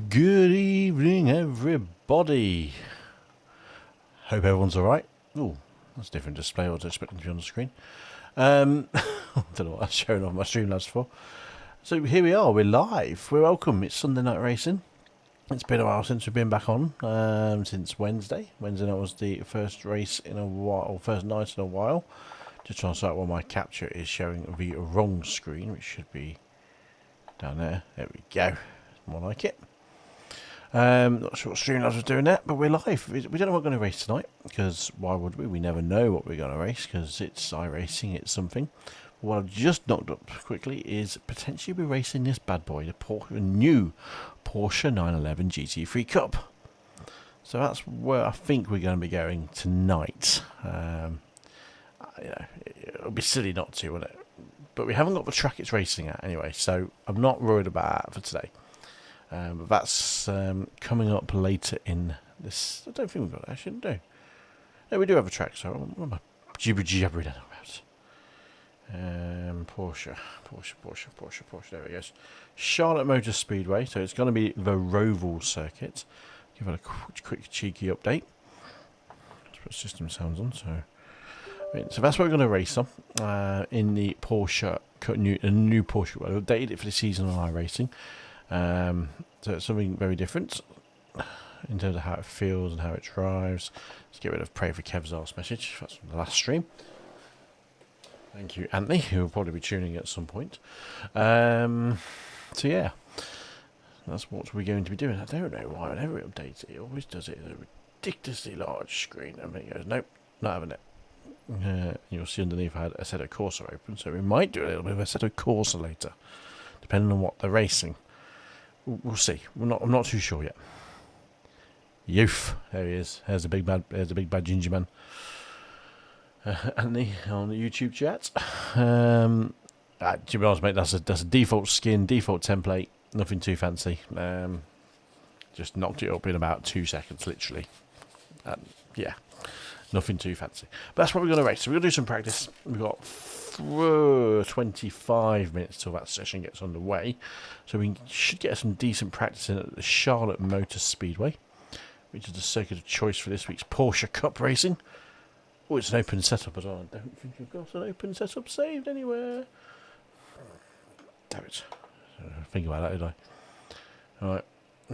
Good evening, everybody. Hope everyone's alright. Oh, that's a different display. I was expecting to be on the screen. I don't know what I was showing off my StreamStands for. So here we are, we're live. We're welcome. It's Sunday Night Racing. It's been a while since we've been back on, since Wednesday. Wednesday night was the first race in a while, or first night in a while. Just trying to sort out why my capture is showing the wrong screen, which should be down there. There we go. More like it. Not sure what StreamStands was doing that, but we're live. We don't know what we're going to race tonight, because why would we? We never know what we're going to race, because it's iRacing, it's something. But what I've just knocked up quickly is potentially we're racing this bad boy, the new Porsche 911 GT3 Cup. So that's where I think we're going to be going tonight. You know, it'll be silly not to, won't it? But we haven't got the track it's racing at anyway, so I'm not worried about that for today. But that's coming up later in this. I don't think we've got that, actually, do. No, we do have a track, so what am I jabbering about? Porsche, there it goes. Charlotte Motor Speedway, so it's going to be the Roval circuit. Give it a quick cheeky update. Let's put system sounds on, so that's what we're going to race on in the Porsche, new Porsche. Well, I've updated it for the season on iRacing. So it's something very different in terms of how it feels and how it drives. Let's get rid of Pray for Kev's last message. That's from the last stream. Thank you, Anthony, who will probably be tuning at some point. So yeah, that's what we're going to be doing. I don't know why whenever it updates it always does it at a ridiculously large screen. And then it goes, nope, not having it. You'll see underneath I had Assetto Corsa open, so we might do a little bit of Assetto Corsa later, depending on what they're racing. We'll see. I'm not too sure yet. Youth, there he is. There's a big bad ginger man. Anthony on the YouTube chat. To be honest, mate, that's a default skin, default template. Nothing too fancy. Just knocked it up in about 2 seconds, literally. Yeah. Nothing too fancy. But that's what we're going to race. So we're going to do some practice. We've got 25 minutes till that session gets underway. So we should get some decent practice in at the Charlotte Motor Speedway, which is the circuit of choice for this week's Porsche Cup racing. Oh, it's an open setup as well. I don't think I've got an open setup saved anywhere. Damn it. Think about that, did I?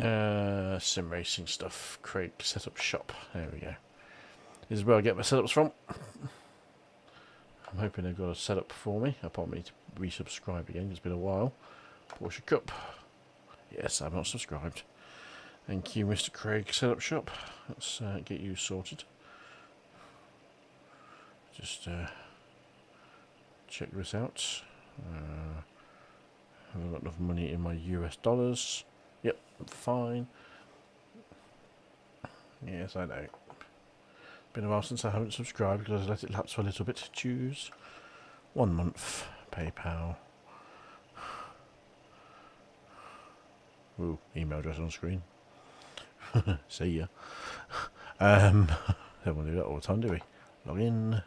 Alright. Sim racing stuff. Craig setup shop. There we go. This is where I get my setups from. I'm hoping they've got a setup for me. I probably need to resubscribe again. It's been a while. Porsche Cup. Yes, I've not subscribed. Thank you, Mr. Craig Setup Shop. Let's get you sorted. Just check this out. I've got enough money in my US dollars. Yep, I'm fine. Yes, I know. Been a while since I haven't subscribed because I let it lapse for a little bit. Choose 1 month. PayPal. Ooh, email address on screen. See ya. Don't want to do that all the time, do we? Log in.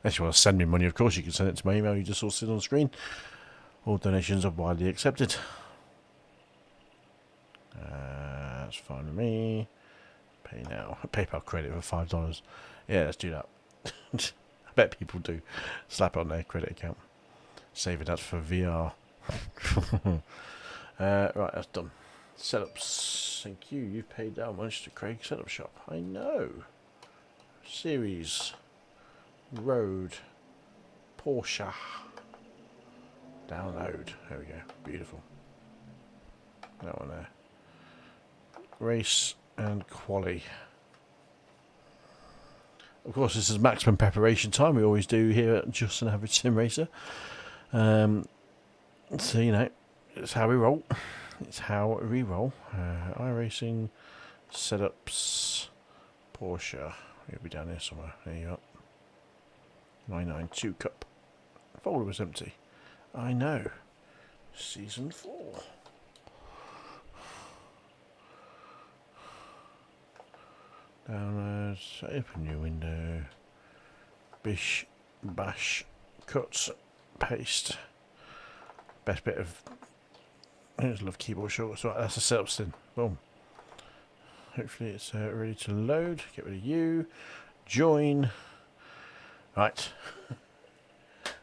Unless you want to send me money, of course you can send it to my email. You just all sit on the screen. All donations are widely accepted. That's fine with me. Pay now. PayPal credit for $5. Yeah, let's do that. I bet people do. Slap it on their credit account. Saving that for VR. Right, that's done. Setups. Thank you. You've paid down much to Craig Setup Shop. I know. Series. Road. Porsche. Download. There we go. Beautiful. That one there. Race and quali. Of course, this is maximum preparation time. We always do here at Just an Average Sim Racer. So, you know, it's how we roll. It's how we roll. iRacing, setups, Porsche. It'll be down here somewhere. There you are. 992 Cup. Folder was empty. I know. Season 4. Downloads. Open new window. Bish, bash, cuts, paste. Best bit of. I just love keyboard shortcuts. Right, that's a setup thing. Boom. Hopefully it's ready to load. Get rid of you. Join. Right.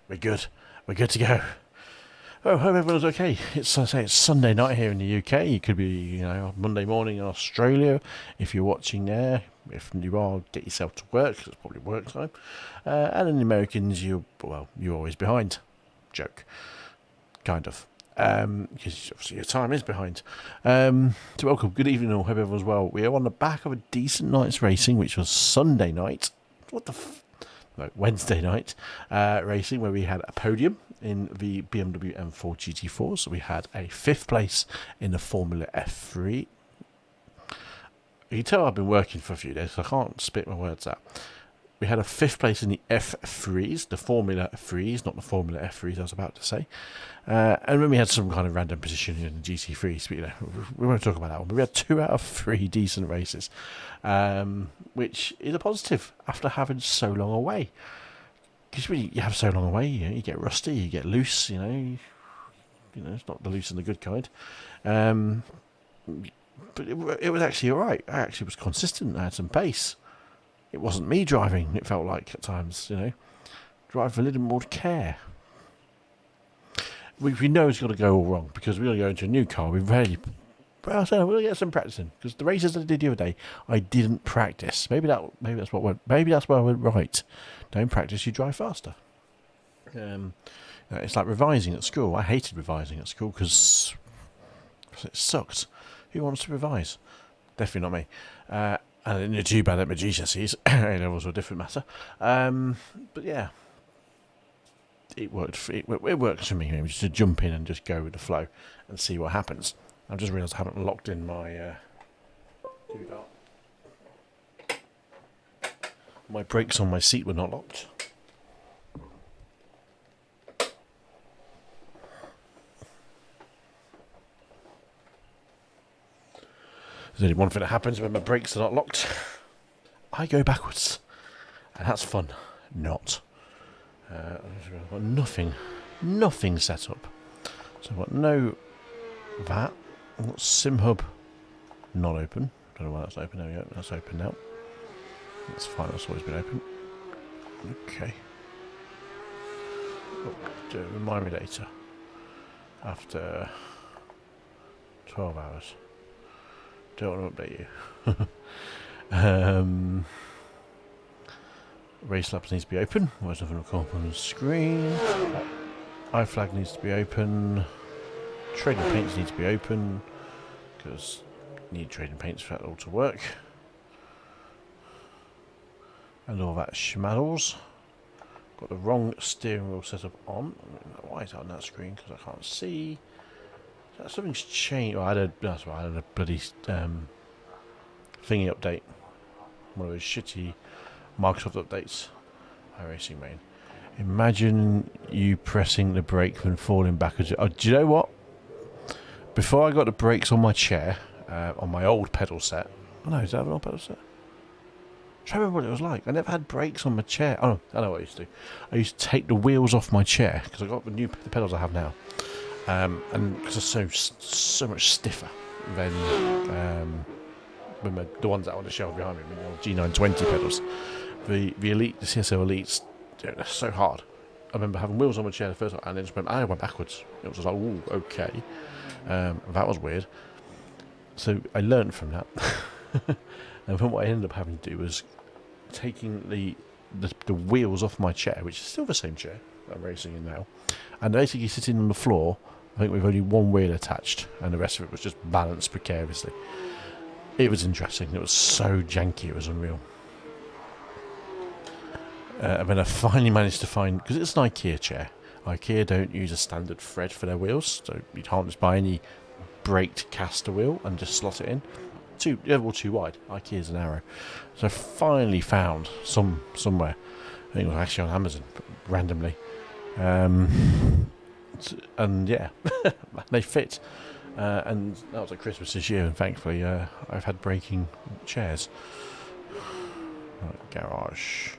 We're good. We're good to go. Oh, hope everyone's okay. It's Sunday night here in the UK. It could be, you know, Monday morning in Australia if you're watching there. If you are, get yourself to work, 'cause it's probably work time. And in the Americans, you're always behind. Joke. Kind of. because obviously your time is behind. So welcome, good evening all, hope everyone's well. We are on the back of a decent night's racing, which was Sunday night. No, Wednesday night racing, where we had a podium in the BMW M4 GT4. So we had a 5th place in the Formula F3. You can tell I've been working for a few days, so I can't spit my words out. We had a 5th place in the F3s, the Formula 3s, not the Formula F3s I was about to say. And then we had some kind of random position in the GT3s, but we won't talk about that one. But we had 2 out of 3 decent races, which is a positive after having so long away. Because when you have so long away, you get rusty, you get loose, it's not the loose and the good kind. But it was actually alright. I actually was consistent, I had some pace. It wasn't me driving, it felt like at times, Drive with a little more care. We know it's got to go all wrong because we're going to go into a new car. We'll get some practicing because the races I did the other day, I didn't practice. Maybe that's where I went right. Don't practice, you drive faster. It's like revising at school. I hated revising at school because it sucked. Who wants to revise? Definitely not me. And in the too bad at my GCSEs. A-levels were a different matter. But yeah, it worked. It works for me. Just to jump in and just go with the flow and see what happens. I've just realised I haven't locked in my my brakes on my seat were not locked. There's only one thing that happens when my brakes are not locked. I go backwards. And that's fun. Not. I've got nothing set up. So I've got that. I've got SimHub not open. Don't know why that's open. There we go. That's open now. That's fine. That's always been open. Okay. Remind me later. After 12 hours. Don't want to update you. Race laps needs to be open. Where's nothing to come up on the screen? iFlag needs to be open. Trading paints need to be open because you need trading paints for that all to work. And all that schmaddles. Got the wrong steering wheel setup on. Why is that on that screen? Because I can't see. Something's changed. That's right. I had a bloody thingy update. One of those shitty Microsoft updates. iRacing main. Imagine you pressing the brake when falling backwards. Oh, do you know what? Before I got the brakes on my chair, on my old pedal set. Oh no, is that an old pedal set? I don't remember what it was like. I never had brakes on my chair. Oh, I know what I used to do. I used to take the wheels off my chair because I got the pedals I have now. And because they're so much stiffer than the ones that are on the shelf behind me, the G920 pedals. The Elite, the CSL Elites, they're so hard. I remember having wheels on my chair the first time, and then I went backwards. It was just like, ooh, okay, that was weird. So I learned from that, and then what I ended up having to do was taking the wheels off my chair, which is still the same chair that I'm racing in now, and basically sitting on the floor. I think we've only one wheel attached, and the rest of it was just balanced precariously. It was interesting. It was so janky, it was unreal. And then I finally managed to find, because it's an IKEA chair. IKEA don't use a standard thread for their wheels, so you can't just buy any braked caster wheel and just slot it in. Too wide. IKEA's an arrow. So I finally found somewhere. I think it was actually on Amazon, randomly. And yeah, they fit. And that was at Christmas this year, and thankfully I've had braking chairs. Right, garage.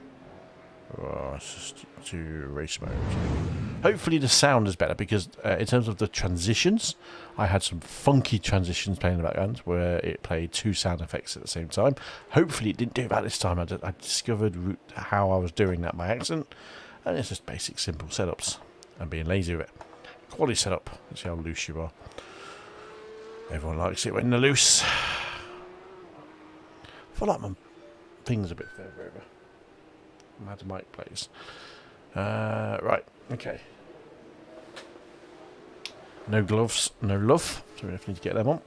To race mode. Hopefully the sound is better because in terms of the transitions, I had some funky transitions playing in the background where it played 2 sound effects at the same time. Hopefully it didn't do that this time. I discovered how I was doing that by accident, and it's just basic simple setups and being lazy with it. Quality setup. Let's see how loose you are. Everyone likes it when they're loose. I feel like my thing's a bit further over. I'm out of mic, please. Right, okay. No gloves, no love, so we definitely need to get them on.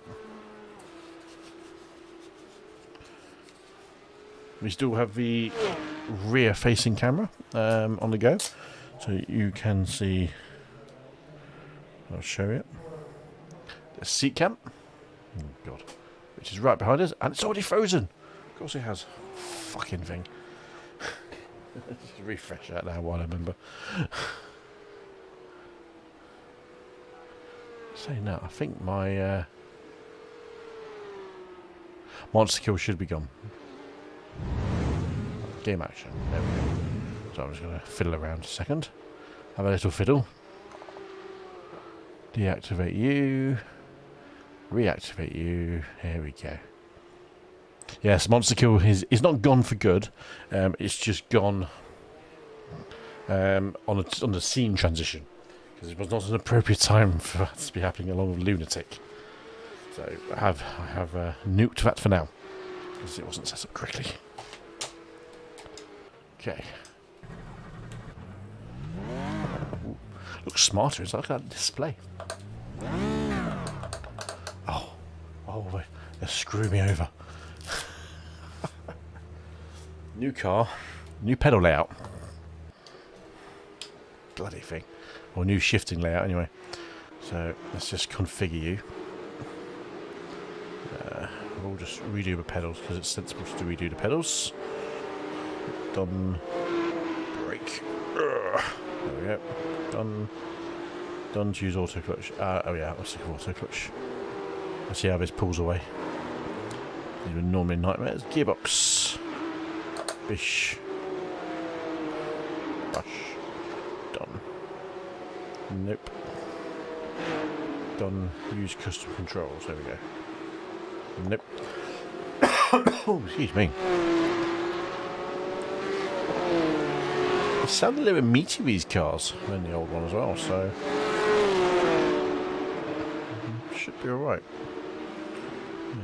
We still have the rear facing camera on the go, so you can see, I'll show you, the seat cam, oh god, which is right behind us, and it's already frozen. Of course it has, fucking thing. Just refresh that now while I remember. Saying that, I think my monster kill should be gone. Game action. There we go. So I'm just going to fiddle around a second. Have a little fiddle. Deactivate you. Reactivate you. Here we go. Yes, monster kill is not gone for good. It's just gone on the scene transition. Because it was not an appropriate time for that to be happening along with Lunatic. So I have nuked that for now. Because it wasn't set up correctly. Okay. Ooh, looks smarter. It's like that display. Oh, they screw me over. New car, new pedal layout. Bloody thing. Or new shifting layout anyway. So let's just configure you. We'll just redo the pedals because it's sensible to redo the pedals. Done. Brake. There we go. Done. Done to use auto clutch. Oh yeah, let's take auto clutch. Let's see how this pulls away. These were normally nightmares. Gearbox. Bish. Brush. Done. Nope. Done. Use custom controls. There we go. Nope. Oh, excuse me. They sound a little bit meaty, these cars, than the old one as well, so should be alright.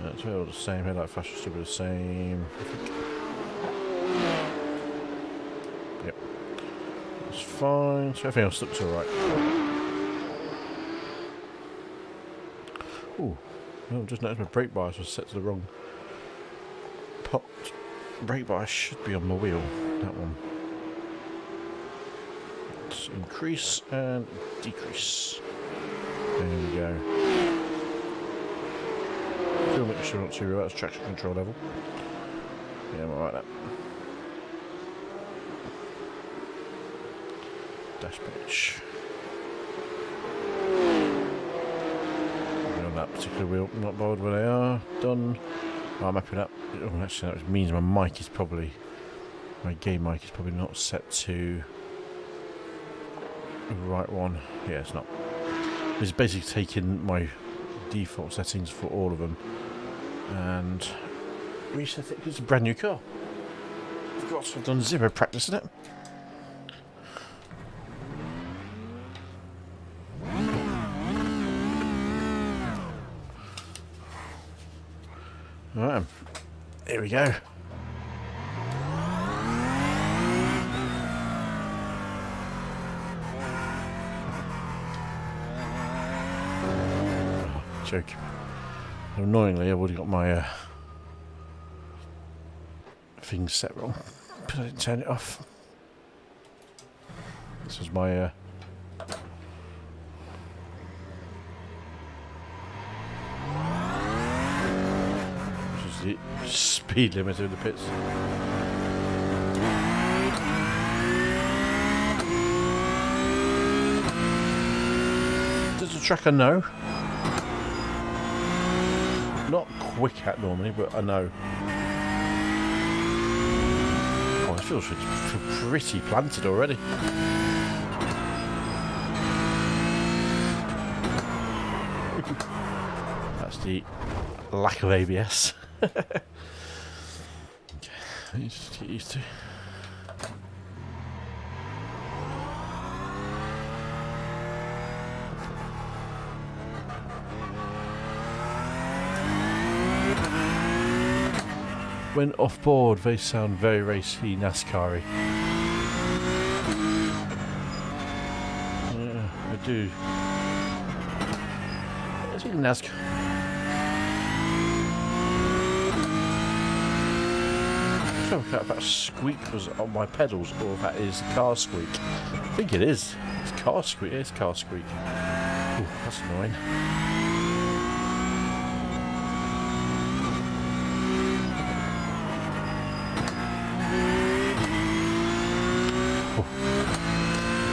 Yeah, it's all the same. Headlight flash will still be the same. Yep. That's fine. So everything else looks alright. Ooh. Oh, just noticed my brake bias was set to the wrong pot. Brake bias should be on the wheel. That one. Let's increase and decrease. There we go. Still make sure not to that's traction control level. Yeah, I'm alright that. Dash page. On that particular wheel, not bothered where they are. Done. Oh, I'm mapping up. Oh, actually, that means my mic is probably, my game mic is probably not set to the right one. Yeah, it's not. It's basically taking my default settings for all of them and reset it because it's a brand new car. Of course, I've done zero practice in it. Alright, here we go. Joke. Annoyingly, I've already got my thing set wrong, but I didn't turn it off. This was my the speed limit in the pits. Does the tracker know? Not quick at normally, but I know. Oh, it feels pretty planted already. That's the lack of ABS. Okay, I need to get used to. When off board, they sound very racy, NASCAR-y. Yeah, I do. That's. I'm trying to work out if that squeak was on my pedals or if that is car squeak. I think it is. It's car squeak. It's car squeak. Ooh, that's annoying.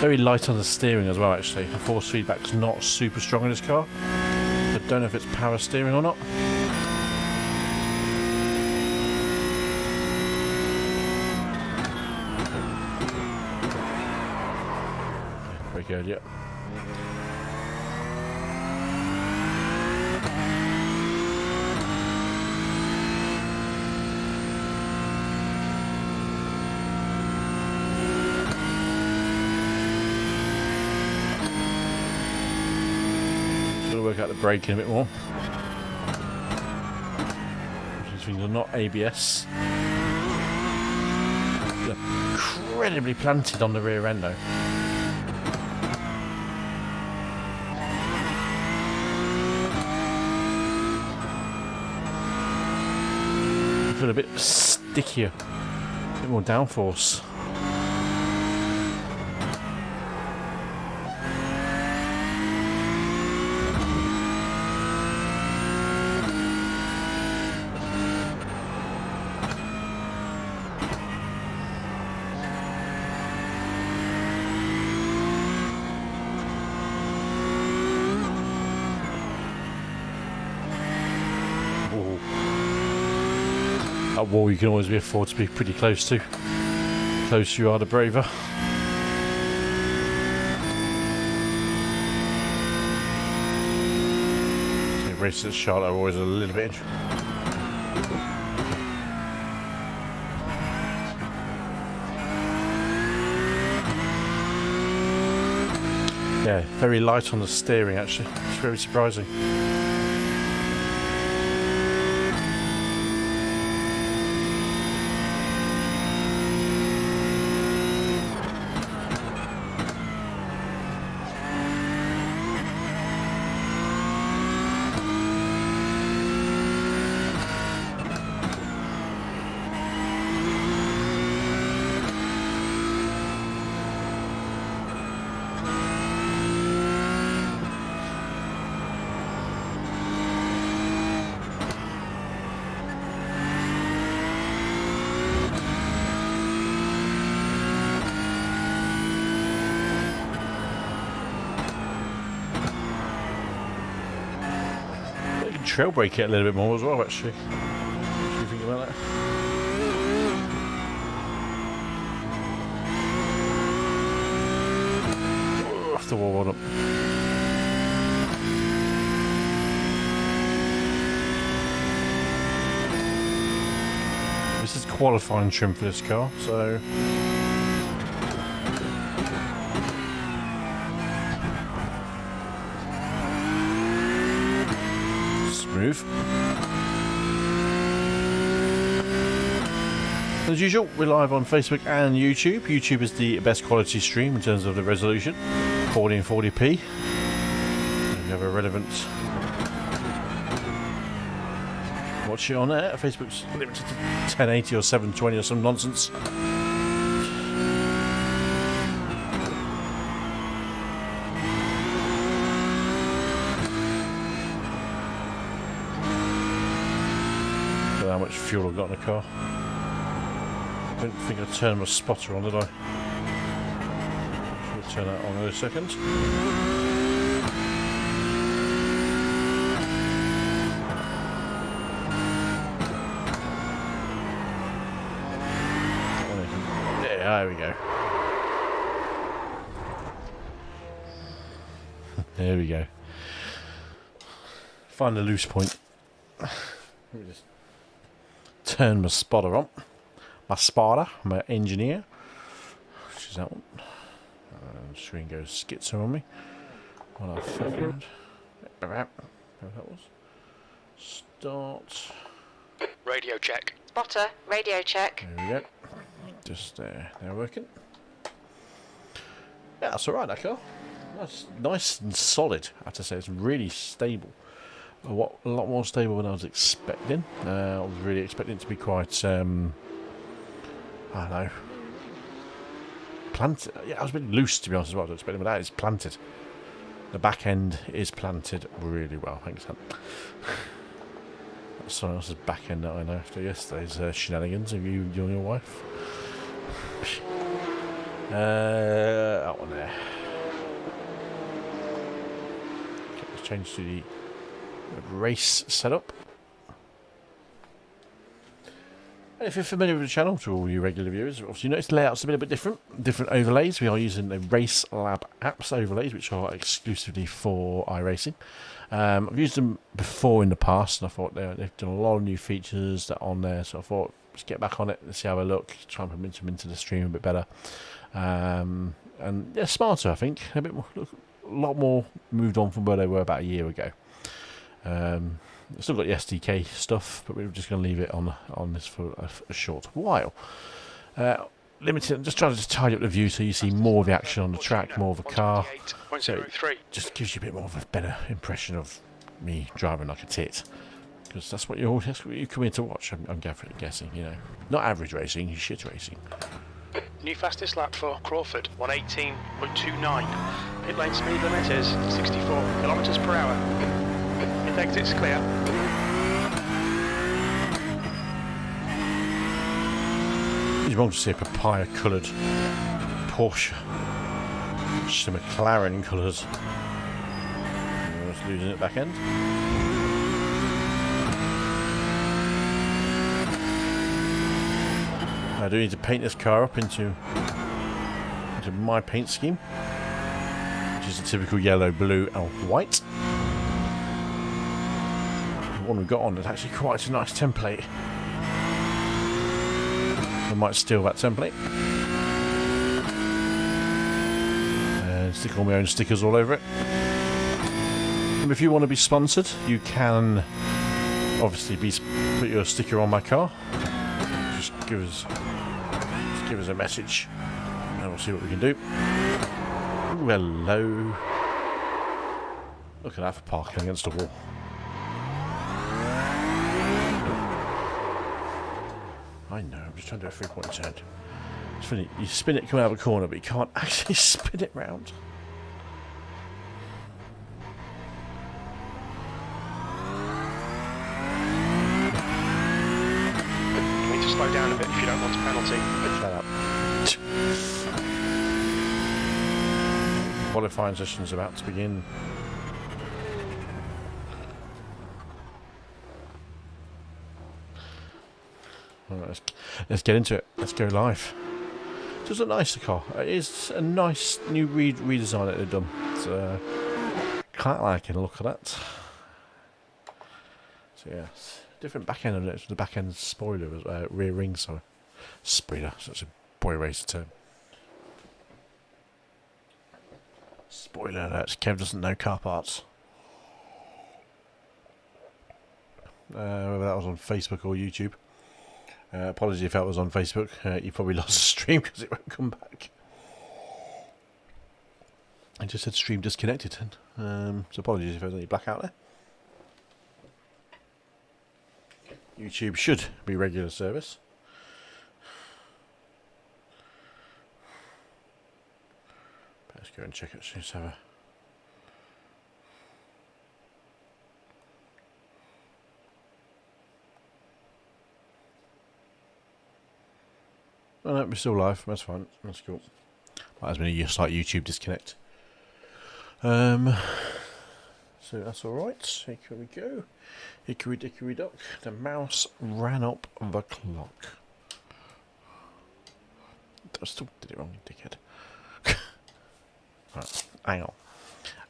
Very light on the steering as well, actually. The force feedback's not super strong in this car. I don't know if it's power steering or not. Very good, yeah. Work out the braking a bit more. These things are not ABS. They're incredibly planted on the rear end though. I feel a bit stickier, a bit more downforce. That wall you can always afford to be pretty close to. The closer you are, the braver. The races at Charlotte are always a little bit interesting. Yeah, very light on the steering actually. It's very surprising. Trail brake it a little bit more as well, actually. What do you think about that? Oh, off the wall one up. This is qualifying trim for this car, so. Move. As usual, we're live on Facebook and YouTube. YouTube is the best quality stream in terms of the resolution, 40 and 40p. If you have a relevant watch it on there. Facebook's limited to 1080 or 720 or some nonsense. How much fuel I've got in the car. I don't think I turned my spotter on, did I? Should turn that on in a second. Yeah, there we go. There we go. Find the loose point. Let me just turn my spotter on. My spotter, my engineer. Which is that one. The screen goes schizo on me. What I found. That was. Start. Radio check. Spotter, radio check. There we go. Just they're working. Yeah, that's alright, that car. That's nice and solid, I have to say. It's really stable. a lot more stable than I was expecting. I was really expecting it to be quite, I don't know, planted. Yeah, I was a bit loose, to be honest, as well. I was expecting, but that is planted. The back end is planted really well. Thanks, Sam. That's someone else's back end that I know after yesterday's shenanigans of you and your wife. That one there. Okay, let's change to the race setup. And if you're familiar with the channel, to all you regular viewers, obviously you notice the layout's a bit different. Different overlays. We are using the Race Lab apps overlays, which are exclusively for iRacing. I've used them before in the past, and I thought they've done a lot of new features that are on there. So I thought, let's get back on it, let's see how they look, try and put them into the stream a bit better. And they're smarter, I think. A bit more, a lot more moved on from where they were about a year ago. Still got the SDK stuff, but we're just going to leave it on this for a short while. Limited, just trying to tidy up the view so you see more of the action on the track, more of the car. So it just gives you a bit more of a better impression of me driving like a tit. Because that's what you come here to watch. I'm guessing, you know, not average racing, shit racing. New fastest lap for Crawford, 118.29. Pit lane speed limit is 64 kilometers per hour. Pit exit's clear. It's wrong to see a papaya coloured Porsche. Just a McLaren colours. Just losing it back end. I do need to paint this car up into my paint scheme, which is a typical yellow, blue and white. The one we've got on is actually quite a nice template. I might steal that template and stick all my own stickers all over it. And if you want to be sponsored, you can obviously put your sticker on my car. Just give us a message and we'll see what we can do. Ooh, hello. Look at that for parking against the wall. I know, I'm just trying to do a 3-point turn. It's funny, you spin it coming out of a corner, but you can't actually spin it round. You need to slow down a bit if you don't want a penalty. Shut up. Qualifying session's about to begin. Alright, let's get into it. Let's go live. It's a nicer car. It is a nice new redesign that they've done. It's quite liking the look of that. So yeah, different back end on it. The back end spoiler, rear ring, sorry. Spoiler, such a boy racer term. Spoiler alert, Kev doesn't know car parts. Whether that was on Facebook or YouTube. Apologies if that was on Facebook. You probably lost the stream because it won't come back. I just said stream disconnected. So apologies if there's any blackout there. YouTube should be regular service. Let's go and check it. Let's have a... Oh no, we're still live. That's fine. That's cool. Might as well just like YouTube disconnect. So that's alright. Here we go. Hickory dickory dock. The mouse ran up the clock. I still did it wrong, you dickhead. Right, hang on.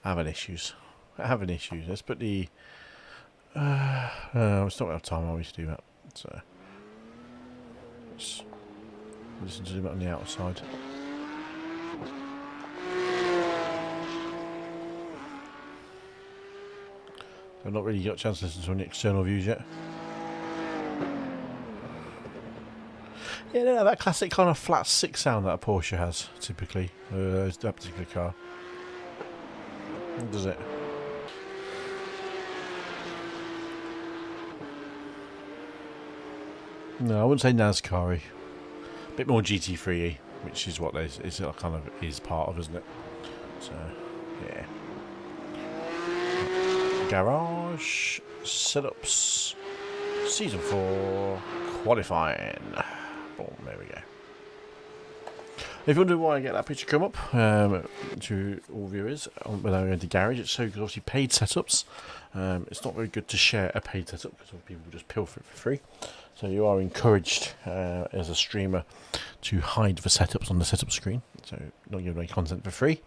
I'm having issues. Let's put the... we still don't have time, I always do that. So... let's listen to them on the outside. I've not really got a chance to listen to any external views yet. Yeah, no, that classic kind of flat 6 sound that a Porsche has, typically. That particular car. Does it? No, I wouldn't say NASCAR-y. A bit more GT3-y, which is what this is kind of is part of, isn't it? So, yeah. Garage setups. Season 4 qualifying. Boom, there we go. If you wonder why I get that picture come up to all viewers without going to garage, it's so good. Obviously, paid setups. It's not very good to share a paid setup because people just pilfer it for free. So you are encouraged as a streamer to hide the setups on the setup screen. So not give away content for free.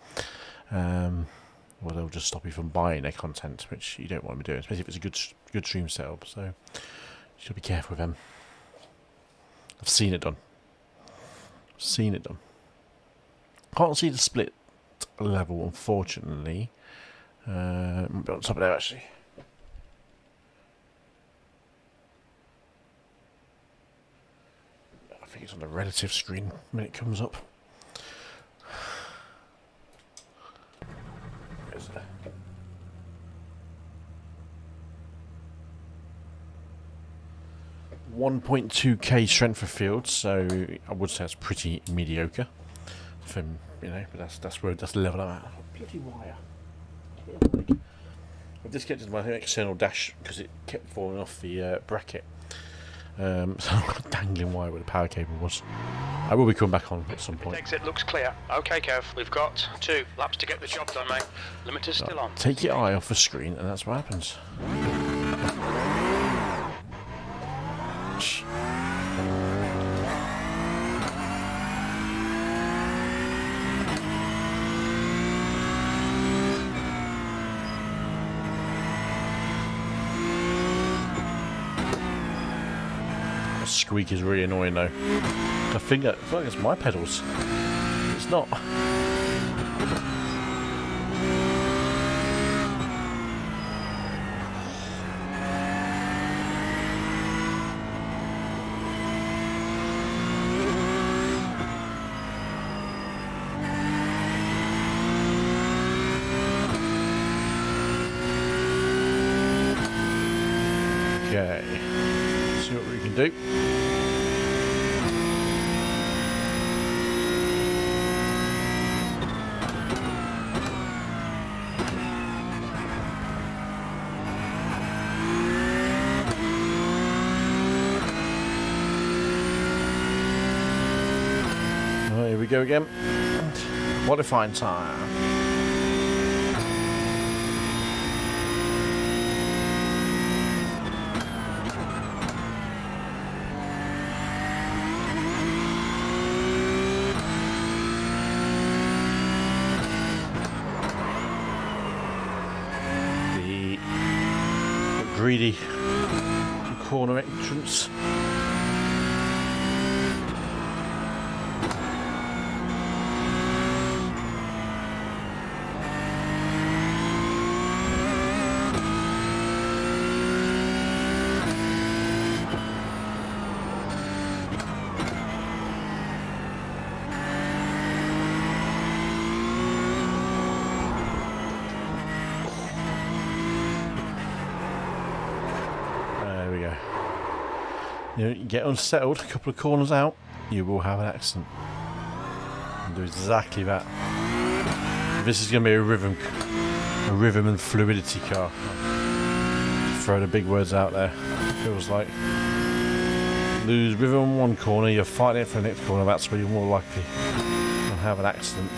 Well, they'll just stop you from buying their content, which you don't want to be doing, especially if it's a good stream setup. So you should be careful with them. I've seen it done. Can't see the split level, unfortunately. Might be on top of there, actually. I think it's on the relative screen when it comes up. Where's it? .2k strength of field, so I would say it's pretty mediocre. From, you know, but that's the level I'm at. Bloody wire. I've disconnected my external dash because it kept falling off the bracket. So I've got a dangling wire where the power cable was. I will be coming back on at some point. Exit looks clear. Okay, Kev, we've got 2 laps to get the job done, mate. Limiter's still on. Take your eye off the screen, and that's what happens. Squeak is really annoying though. I feel like it's my pedals. It's not. Okay. See what we can do. Here we go again. Qualifying time. The greedy corner entrance. You know, you get unsettled a couple of corners out, you will have an accident. And do exactly that. This is going to be a rhythm and fluidity car. Throw the big words out there. Feels like lose rhythm on one corner, you're fighting it for the next corner. That's where you're more likely to have an accident.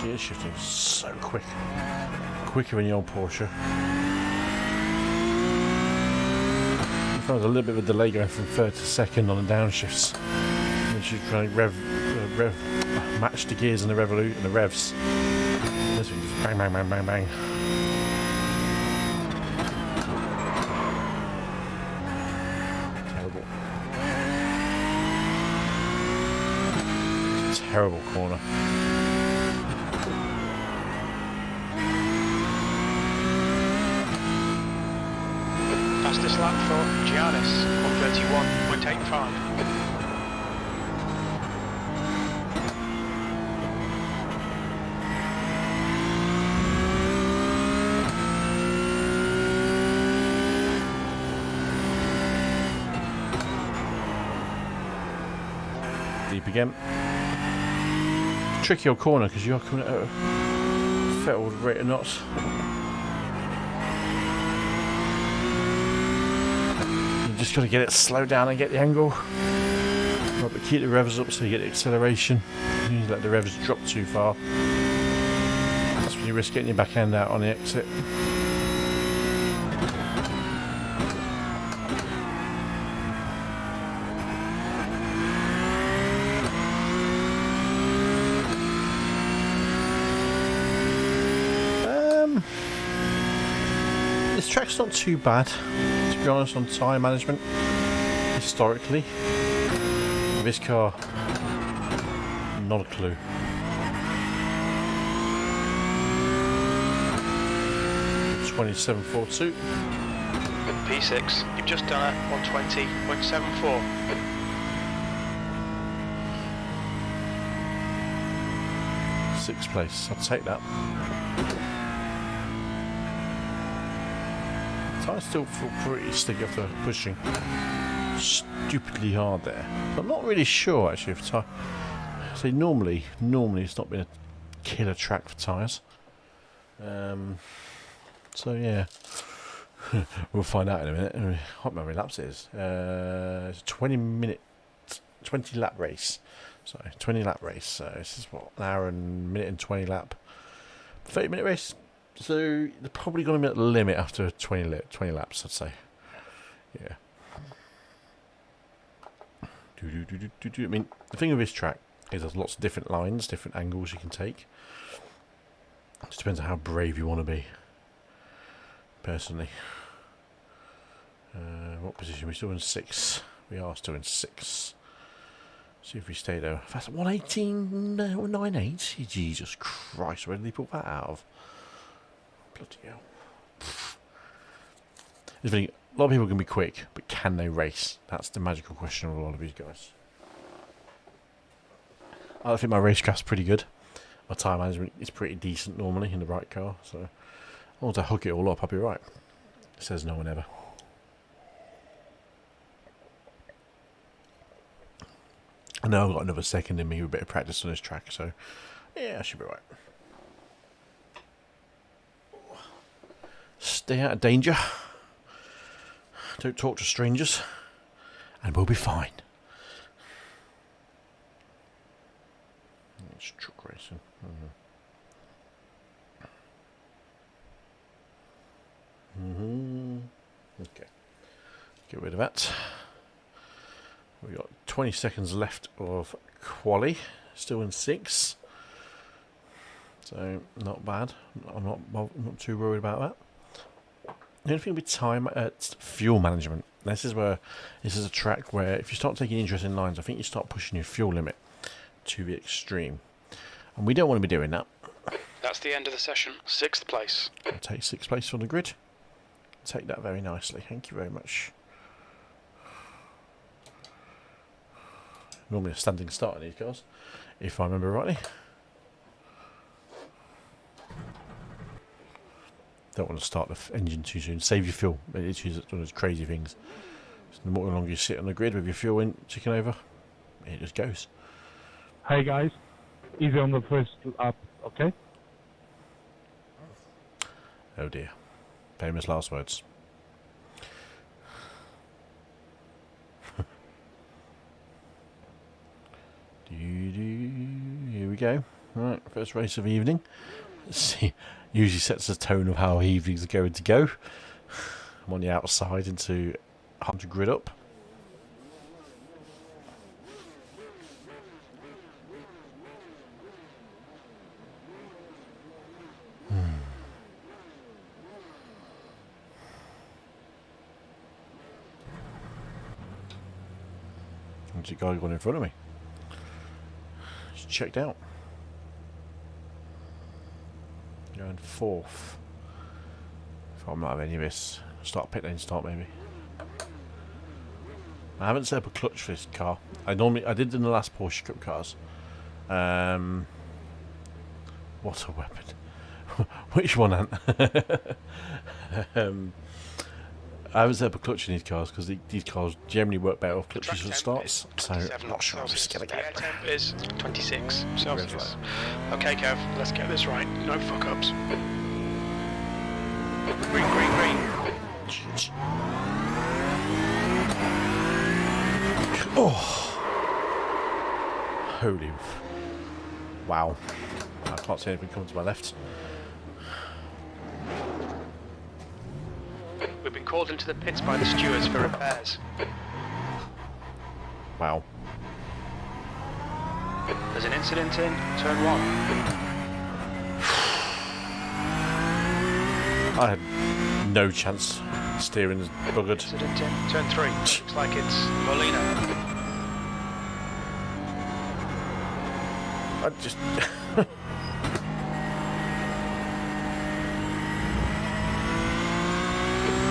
Gear shifting is so quick, quicker in the old Porsche. There's a little bit of a delay going from third to second on the downshifts. And she's trying to match the gears and the revs. This one just bang, bang, bang, bang, bang. Terrible. Terrible corner. Fastest lap for Giannis, 1:31.85. deep again. Tricky old corner because you're coming at a fair old rate of knots. You just got to get it slowed down and get the angle. Right, but keep the revs up so you get the acceleration. You let the revs drop too far. That's when you risk getting your backhand out on the exit. This track's not too bad, to be honest, on tyre management, historically. This car, not a clue. .2742. P6, you've just done it, 120.74. Sixth place, I'll take that. I still feel pretty sticky after pushing stupidly hard there. But I'm not really sure actually if tyre. See, normally it's not been a killer track for tyres. So yeah, we'll find out in a minute. What my laps is? It's a 20 lap race. So 20 lap race. So this is what, an hour and minute and 20 lap, 30-minute race. So they're probably going to be at the limit after 20 laps, I'd say. Yeah. I mean, the thing with this track is there's lots of different lines, different angles you can take. It just depends on how brave you want to be. Personally. What position? We're still in 6. We are still in 6. See if we stay there. That's 118.98. Jesus Christ, where did they pull that out of? Bloody hell. A lot of people can be quick, but can they race? That's the magical question of a lot of these guys. I think my racecraft's pretty good. My tyre management is pretty decent normally in the right car, so I want to hook it all up, I'll be right. Says no one ever. I know I've got another second in me with a bit of practice on this track, so yeah, I should be right. Stay out of danger. Don't talk to strangers, and we'll be fine. It's truck racing. Okay. Get rid of that. We've got 20 seconds left of quali. Still in 6. So, not bad. I'm not too worried about that. The only thing with time, fuel management. This is a track where if you start taking interest in lines, I think you start pushing your fuel limit to the extreme. And we don't want to be doing that. That's the end of the session. 6th place. I'll take 6th place on the grid. Take that very nicely. Thank you very much. Normally a standing start on these cars, if I remember rightly. Don't want to start the engine too soon. Save your fuel. It's one of those crazy things. So the more longer you sit on the grid with your fuel in, ticking over, it just goes. Hey guys, easy on the first lap, okay? Oh dear. Famous last words. Here we go. Right, first race of the evening. Let's see. Usually sets the tone of how evenings are going to go. I'm on the outside into 100 grid up. There's a guy going in front of me. He's checked out. Going 4th. If I'm not having any of this, start pit lane start maybe. I haven't set up a clutch for this car. I did in the last Porsche Cup cars. What a weapon! Which one, Ant? I haven't set up a clutch in these cars because these cars generally work better off clutches at starts. So I'm not sure I'm just gonna The go. air temp is 26 Celsius. Okay, Kev, let's get this right. No fuck ups. Green, green, green. Oh. Holy. Wow. I can't see anything coming to my left. We've been called into the pits by the stewards for repairs. Wow. There's an incident in turn 1. I had no chance. Steering is buggered. Incident in turn 3. Looks like it's Molina. I just.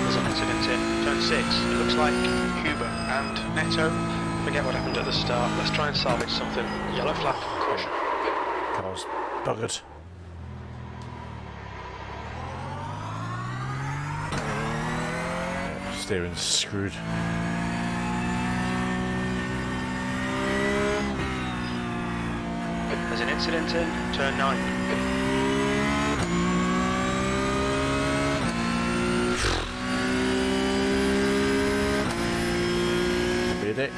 There's an incident in turn 6. It looks like Huber and Neto. Forget what happened at the start. Let's try and salvage something. Yellow flag. Caution. Car's buggered. Steering's screwed. There's an incident in turn 9. Be a dick.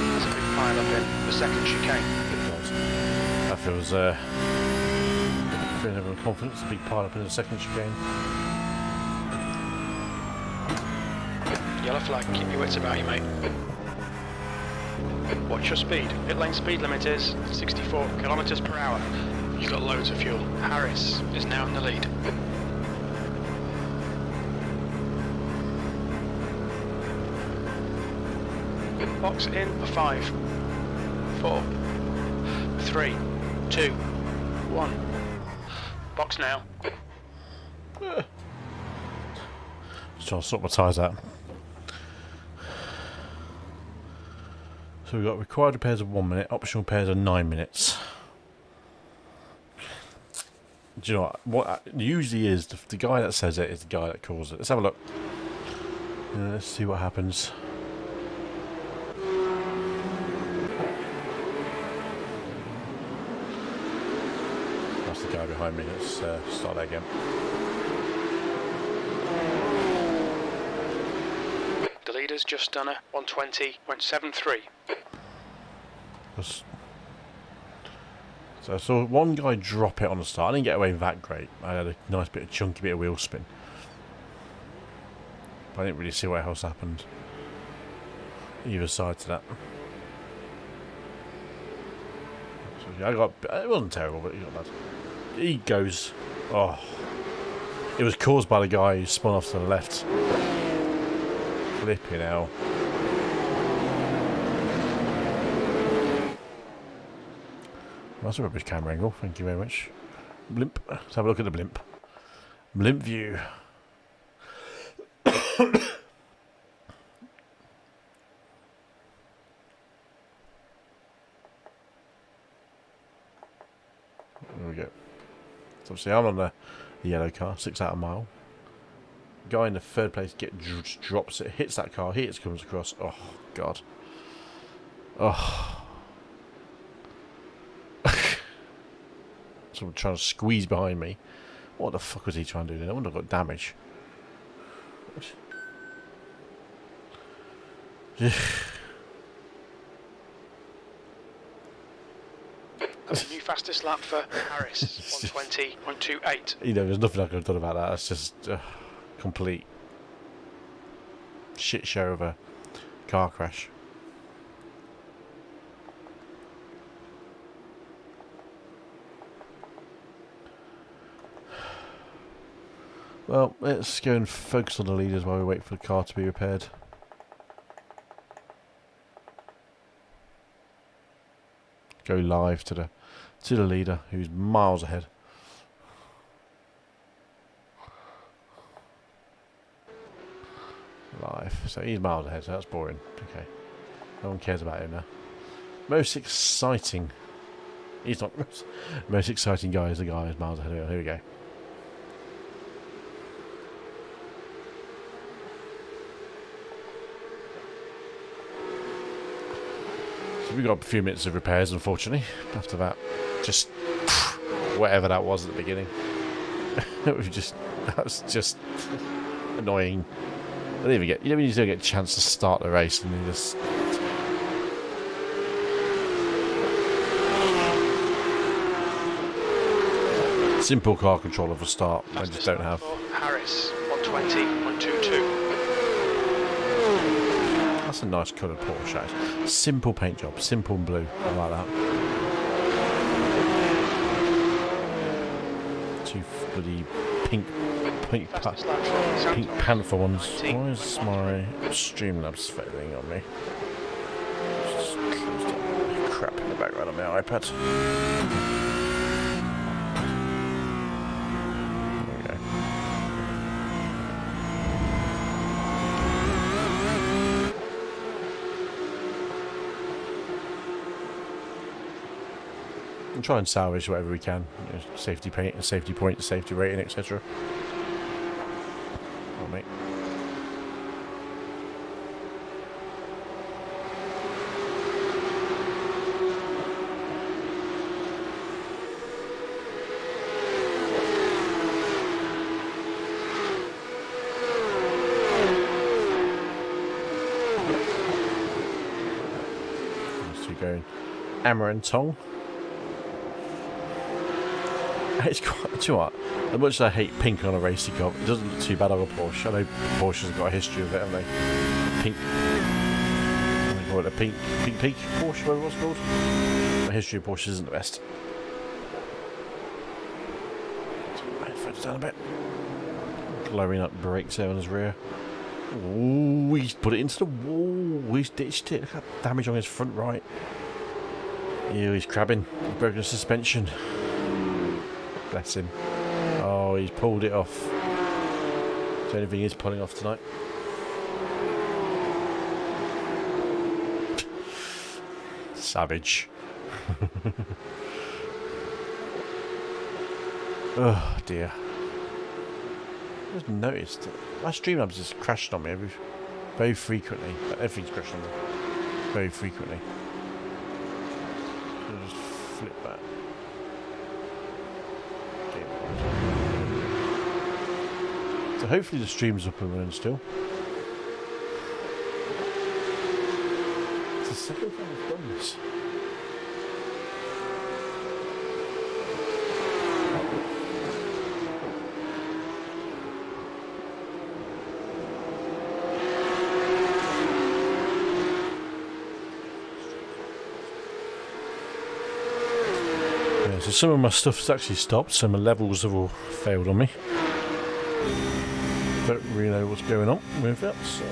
There's a big pile up in the second chicane. That feels feeling everyone confidence. A big pile up in the second chicane. Yellow flag, keep your wits about you, mate. Watch your speed. Pit lane speed limit is 64 kilometers per hour. You've got loads of fuel. Harris is now in the lead. Box in for 5, 4, 3, 2, 1. Box now. Just trying to sort my tyres out. So we've got required repairs of 1 minute, optional repairs of 9 minutes. Do you know what usually is the guy that says it is the guy that calls it. Let's have a look. Let's see what happens. That's the guy behind me. Let's start that again. The leader's just done a 120.73. So I saw one guy drop it on the start. I didn't get away that great. I had a nice bit of chunky bit of wheel spin. But I didn't really see what else happened. Either side to that. So yeah, it wasn't terrible, but he got bad. He goes. Oh. It was caused by the guy who spun off to the left. Flipping hell. That's a rubbish camera angle, thank you very much. Blimp. Let's have a look at the blimp. Blimp view. There we go. So obviously I'm on the yellow car, 6 out of a mile. Guy in the third place drops it, hits that car, comes across. Oh, God. Oh. Someone trying to squeeze behind me. What the fuck was he trying to do then? I wonder if I got damage. That's the new fastest lap for Harris, 120.28. You know, there's nothing I could have done about that. That's just complete shit show of a car crash. Well, let's go and focus on the leaders while we wait for the car to be repaired. Go live to the leader who's miles ahead. Live. So he's miles ahead, so that's boring. Okay. No one cares about him now. Most exciting. He's not. Most exciting guy is the guy who's miles ahead. Here we go. So we've got a few minutes of repairs, unfortunately. After that, just whatever that was at the beginning. That's just annoying. I didn't even get. You don't even get a chance to start the race, and you just. Simple car controller for start. I just don't have. Harris 120.122. That's a nice coloured Porsche. Simple paint job, simple and blue. I like that. Two bloody pink panther ones. Why is my Streamlabs failing on me? Just closed up crap in the background of my iPad. And try and salvage whatever we can. You know, safety paint, safety point, safety rating, etc. Oh, mate. Let's keep going. Hammer and tong. It's quite, do you know what? As much as I hate pink on a racing car, it doesn't look too bad on a Porsche. I know Porsche's got a history of it, haven't they? Pink. What do you call it? A pink Porsche, whatever it's called. My history of Porsche isn't the best. Turn my headphones down a bit. Glowing up brakes there on his rear. Ooh, he's put it into the wall. He's ditched it. Look at that damage on his front right. Ew, he's crabbing. He's broken the suspension. Bless him. Oh, he's pulled it off. Is there anything he's pulling off tonight? Savage. Oh dear. I just noticed that my Streamlabs just crashed on me very frequently. Everything's crashed on me very frequently. I'll just flip that. So hopefully the stream's up and running still. It's the second time I've done this. Yeah, so some of my stuff's actually stopped, so my levels have all failed on me. Don't really know what's going on with that, so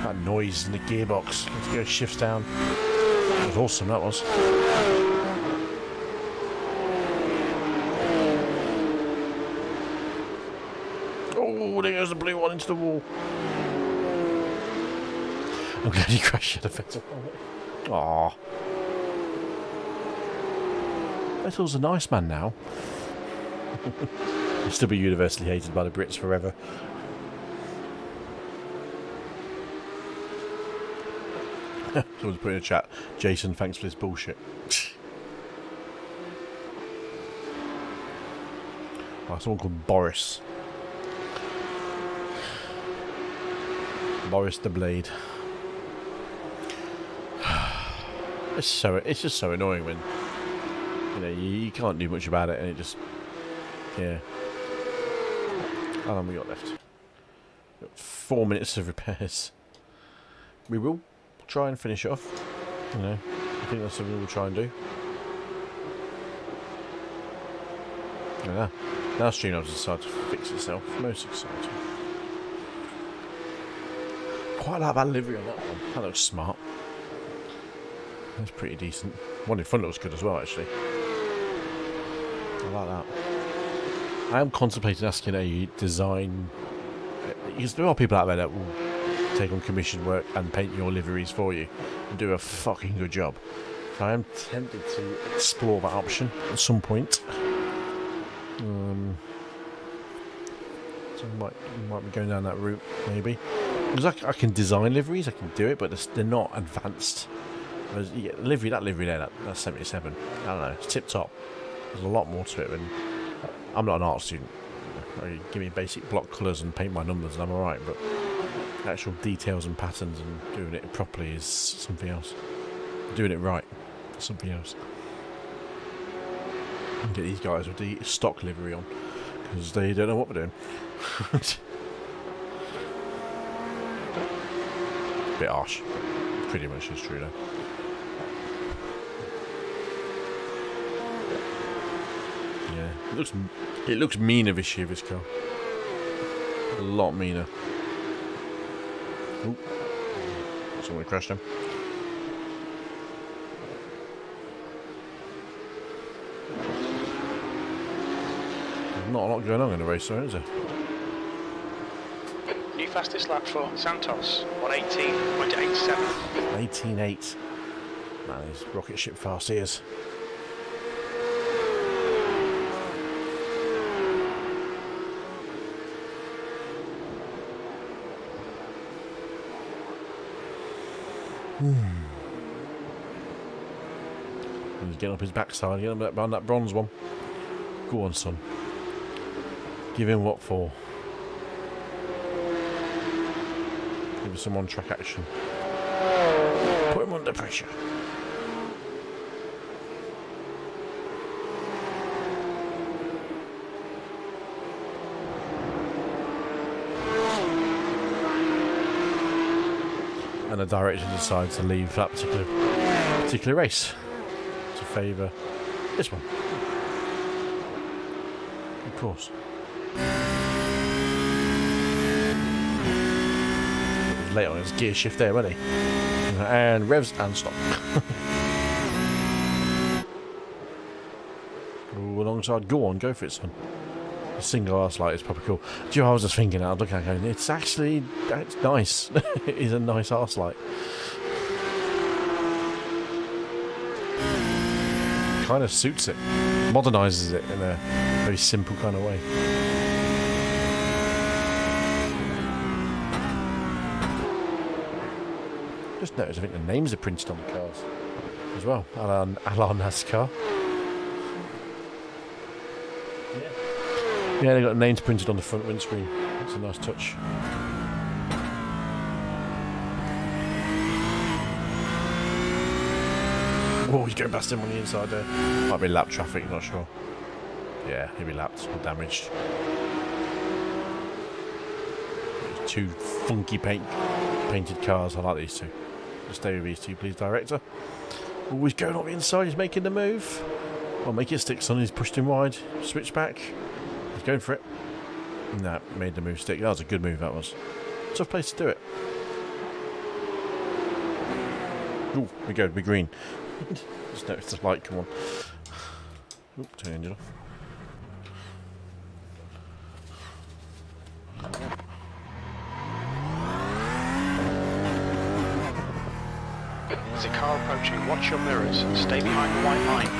that noise in the gearbox. Let's go shifts down. That was awesome, that was. Oh, there goes the blue one into the wall. I'm glad you crashed the Vettel. Aww. Vettel's a nice man now. He'll still be universally hated by the Brits forever. Someone's put in a chat, Jason, thanks for this bullshit. Oh, someone called Boris. Boris the Blade. It's just so annoying when you can't do much about it, and it just How long we got left? We've got 4 minutes of repairs. We will try and finish it off. I think that's something we'll try and do. Yeah. Now StreamLabs decided to fix itself. Most exciting. Quite like that livery on that one. That looks smart. That's pretty decent. One in front looks good as well, actually. I like that. I am contemplating asking a design, because there are people out there that will take on commission work and paint your liveries for you and do a fucking good job. So I am tempted to explore that option at some point. So I might be going down that route, maybe. Because I can design liveries, I can do it, but they're not advanced. Whereas you get that livery there, that's 77. I don't know, it's tip top. There's a lot more to it than... I'm not an art student. Give me basic block colours and paint my numbers and I'm alright, but actual details and patterns and doing it properly is something else. Doing it right is something else. And get these guys with the stock livery on, because they don't know what they're doing. Bit harsh. Pretty much is true though. Yeah, it looks meaner this year, this car. A lot meaner. Ooh. Someone crashed him. There's not a lot going on in the race, though, is there? New fastest lap for Santos, 118.87. 18.8. Man, these rocket ship fast ears. He's getting up his backside, getting up behind that bronze one. Go on, son. Give him what for. Give him some on-track action. Put him under pressure. And the director decides to leave that particular race to favour this one. Of course. He was late on his gear shift there, wasn't he? And revs and stop. Ooh, alongside, go for it, son. A single arse light is proper cool. Do you know, I was just thinking, I look at it going, it's nice. It is a nice arse light. Kind of suits it. Modernises it in a very simple kind of way. Just noticed, I think the names are printed on the cars as well. A la NASCAR. Yeah, they got names printed on the front windscreen. It's a nice touch. Oh, he's going past him on the inside there. Might be lap traffic, not sure. Yeah, he'll be lapped or damaged. There's two funky painted cars. I like these two. Just stay with these two, please, director. Oh, he's going on the inside. He's making the move. Well, make it stick, son. He's pushed him wide. Switch back. He's going for it. Nah, made the move stick. That was a good move, that was. Tough place to do it. Ooh, we go, be green. Just notice the light come on. Oop, turn the engine off. There's a car approaching. Watch your mirrors. Stay behind the white line.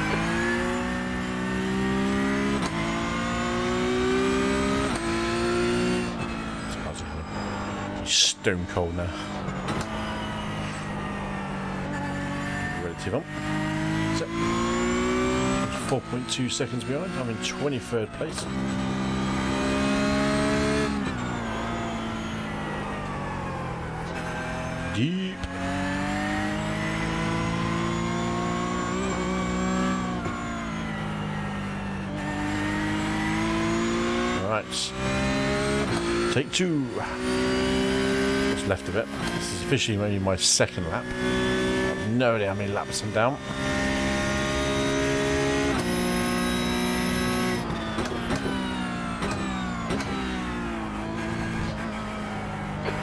Stone cold now. Relative on. So, 4.2 seconds behind. I'm in 23rd place. Deep. Alright. Take two. What's left of it. This is officially only my second lap. I've no idea how many laps I'm down.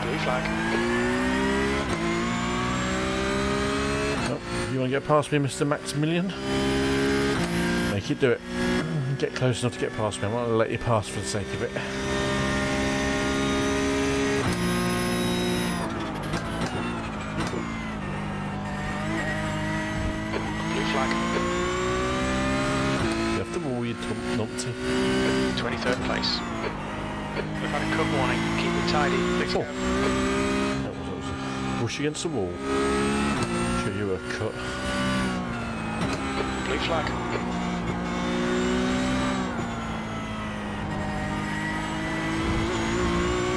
Blue flag. Oh, you want to get past me, Mr. Maximilian? Make it do it. Get close enough to get past me. I'm not going to let you pass for the sake of it. Blue flag. You have to wall your numpty. 23rd place. We've had a cut warning. Keep it tidy. Let's go. That was a push against the wall. Show you a cut. Blue flag.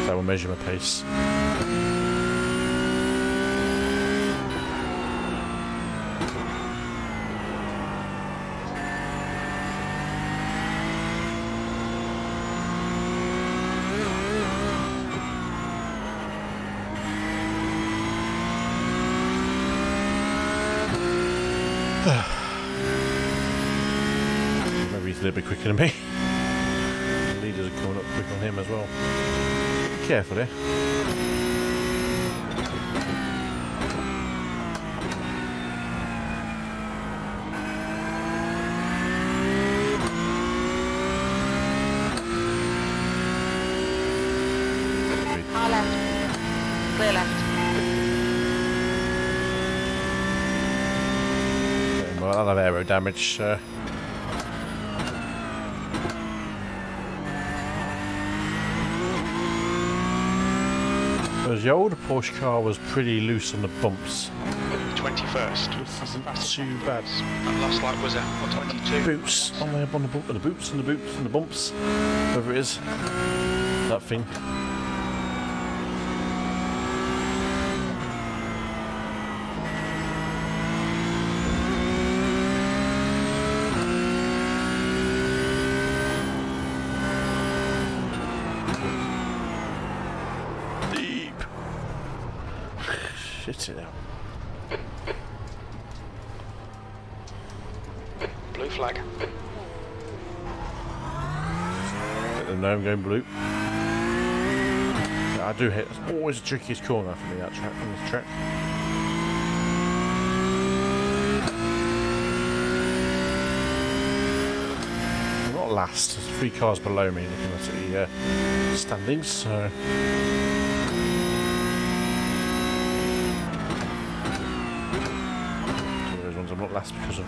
So we'll measure my pace. Maybe he's a little bit quicker than me. The leaders are coming up quick on him as well. Be careful there. Far left. Clear left. Well, I'll have aero damage, so. Whereas the older Porsche car was pretty loose on the bumps. 21st. This isn't too bad. And last lap was a 22. Boots on there, on the bump, and the boots and the boots and the bumps, whatever it is, that thing. Deep. Shit it out. Blue flag. Let them know I'm going blue. Yeah, I do hit. It's always the trickiest corner for me, that track, on this track. I'm not last. There's 3 cars below me looking at the standings, so. Those ones I'm not last because of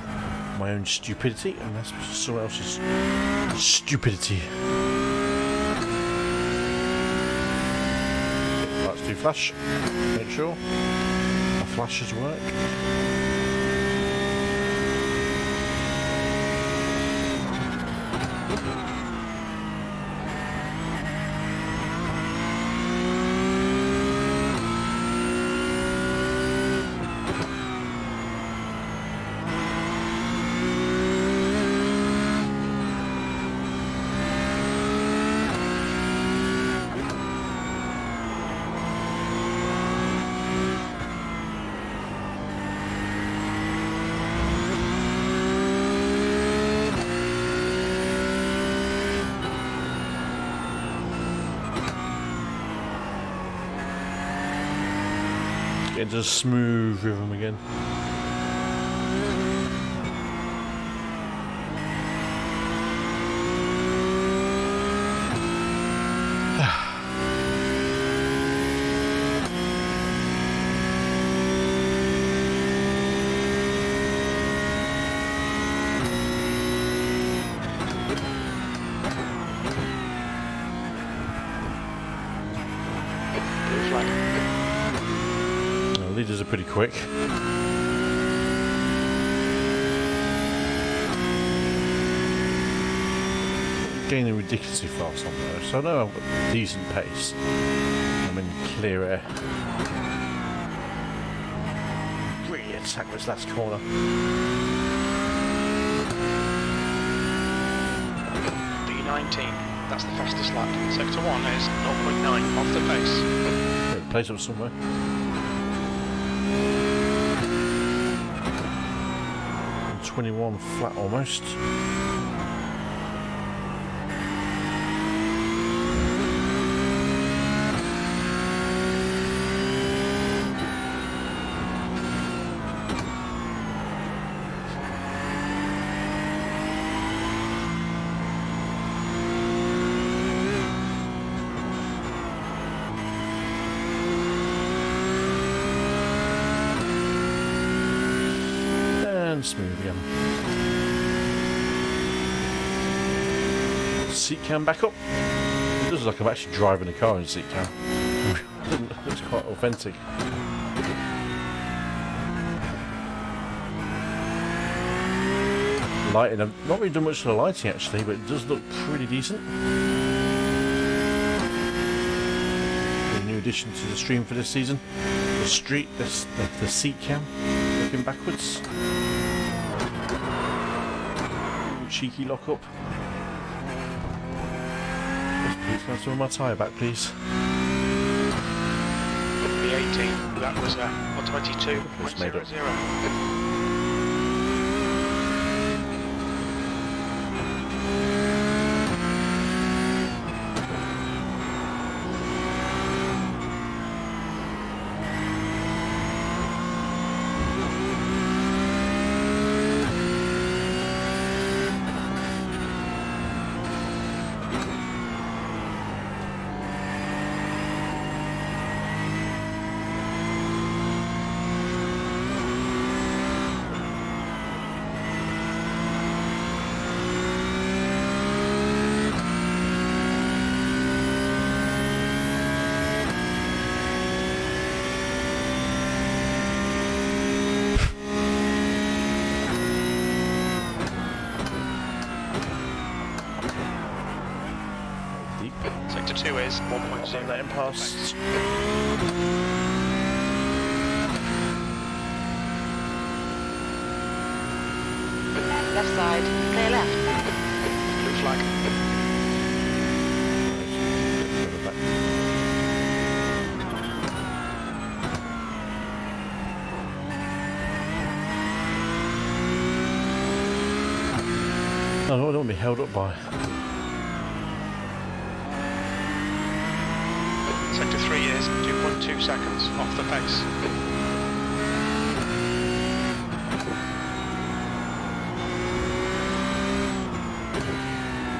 my own stupidity, and that's because of someone else's stupidity. Let's do flash. Make sure the flashes work. Get into a smooth rhythm again. Blue flag. The leaders are pretty quick. Gaining ridiculously fast on those, so I know I've got a decent pace. I'm in clear air. Really attack this last corner. B19. That's the fastest lap. Sector 1 is 0.9 off the pace. Yeah, place up somewhere. And 21 flat almost. and smooth again. Seat cam back up. It does look like I'm actually driving a car in seat cam. It looks quite authentic. Lighting, I've not really done much to the lighting actually, but it does look pretty decent. A new addition to the stream for this season. The seat cam, looking backwards. Cheeky lock up. Yes, please, can I throw my tyre back, please? The 18, that was 122.00. Sector 2 is 1.0. Let him pass. Left side. Clear left. Blue flag. I don't want to be held up by. Sector 3 is 2.2 seconds off the pace.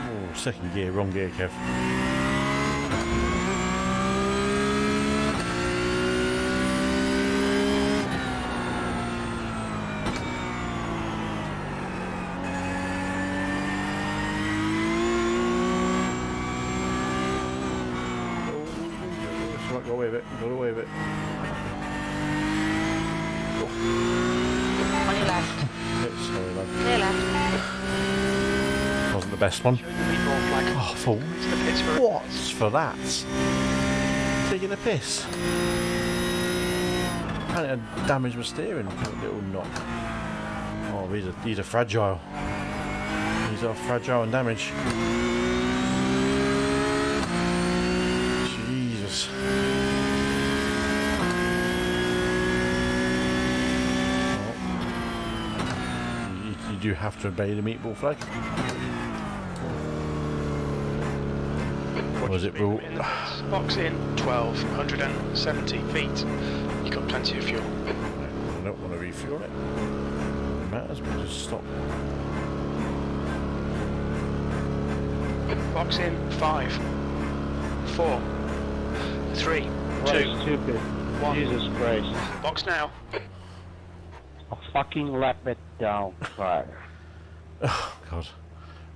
Oh, second gear, wrong gear, Kev. Go away with it, go away with it. On your left. Sorry, lad. Clear left. Wasn't the best one. Oh, for what? For that? Taking a piss. Apparently I damaged my steering. A little knock. Oh, these are fragile. These are fragile and damaged. Jesus. You do have to obey the meatball flag. Or is it rule? Box in 1,270 feet. You've got plenty of fuel. I don't want to refuel it. It matters, but just stop. Box in 5, 4, 3, 2, Stupid. 1. Jesus Christ. Box now. A fucking lap it down. Right. Oh, God.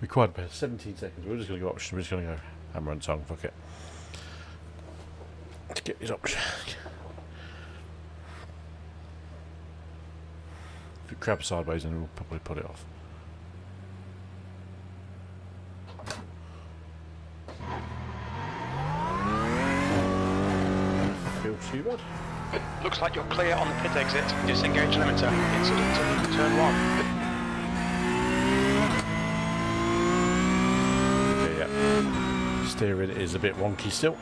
Required by 17 seconds. We're just going to go option. We're just going to go hammer and tongue. Fuck it. Let's get these options. If you crab sideways, then we'll probably put it off. Feel too bad. Looks like you're clear on the pit exit. Disengage limiter. Incident in turn 1. Yeah. Steering is a bit wonky still.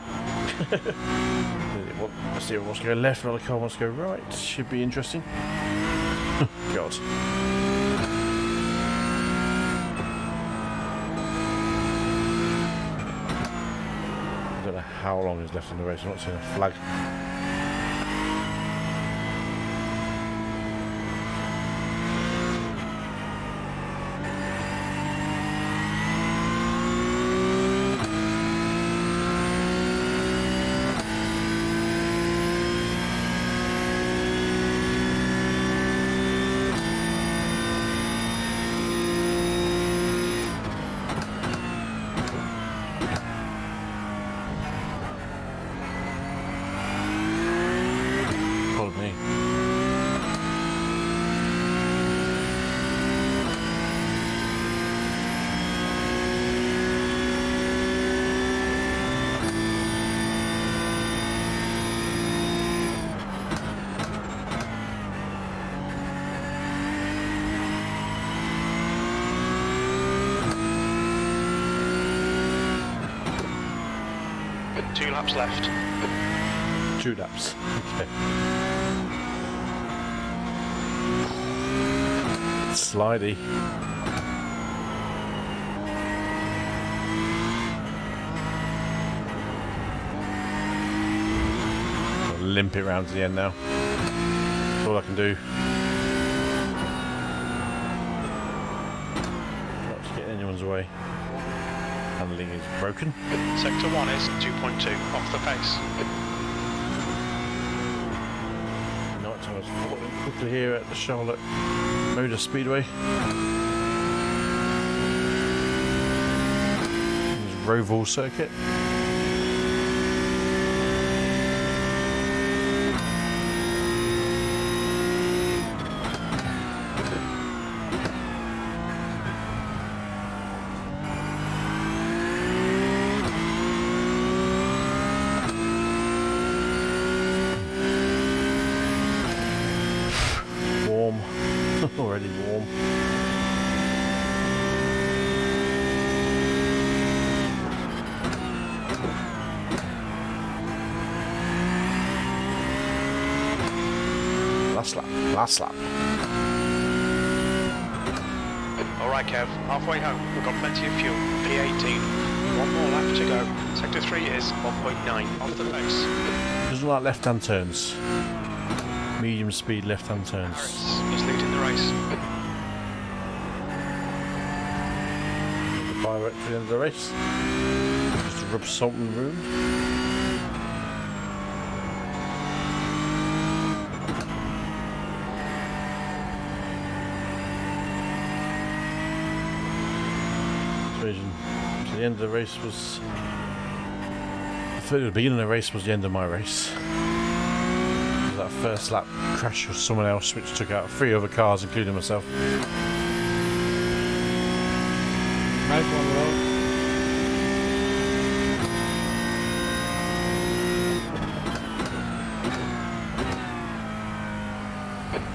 The steering wants to go left while the car wants to go right. Should be interesting. God. I don't know how long is left in the race. I'm not seeing a flag. 2 laps left. 2 laps. Okay. Slidey. I'll limp it round to the end now. That's all I can do. Not to get anyone's way. Handling is broken. Sector 1 is 2.2 off the pace. Night time is falling quickly here at the Charlotte Motor Speedway. There's Roval circuit. Already warm. Last lap, last lap. Alright Kev, halfway home, we've got plenty of fuel. P18, 1 more lap to go. Sector 3 is 1.9 off the pace. Doesn't like left-hand turns. Medium speed left-hand turns. He's leading the race. The fire at the end of the race. Just to rub salt in the room. So the end of the race was... I thought the beginning of the race was the end of my race. That first lap crash with someone else, which took out 3 other cars, including myself. Nice one, Will.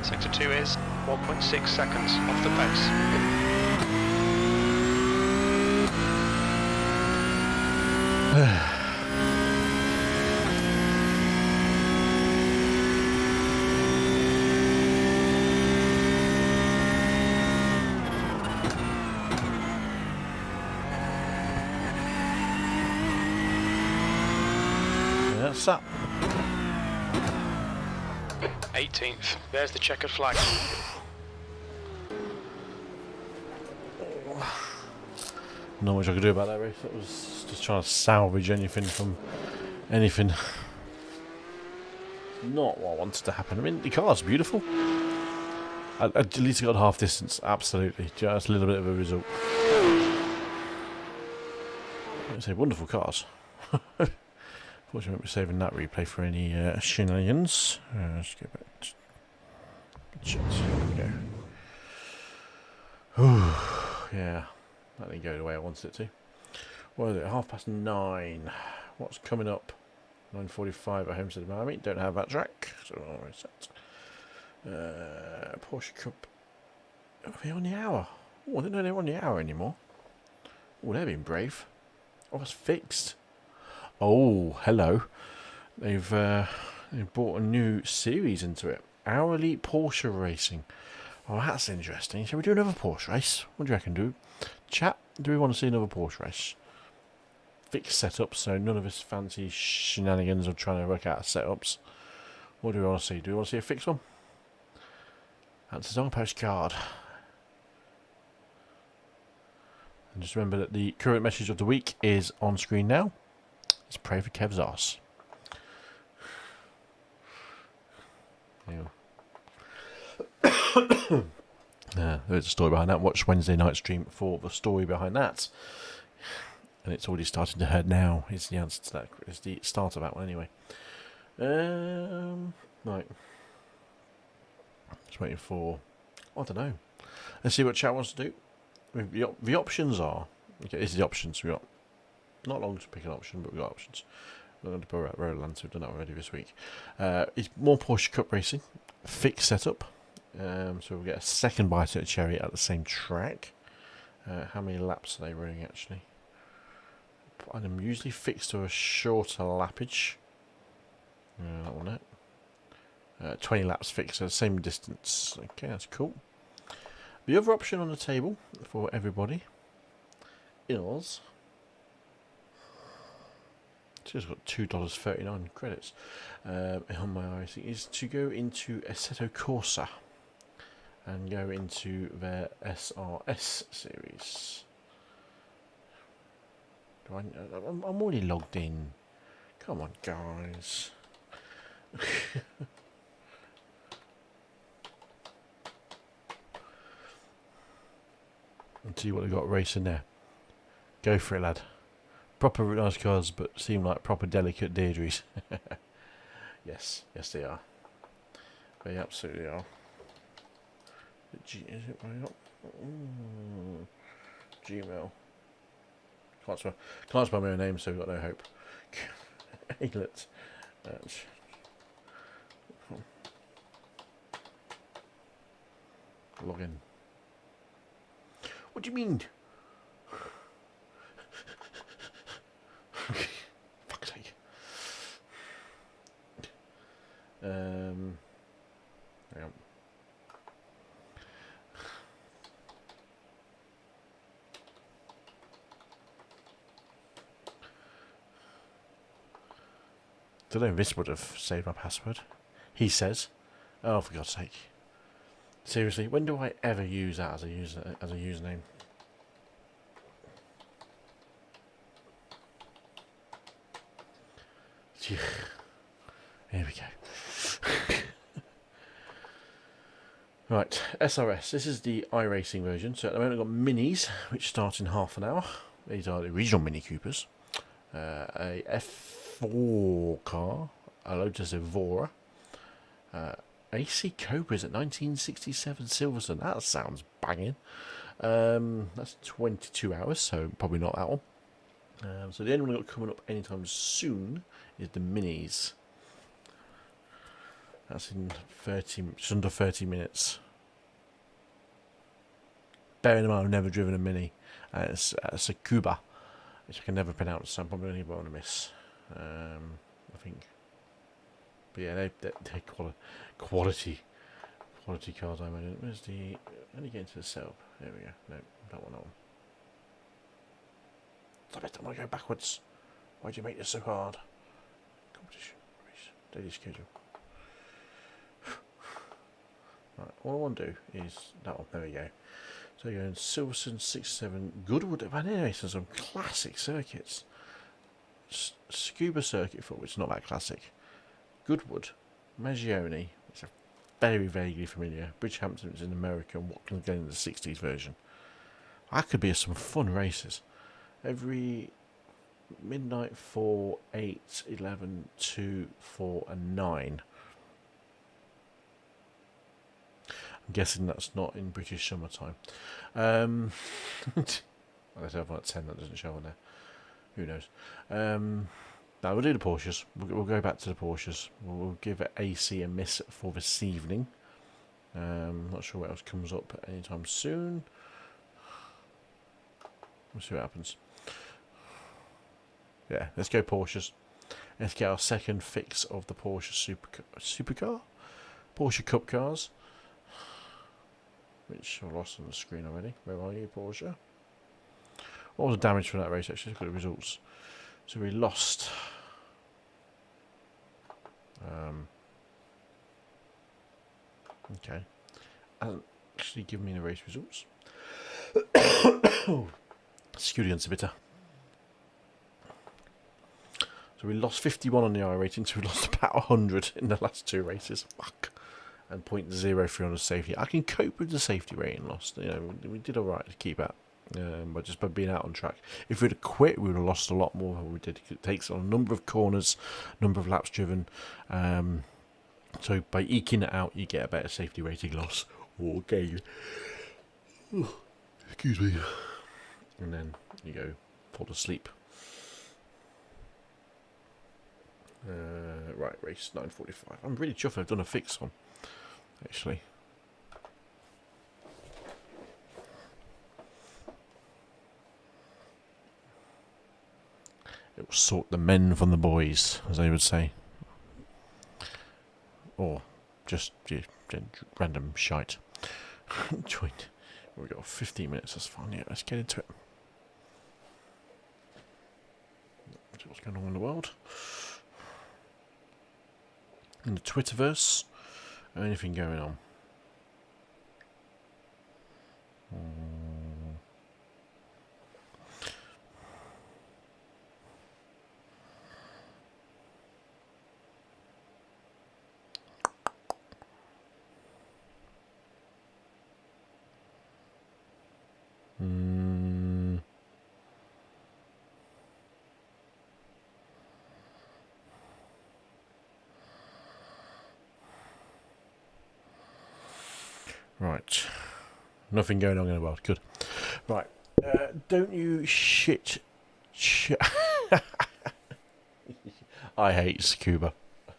Sector 2 is 1.6 seconds off the pace. That's that. 18th. There's the checkered flag. Not much I could do about that race. That was just trying to salvage anything from anything. Not what I wanted to happen. I mean, the car's beautiful. At least I got half distance. Absolutely. Just a little bit of a result. I'd say wonderful cars. Fortunately, we're saving that replay for any shenanigans. Let's get back to here we go. Yeah, that didn't go the way I wanted it to. What is it? 9:30. What's coming up? 9:45 at Homestead Miami. Don't have that track, so I'll reset. Porsche Cup. Are they on the hour? Oh, I didn't know they were on the hour anymore. Oh, they're being brave. Oh, it's fixed. Oh, hello. They've brought a new series into it. Hourly Porsche Racing. Oh, that's interesting. Shall we do another Porsche race? What do you reckon, dude? Chat, do we want to see another Porsche race? Fixed setup, so none of us fancy shenanigans of trying to work out setups. What do we want to see? Do we want to see a fixed one? Answers on a postcard. And just remember that the current message of the week is on screen now. Let's pray for Kev's arse. There's a story behind that. Watch Wednesday night stream for the story behind that. And it's already starting to hurt now. Is the answer to that? Is the start of that one anyway? Right. Just waiting for. I don't know. Let's see what chat wants to do. The options are. Okay, this is the options we got. Not long to pick an option, but we've got options. We're going to put Roland, we've done that already this week. It's more Porsche Cup racing, fixed setup. So we'll get a second bite at a cherry at the same track. How many laps are they running actually? and I'm usually fixed to a shorter lappage. That one there. 20 laps fixed at the same distance. Okay, that's cool. The other option on the table for everybody is, just got $2.39 credits on my iRacing, is to go into Assetto Corsa and go into their SRS series. I'm already logged in. Come on, guys. And see what they got racing there. Go for it, lad. Proper nice cars, but seem like proper delicate Deirdres. Yes, yes they are. They absolutely are. Is it right up? Gmail. Can't spell my own name, so we've got no hope. Eaglet. Log in. What do you mean? Fuck's sake. Hang on. Don't know if this would have saved my password. He says. Oh, for God's sake. Seriously, when do I ever use that as a username? Here we go. Right, SRS. This is the iRacing version. So at the moment I've got minis, which start in half an hour. These are the original Mini Coopers. A F4 car, a Lotus Evora. AC Cobras at 1967 Silverstone. That sounds banging. That's 22 hours, so probably not that one. So the only one I've got coming up anytime soon is the minis. That's in 30, just under 30 minutes. Bearing in mind I've never driven a Mini. It's a Cuba, which I can never pronounce, so I'm probably only going to miss. I think. But yeah, they're quality cars I imagine. Where's the... Let me get into the setup. There we go. No, that one, Stop it, I want to go backwards. Why'd you make this so hard? Competition, race, daily schedule. Right, all I want to do is that one. There we go. So you're in Silverstone 67 Goodwood. Man, anyway, so some classic circuits. Scuba circuit for which is not that classic. Goodwood, Maggione, it's a very vaguely familiar. Bridgehampton is in America, and Watkins Glen in the 60s version. That could be some fun races. Every midnight 4, 8, 11, 2, 4 and 9. I'm guessing that's not in British summertime. Unless I have like 10, that doesn't show on there. Who knows? Now we'll do the Porsches. We'll go back to the Porsches. We'll give it AC a miss for this evening. Not sure what else comes up anytime soon. We'll see what happens. Yeah, let's go Porsches. Let's get our second fix of the Porsche supercar? Porsche Cup cars. Which I lost on the screen already. Where are you, Porsche? What was the damage from that race? Actually, look at the results. So we lost. Okay. Hasn't actually given me the race results. Excuse me, bitter. So we lost 51 on the I rating, so we lost about 100 in the last two races. Fuck. And 0.03 on the safety. I can cope with the safety rating loss. You know, we did alright to keep that. But just by being out on track. If we'd have quit, we would have lost a lot more than we did. It takes on a number of corners, number of laps driven. So by eking it out, you get a better safety rating loss or gain. Excuse me. And then you go fall asleep. Right, race 9:45. I'm really chuffed I've done a fix on, actually. It will sort the men from the boys, as they would say. Or just random shite. Joined. We've got 15 minutes, that's fine. Yeah, let's get into it. See what's going on in the world. In the Twitterverse. Anything going on? Right. Nothing going on in the world. Good. Right. Don't you shit. I hate scuba.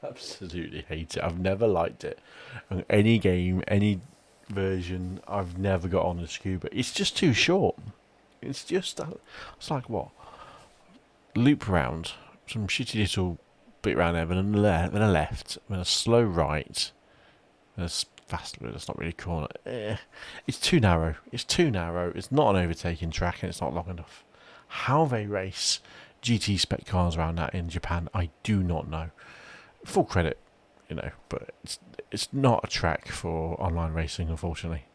Absolutely hate it. I've never liked it. Any game, any version, I've never got on the scuba. It's just too short. It's just, it's like what? Loop round, some shitty little bit round there, then a left, then a slow right, then a fast, that's not really corner. It's too narrow. It's too narrow. It's not an overtaking track, and it's not long enough. How they race GT spec cars around that in Japan, I do not know. Full credit, you know, but it's not a track for online racing, unfortunately.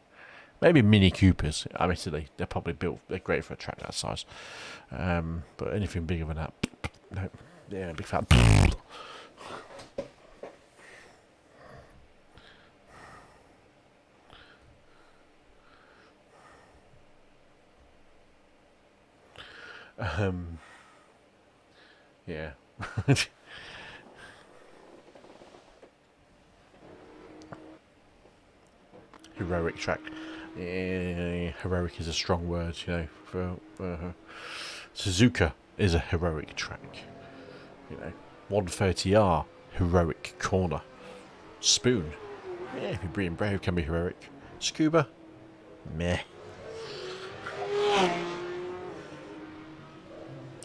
Maybe Mini Coopers, admittedly, they're great for a track that size. But anything bigger than that, no. Yeah, big fat. Yeah. Heroic track. Yeah, heroic is a strong word, you know. For Suzuka is a heroic track. You know, 130R, heroic corner. Spoon, yeah, if you're being brave, can be heroic. Scuba, meh.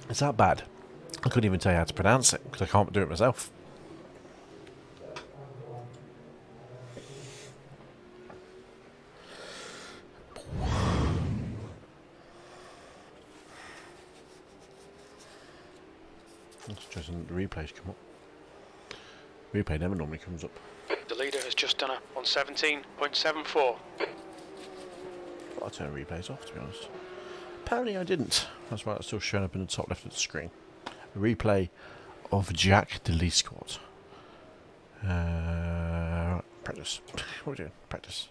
Is that bad? I couldn't even tell you how to pronounce it because I can't do it myself. Just the replays come up. Replay never normally comes up. The leader has just done a 117.74. I turned replays off, to be honest. Apparently I didn't. That's why it's still showing up in the top left of the screen. A replay of Jack the Lee Squad. Practice. What are we doing? Practice.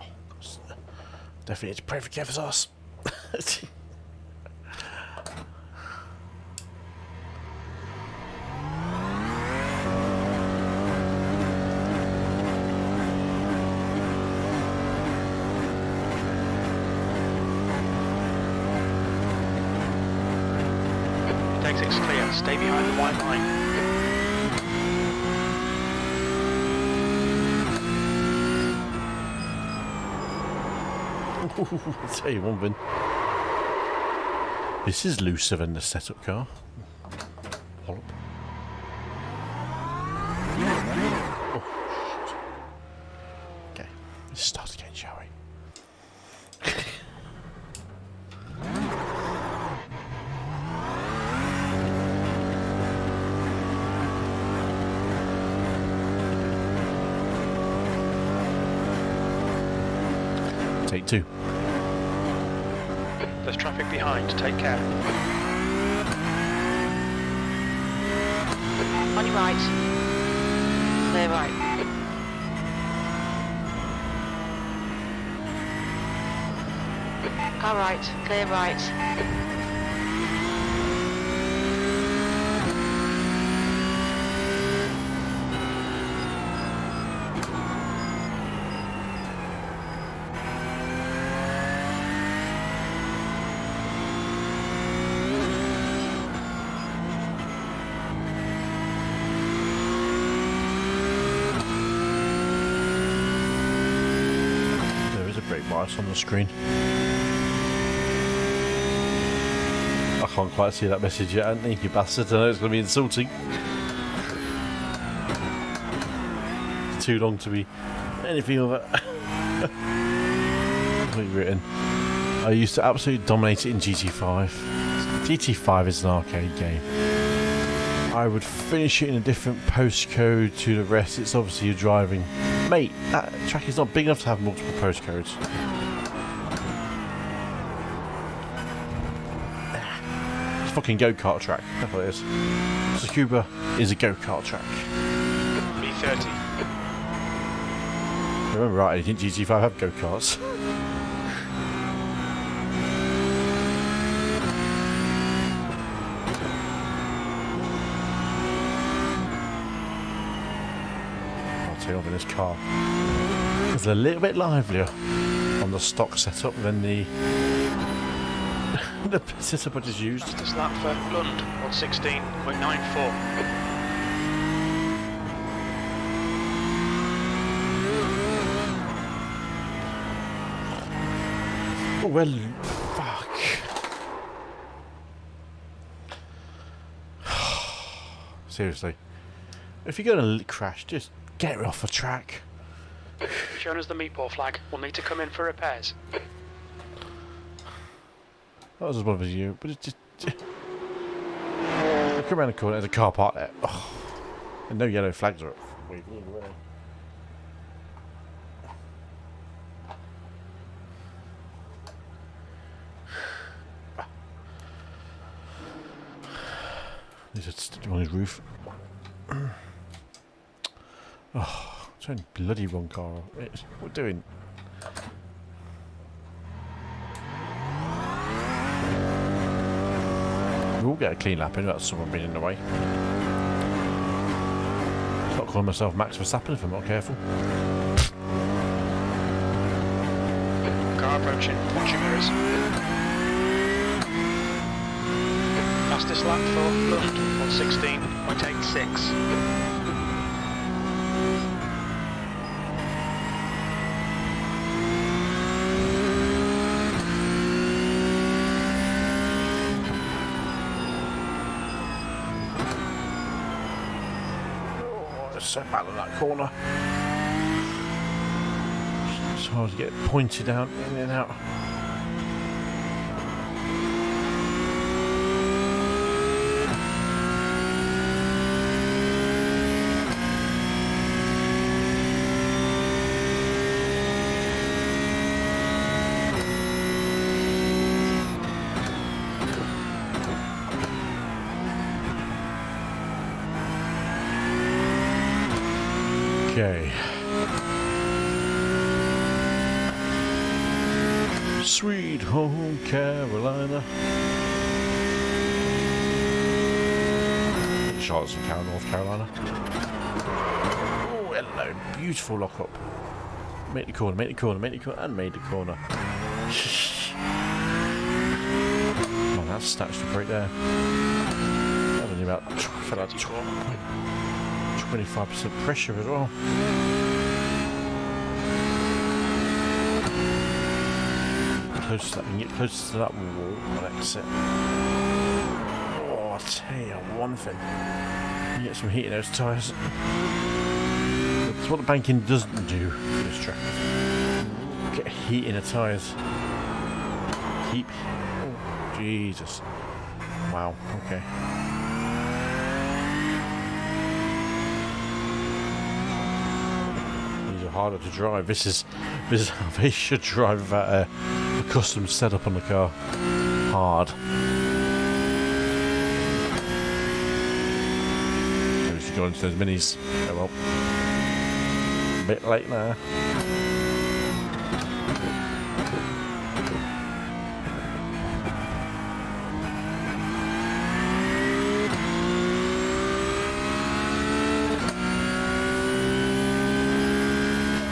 Oh, God. Definitely need to pray for Kevin's ass. Exit's clear. Stay behind the white line. I'll tell you one thing. This is looser than the setup car. Wallop. Oh, shit. Okay, let's start again, shall we? Take two. There's traffic behind, take care. On your right. Clear right. Car right, clear right. On the screen. can't quite see that message yet, Anthony, you bastard. I know it's going to be insulting. It's too long to be anything of it. What have you written? I used to absolutely dominate it in GT5. GT5 is an arcade game. I would finish it in a different postcode to the rest. It's obviously you're driving. Mate, that track is not big enough to have multiple postcodes. It's a fucking go-kart track. That's what it is. Tsukuba is a go-kart track. B30. Remember right, didn't GT5 have go-karts? Off in this car. It's a little bit livelier on the stock setup than the the setup I just used. Fastest lap for Lund, 1:16.94. Oh well, fuck. Seriously, if you're gonna crash, just get it off the track. Shown us the meatball flag. We'll need to come in for repairs. That was as one of you, but it's just come around the corner. There's a car park there. Oh. And no yellow flags are up. He's just on his roof. Oh, turn bloody wrong car off. What are we doing? We'll get a clean lap in without someone being in the way. I'll not calling myself Max Verstappen if I'm not careful. Car approaching. Watch your mirrors. Fastest lap for Lund, 1:16.86. So bad on that corner. It's hard to get pointed out in and out. Okay. Sweet home Carolina. Charlottesville, North Carolina. Oh, hello. Beautiful lock up. Make the corner, make the corner, make the corner, and made the corner. Oh, that's snatched up right there. That only about 25% pressure as well. Close to that, you can get close to that wall on exit. Oh, I'll tell you one thing. You get some heat in those tyres. That's what the banking doesn't do for this track. Get heat in the tyres. Keep. Oh, Jesus. Wow, okay. Harder to drive. This is how they should drive without a custom setup on the car. Hard. Maybe we should go into those minis. Oh well. A bit late there.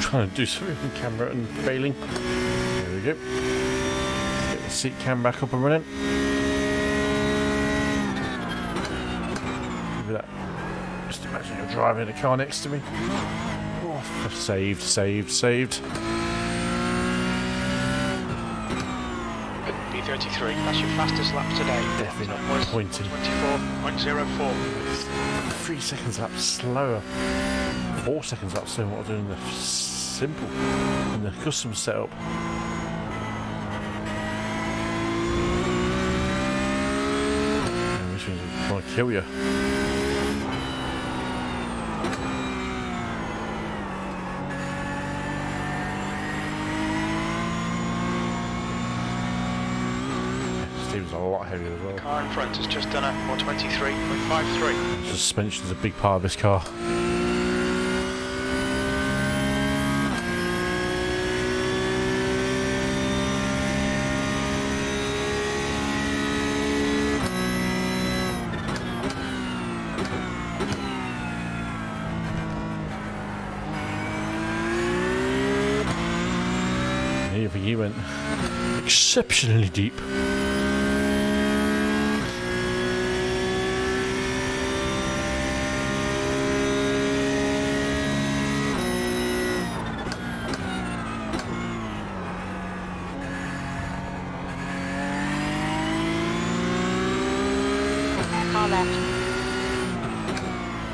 Trying to do something on camera and failing. There we go. Get the seat cam back up and running. Look at that. Just imagine you're driving a car next to me. Oh, saved. B30 1:33. That's your fastest lap today. Definitely Time not was pointing. 24.04. 3 seconds up slower. 4 seconds up slower than what I do in the simple, in the custom setup. And this one's trying to kill you. Steve's a lot heavier as well. Car in front has just done a 1:23.53. Suspension's a big part of this car. I think he went exceptionally deep. Car left.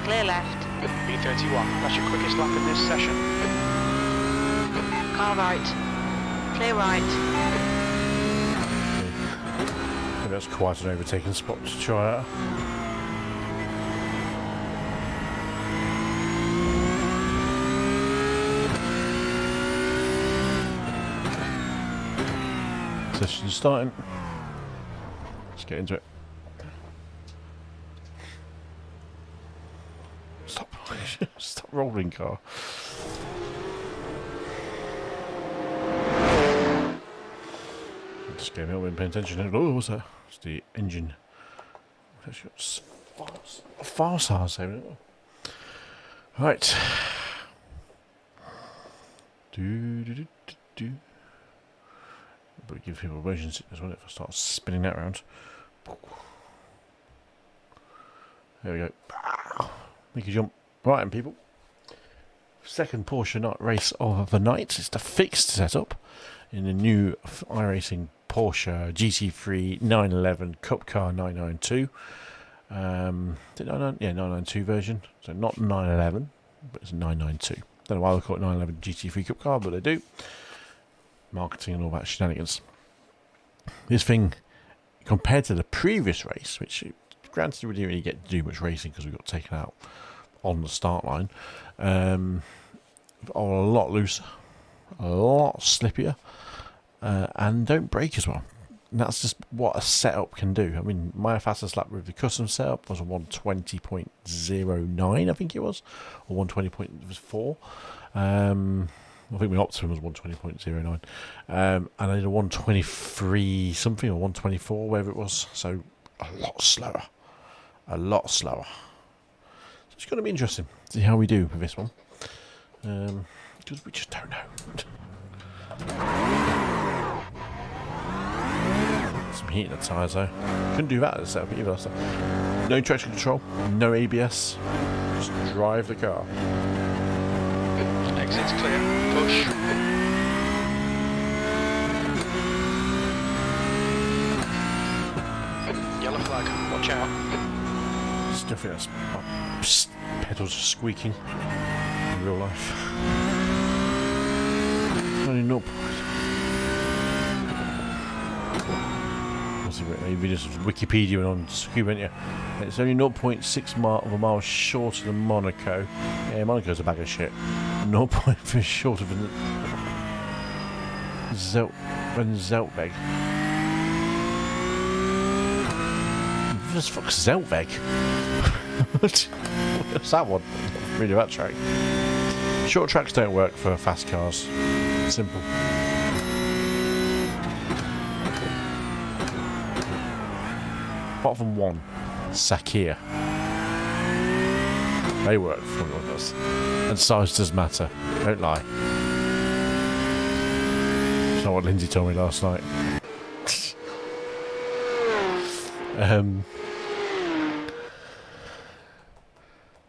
Clear left. B31. That's your quickest lap in this session. Car right. Clear right. Maybe that's quite an overtaking spot to try out. Session starting. Let's get into it. Stop. Stop rolling, car. Just getting a little bit paying attention. Oh, what's that? It's the engine. File size saving it. Right. Do. But give people motion sickness, won't it, if I start spinning that around. There we go. Make a jump. Right, and people. Second Porsche night race of the night. It's the fixed setup in the new iRacing Porsche GT3 911 Cup Car 992. Yeah, 992 version. So not 911, but it's 992. Don't know why they call it 911 GT3 Cup Car, but they do. Marketing and all that shenanigans. This thing, compared to the previous race, which granted we didn't really get to do much racing because we got taken out on the start line, a lot looser, a lot slippier, and don't break as well. And that's just what a setup can do. I mean, my fastest lap with the custom setup was a 120.09, I think it was, or 120.4. I think my optimum was 120.09, and I did a 123 something or 124, whatever it was. So a lot slower. So it's going to be interesting to see how we do with this one, because we just don't know. Some heat in the tyres though. Couldn't do that at the setup either. So no traction control, no ABS, just drive the car. Exit's clear. Push. Yellow flag. Watch out. Stuff it. Pedals are squeaking in real life. Only no. Videos of Wikipedia and on Scuba, weren't you? It's only 0.6 of a mile shorter than Monaco. Yeah, Monaco's a bag of shit. 0.5 shorter than Zeltweg. What the fuck's Zeltweg? What's that one? Really, that track. Short tracks don't work for fast cars. Simple. Apart from one, Sakir. They work for one of us. And size does matter. Don't lie. It's not what Lindsay told me last night.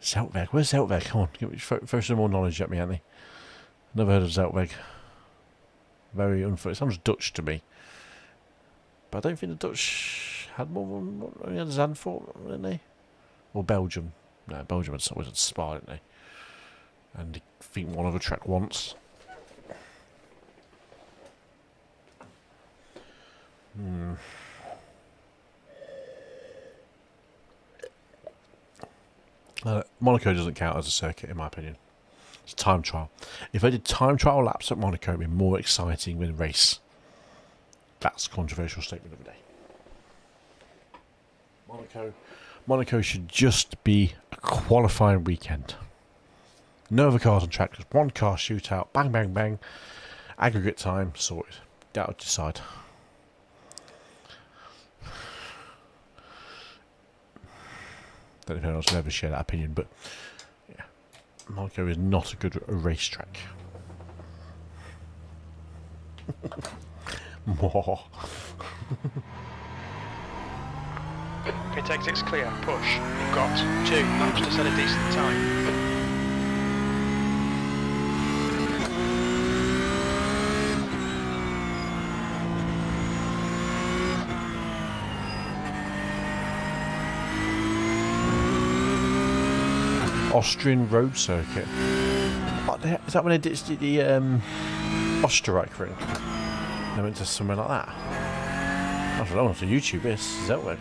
Zeltweg. Where's Zeltweg? Come on, throw some more knowledge at me, Anthony. Never heard of Zeltweg. Very unfair. It sounds Dutch to me. But I don't think the Dutch had more than only had Zandvoort, didn't they? Or Belgium. No, Belgium had always had Spa, didn't they? And I think one other track once. Monaco doesn't count as a circuit, in my opinion. It's time trial. If they did time trial laps at Monaco, it would be more exciting than race. That's a controversial statement of the day. Monaco should just be a qualifying weekend. No other cars on track, just one car shootout, bang, bang, bang, aggregate time, sorted. That would decide. Don't know if anyone else will ever share that opinion, but yeah, Monaco is not a good racetrack. More. Pit exit's clear, push. You've got 2, managed to set a decent time. Austrian road circuit. What the heck? Is that when they ditched the Österreich ring? They went to somewhere like that. I don't know, to YouTube this. Is that what?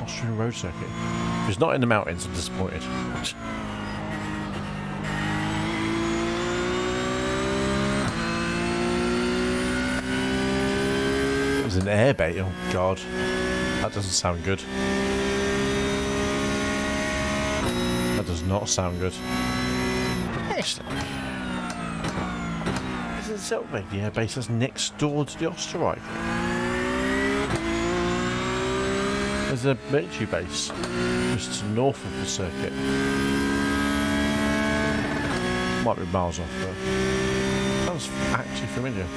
Austrian road circuit. If it's not in the mountains, I'm disappointed. It was an airbait, oh god. That doesn't sound good. That does not sound good. Excellent. Isn't Zeltweg the airbase that's next door to the Österreich? There's a military base just to the north of the circuit. Might be miles off, but sounds actually familiar.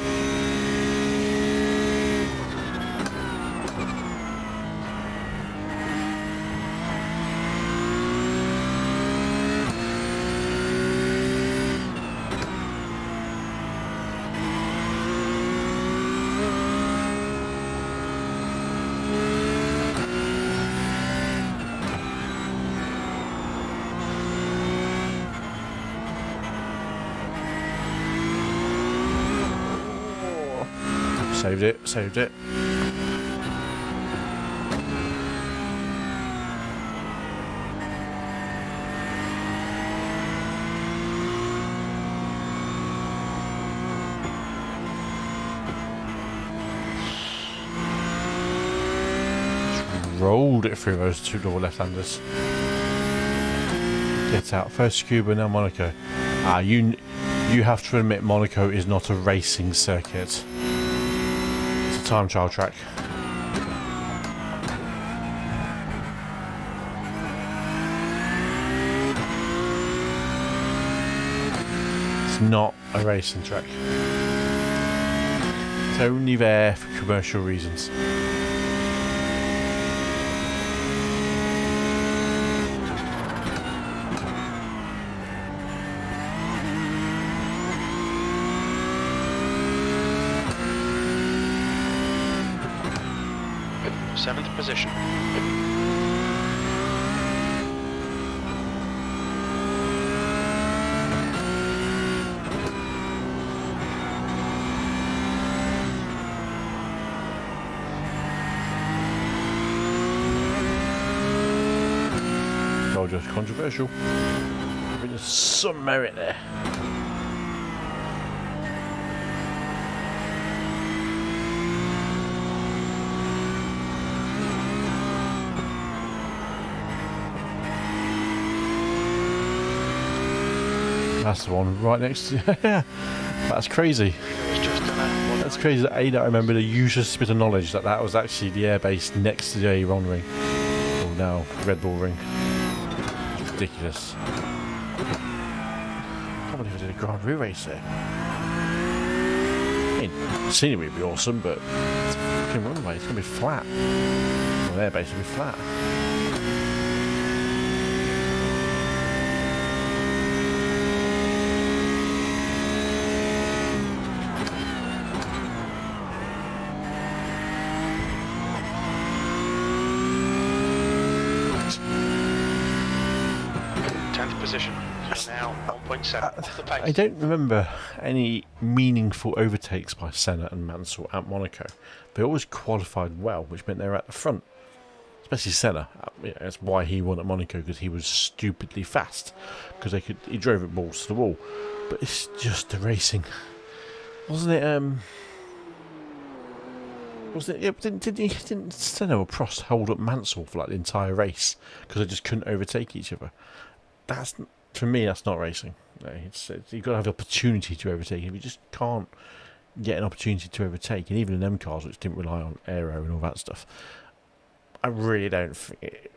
Saved it. Just rolled it through those two door left-handers. Get out. First Cuba, now Monaco. You have to admit Monaco is not a racing circuit. Time trial track. It's not a racing track. It's only there for commercial reasons. Seventh position. Well, just controversial. I think there's some merit there. That's the one right next to you. That's crazy. That's crazy that I don't remember the useless bit of knowledge that that was actually the airbase next to the Iran ring. Or now, Red Bull ring. It's ridiculous. I can't believe I did a Grand Prix race there. I mean, the scenery would be awesome, but it's a fucking runway. It's going to be flat. Well, the airbase will be flat. position. So now 1.7 off the pace. I don't remember any meaningful overtakes by Senna and Mansell at Monaco. They always qualified well, which meant they were at the front. Especially Senna. That's why he won at Monaco, because he was stupidly fast. Because he drove it balls to the wall. But it's just the racing, wasn't it? Didn't Senna or Prost hold up Mansell for like the entire race because they just couldn't overtake each other? For me, that's not racing. No, you've got to have the opportunity to overtake. If you just can't get an opportunity to overtake, and even in them cars which didn't rely on aero and all that stuff, I really don't think.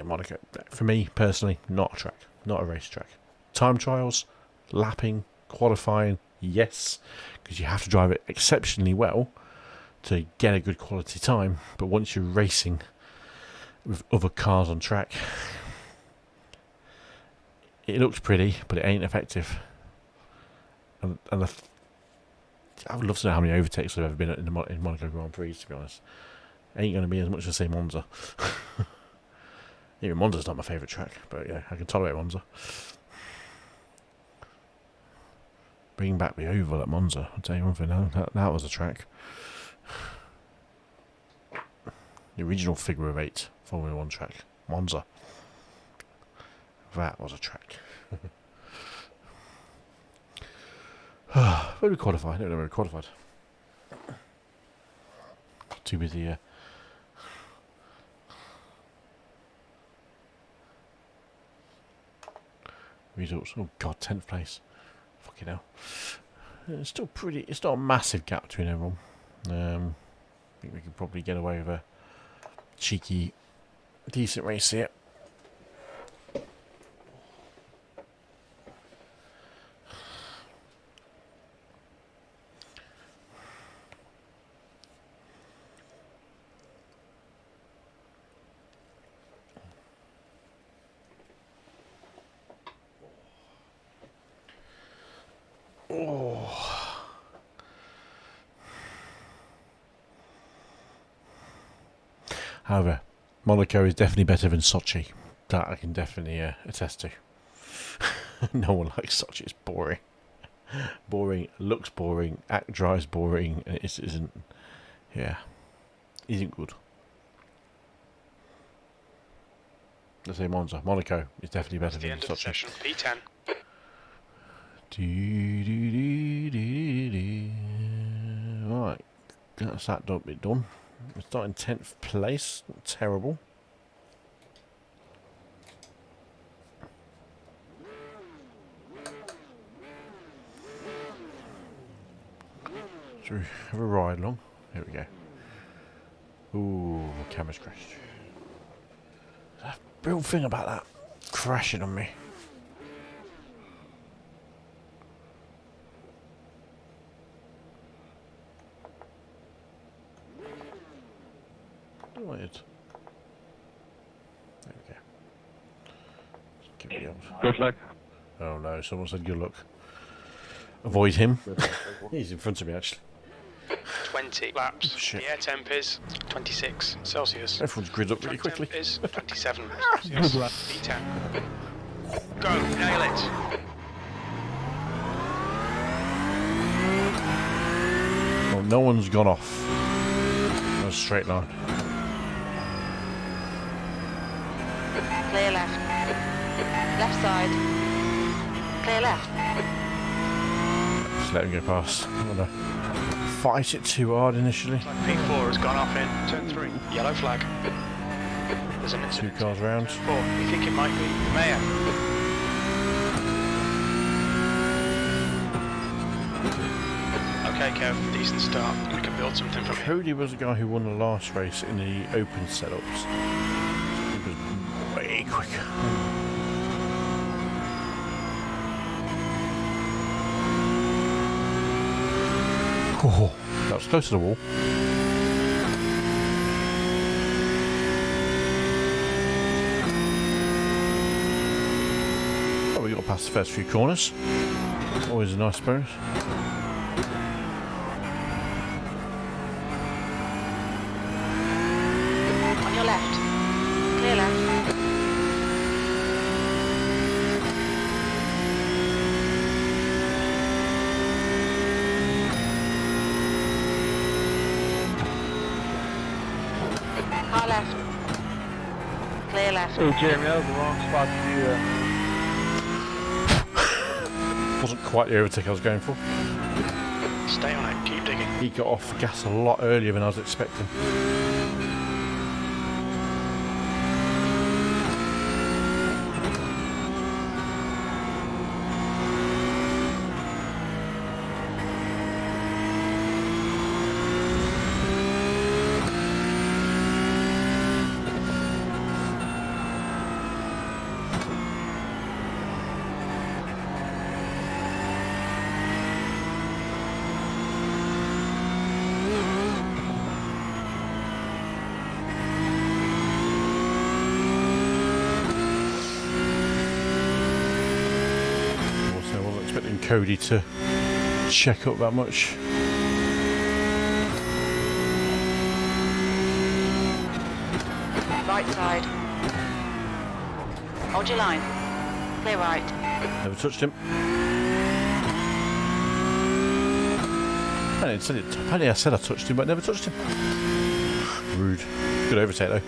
Monaco, for me personally, not a track, not a racetrack. Time trials, lapping, qualifying, yes, because you have to drive it exceptionally well to get a good quality time. But once you're racing with other cars on track, it looks pretty, but it ain't effective. And I would love to know how many overtakes there have ever been in Monaco Grand Prix, to be honest. Ain't going to be as much as, say, Monza. Even Monza's not my favourite track, but yeah, I can tolerate Monza. Bring back the oval at Monza. I'll tell you one thing, that was a track. The original figure of 8 Formula 1 track, Monza. That was a track. Where did we qualify? I don't know where we qualified. Too busy. Results. Oh god, 10th place. Fucking hell. It's still pretty. It's not a massive gap between everyone. I think we can probably get away with a cheeky, decent race here. However, Monaco is definitely better than Sochi. That I can definitely attest to. No one likes Sochi. It's boring. Boring, looks boring, drives boring, and it isn't. Yeah, isn't good. Let's say Monza. Monaco is definitely better than Sochi. P10. Right, that's that bit done. We're starting 10th place. Not terrible. Should we have a ride along? Here we go. Ooh, my camera's crashed. There's a real thing about that crashing on me. There we go. Give it the old. Good luck. Oh no, someone said good luck. Avoid him. He's in front of me actually. 20 laps. Shit. The air temp is 26 Celsius. Everyone's grid up really Track quickly. temp is 27 Celsius. P10. Go, nail it. Well, no one's gone off. No straight line. Clear left. Left side. Clear left. Just let him go past. I don't want to fight it too hard initially. P4 has gone off in turn 3. Yellow flag. There's an Two incident. cars round. 4. We think it might be the mayor. Okay, Kev, decent start. We can build something from here. Cody was the guy who won the last race in the open setups. He was way quicker. Oh, that was close to the wall. Oh, we got past the first few corners. Always a nice bonus. On your left. Clear left. left. Clear left. Hey Jeremy, that was the wrong spot to do Wasn't quite the overtake I was going for. Stay on it, keep digging. He got off the gas a lot earlier than I was expecting. Cody to check up that much. Right side. Hold your line. Clear right. Never touched him. Apparently I said I touched him, but never touched him. Rude. Good overtake though.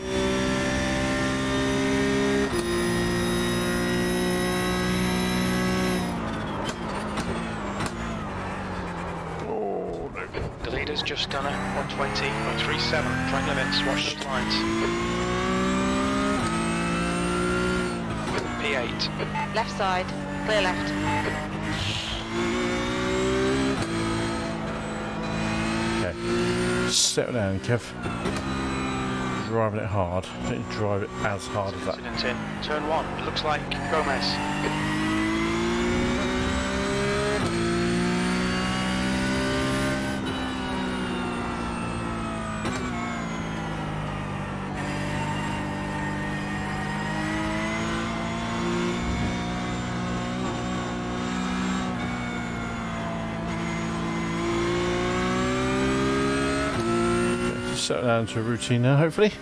Just done a 120.37. Track limits, watch the lines. P8. Left side. Clear left. Okay. Settle down, Kev. Driving it hard. Don't drive it as hard as that. Incident in. Turn 1. It looks like Gomez. Settle down to a routine now, hopefully.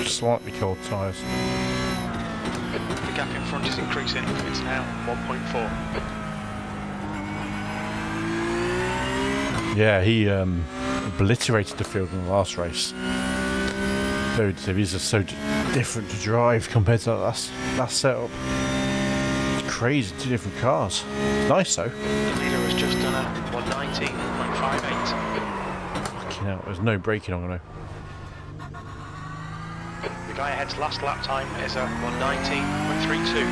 Slightly cold tyres. The gap in front is increasing. It's now 1.4. Yeah, he obliterated the field in the last race. These are so different to drive compared to that last setup. Crazy, two different cars. It's nice though. The leader has just done a 190.58. Fucking hell, there's no braking on though. The guy ahead's last lap time is a 119.32.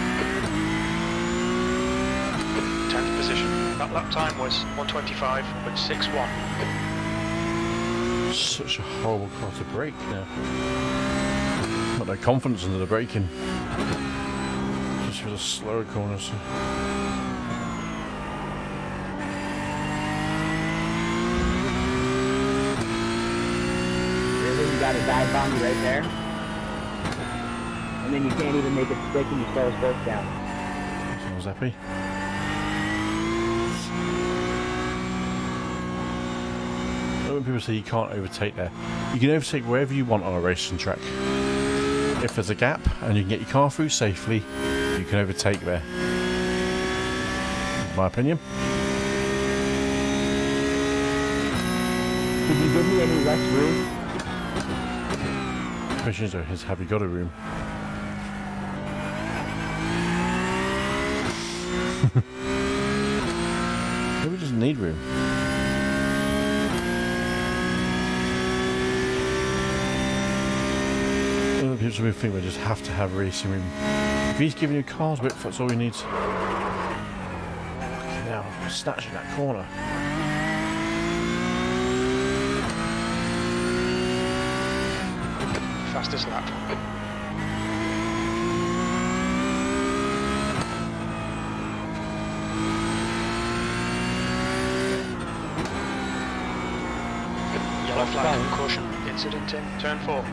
10th position. That lap time was 125.61. Such a horrible car to brake now. Got no confidence into the braking. Just for the slower corners. Really? You got a dive bomb right there? And then you can't even make it stick and you slow us both down. So I was happy. When people say you can't overtake there, you can overtake wherever you want on a racing track. If there's a gap and you can get your car through safely, you can overtake there. In my opinion. Could you give me any less room? The question is, have you got a room? Maybe it doesn't need room. Other people will think we just have to have racing room. If he's giving you cars width, that's all he needs. Now, snatching that corner. Fastest lap. Yellow flag, caution, incident in, turn 4.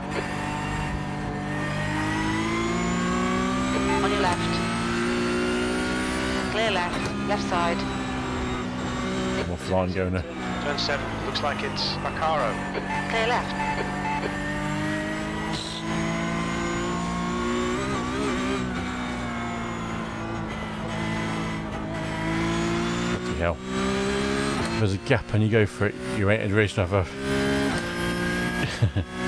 On your left. Clear left. Left side. I'm offline going there. Turn 7, looks like it's Macaro. Clear left. Bloody hell. if there's a gap and you go for it, you ain't a racing over.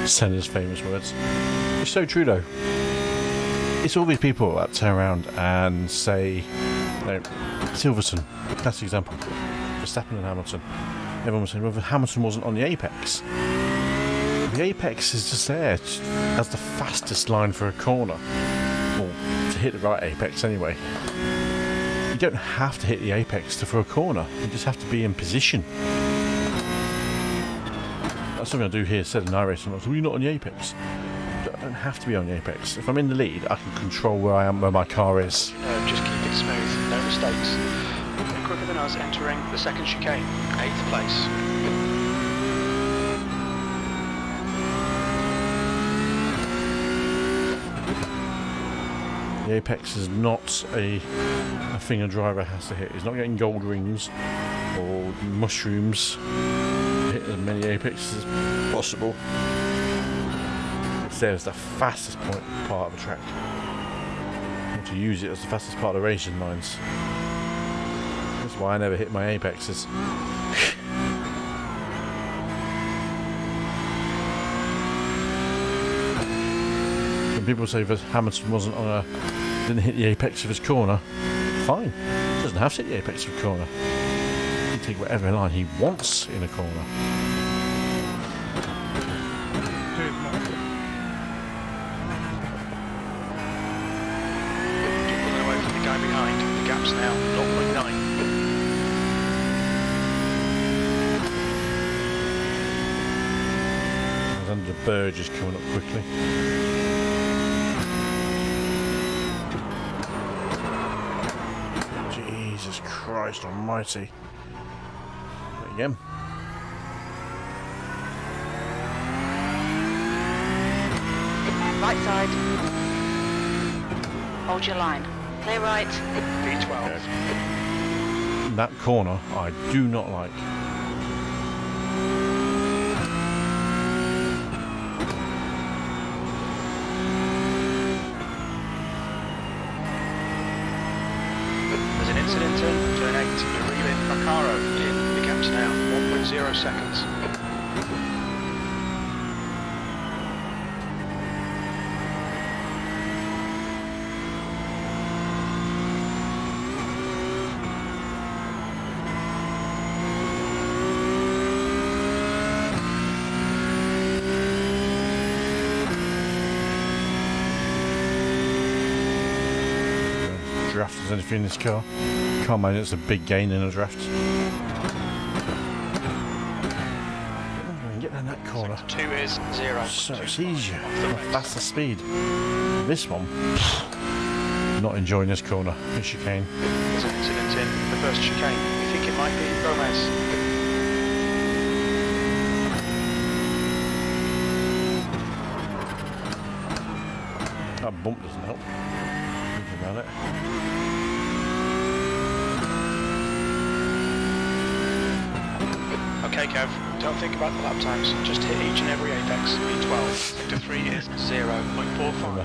Senna's famous words. It's so true though. It's all these people that turn around and say, no, Silverstone, that's the example. Verstappen and Hamilton. Everyone was saying, well, Hamilton wasn't on the apex. The apex is just there as the fastest line for a corner. Or to hit the right apex anyway. You don't have to hit the apex for a corner. You just have to be in position. That's something I do here, said in iRacing. Well, you're not on the apex. I don't have to be on the apex. If I'm in the lead, I can control where I am, where my car is. Just keep it smooth, no mistakes. Quicker than us entering the second chicane, 8th place. The apex is not a thing a driver has to hit. He's not getting gold rings or mushrooms. Hit as many apexes as possible. It's there as the fastest part of the track. And to use it as the fastest part of the racing lines. That's why I never hit my apexes. When people say that Hamilton wasn't on didn't hit the apex of his corner, fine. He doesn't have to hit the apex of a corner. He can take whatever line he wants in a corner. Pulling away from the guy behind. The gap's now 0.9. Under the Burge is coming up quickly. Jesus Christ almighty. There again. Right side. Hold your line. Clear right. V12. That corner I do not like. There's an incident in turn 8. Relin Macaro in the gaps now, 1.0 seconds. Draft as anything in this car. Can't imagine it's a big gain in a draft. Get in that corner. 2 is 0. So it's easier. Faster speed. This one, not enjoying this corner. This chicane. There's an incident in the first chicane. We think it might be Gomez. That bump doesn't help. Thinking about it. Okay, Kev, don't think about the lap times. Just hit each and every apex. V12. Sector 3 is 0.45. The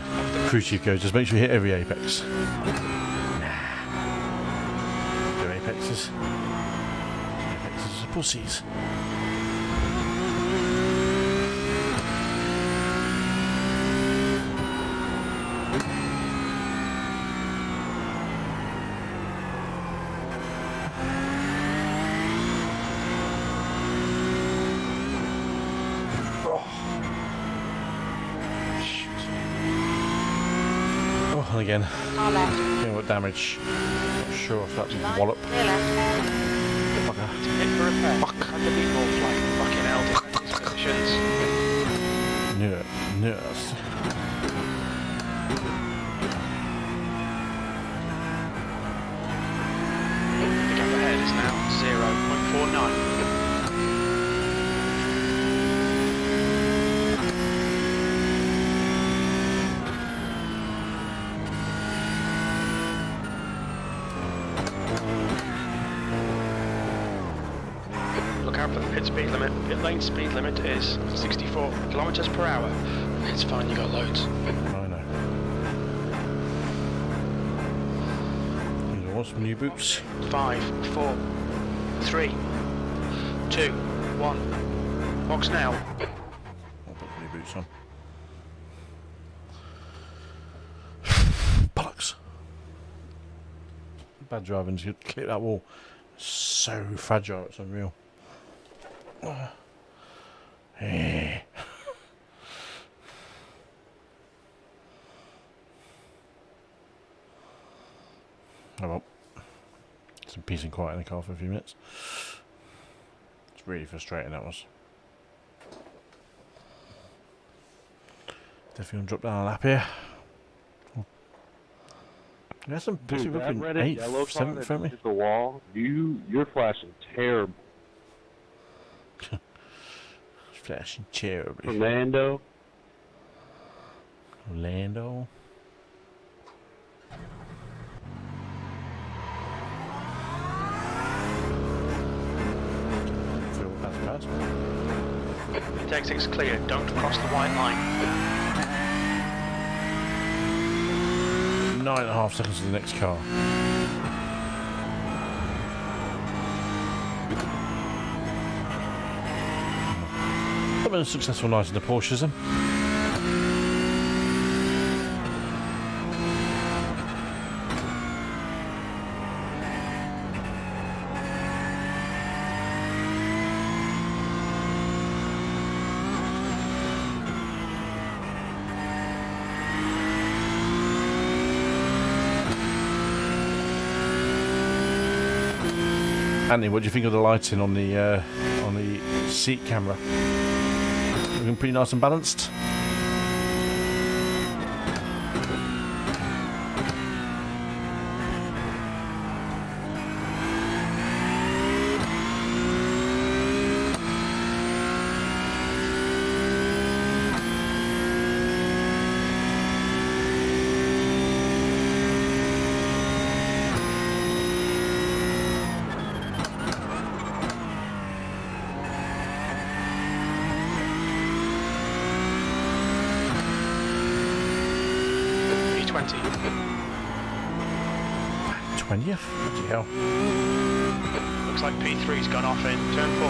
crew chief goes, just make sure you hit every apex. Nah. Do apexes. Apexes are pussies. And again, Far left. getting what damage. Not sure if that's Line. wallop. Clear left. Fucker. Hit for repair. Fuck. And the beat more flight. Fucking hell. Defense positions. Yes. The gap ahead is now 0.49. Look out for the pit speed limit. Pit lane speed limit is 64 kilometers per hour. It's fine, you got loads. I know. These are some new boots. 5, 4, 3, 2, 1. Box now. I'll put my boots on. Bollocks. Bad driving to clip that wall. So fragile, it's unreal. Eh. Oh well. Some peace and quiet in the car for a few minutes. It's really frustrating, that was. Definitely gonna drop down a lap here. There's some busy Dude, that looking red 8th, yellow car 7th that for me. hit the wall, you're flashing terrible. Flashing terribly. Orlando. Orlando. Feel that's bad. Mid exit's clear, don't cross the white line. 9.5 seconds to the next car. I've been a successful night in the Porsches then. Anthony, what do you think of the lighting on the seat camera? Looking pretty nice and balanced. P20. 20th? Bloody hell. Looks like P3's gone off in turn 4.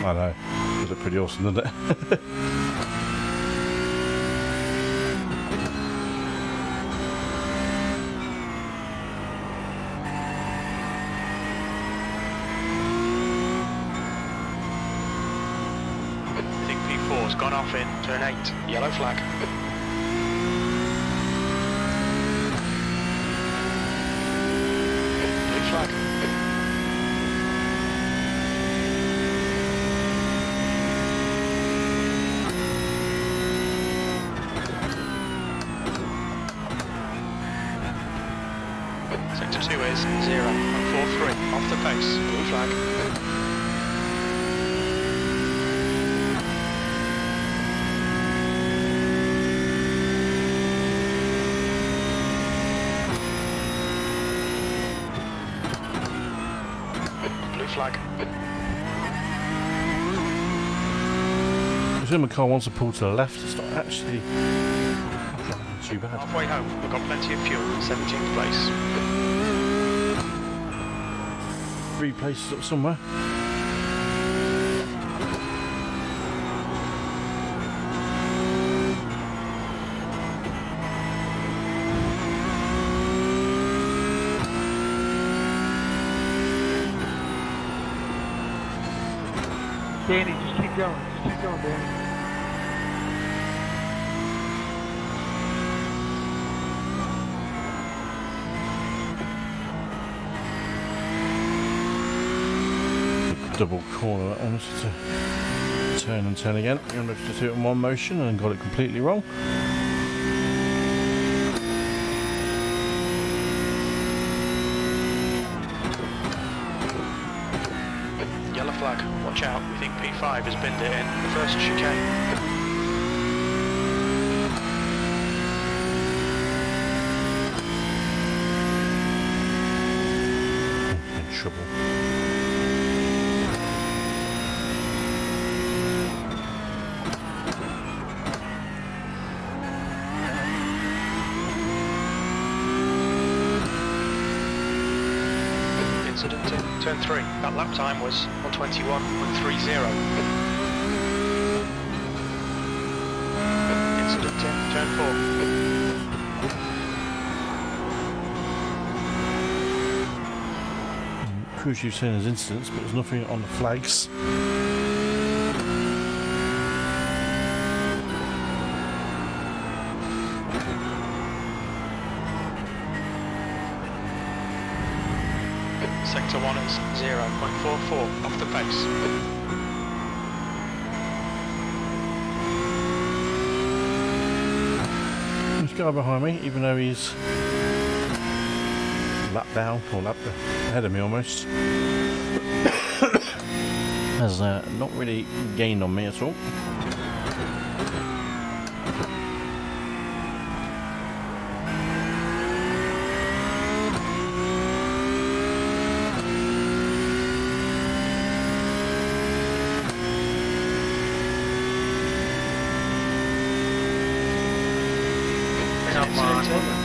I know. Does look pretty awesome, doesn't it? I think P4's gone off in turn 8. Yellow flag. Blue flag. Sector 2 is 0 and 4-3 off the pace. Blue flag. Blue flag. I presume the car wants to pull to the left. It's not actually too bad. Halfway home, we've got plenty of fuel. 17th place. 3 places up somewhere. Danny, just keep going. Just keep going, Danny. Double corner that one, just to turn and turn again. I'm going to do it in one motion and got it completely wrong. Yellow flag, watch out. We think P5 has binned it in the first chicane. In trouble. Incident in turn 3. That lap time was 1:21.30. Incident in turn 4. Cruise you've seen as incidents, but there's nothing on the flags. Sector 1 is 0.44 off the pace. This guy behind me, even though he's lap down, or lap ahead of me almost, has not really gained on me at all.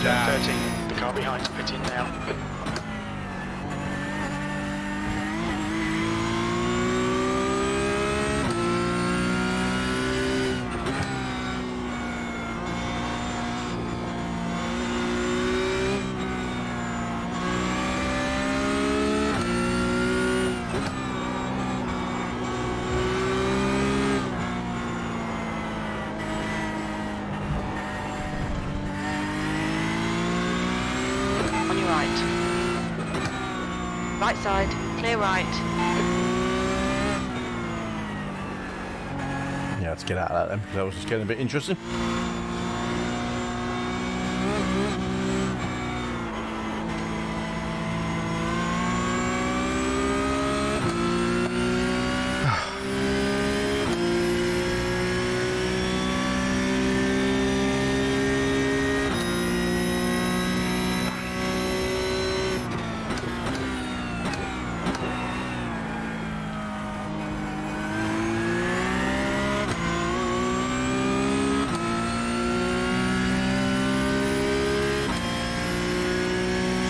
Turn 13. The car behind is pitting now. Right side, clear right. Yeah, let's get out of that then, because that was just getting a bit interesting.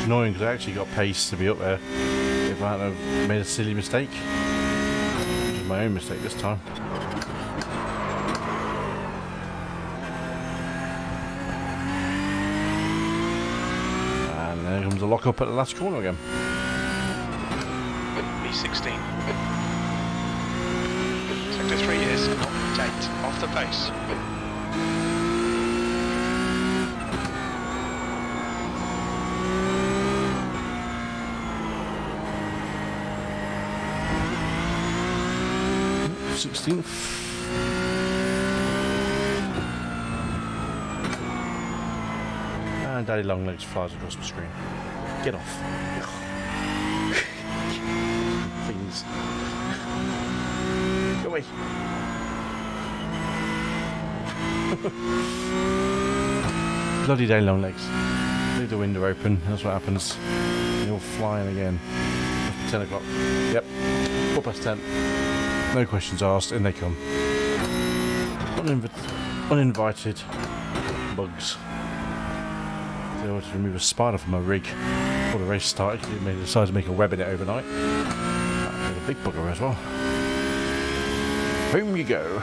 Annoying because I actually got pace to be up there if I hadn't have made a silly mistake, which is my own mistake this time. And there comes a lock up at the last corner again. B16. Sector 3 is 0.8 off the pace. And Daddy Longlegs flies across the screen. Get off. Please. Go away. Bloody Daddy Longlegs. Leave the window open, that's what happens. You're flying again. 10 o'clock. Yep. 10:04. No questions asked, in they come. Uninvited bugs. They wanted to remove a spider from my rig before the race started. They decided to make a web in it overnight. That was a big bugger as well. Home you go.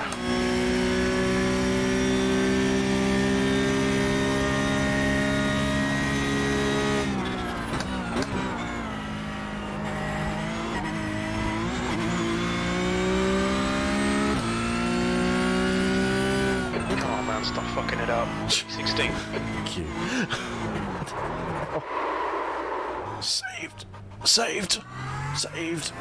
Stop fucking it up. 16. Thank you. Saved. Saved. Saved.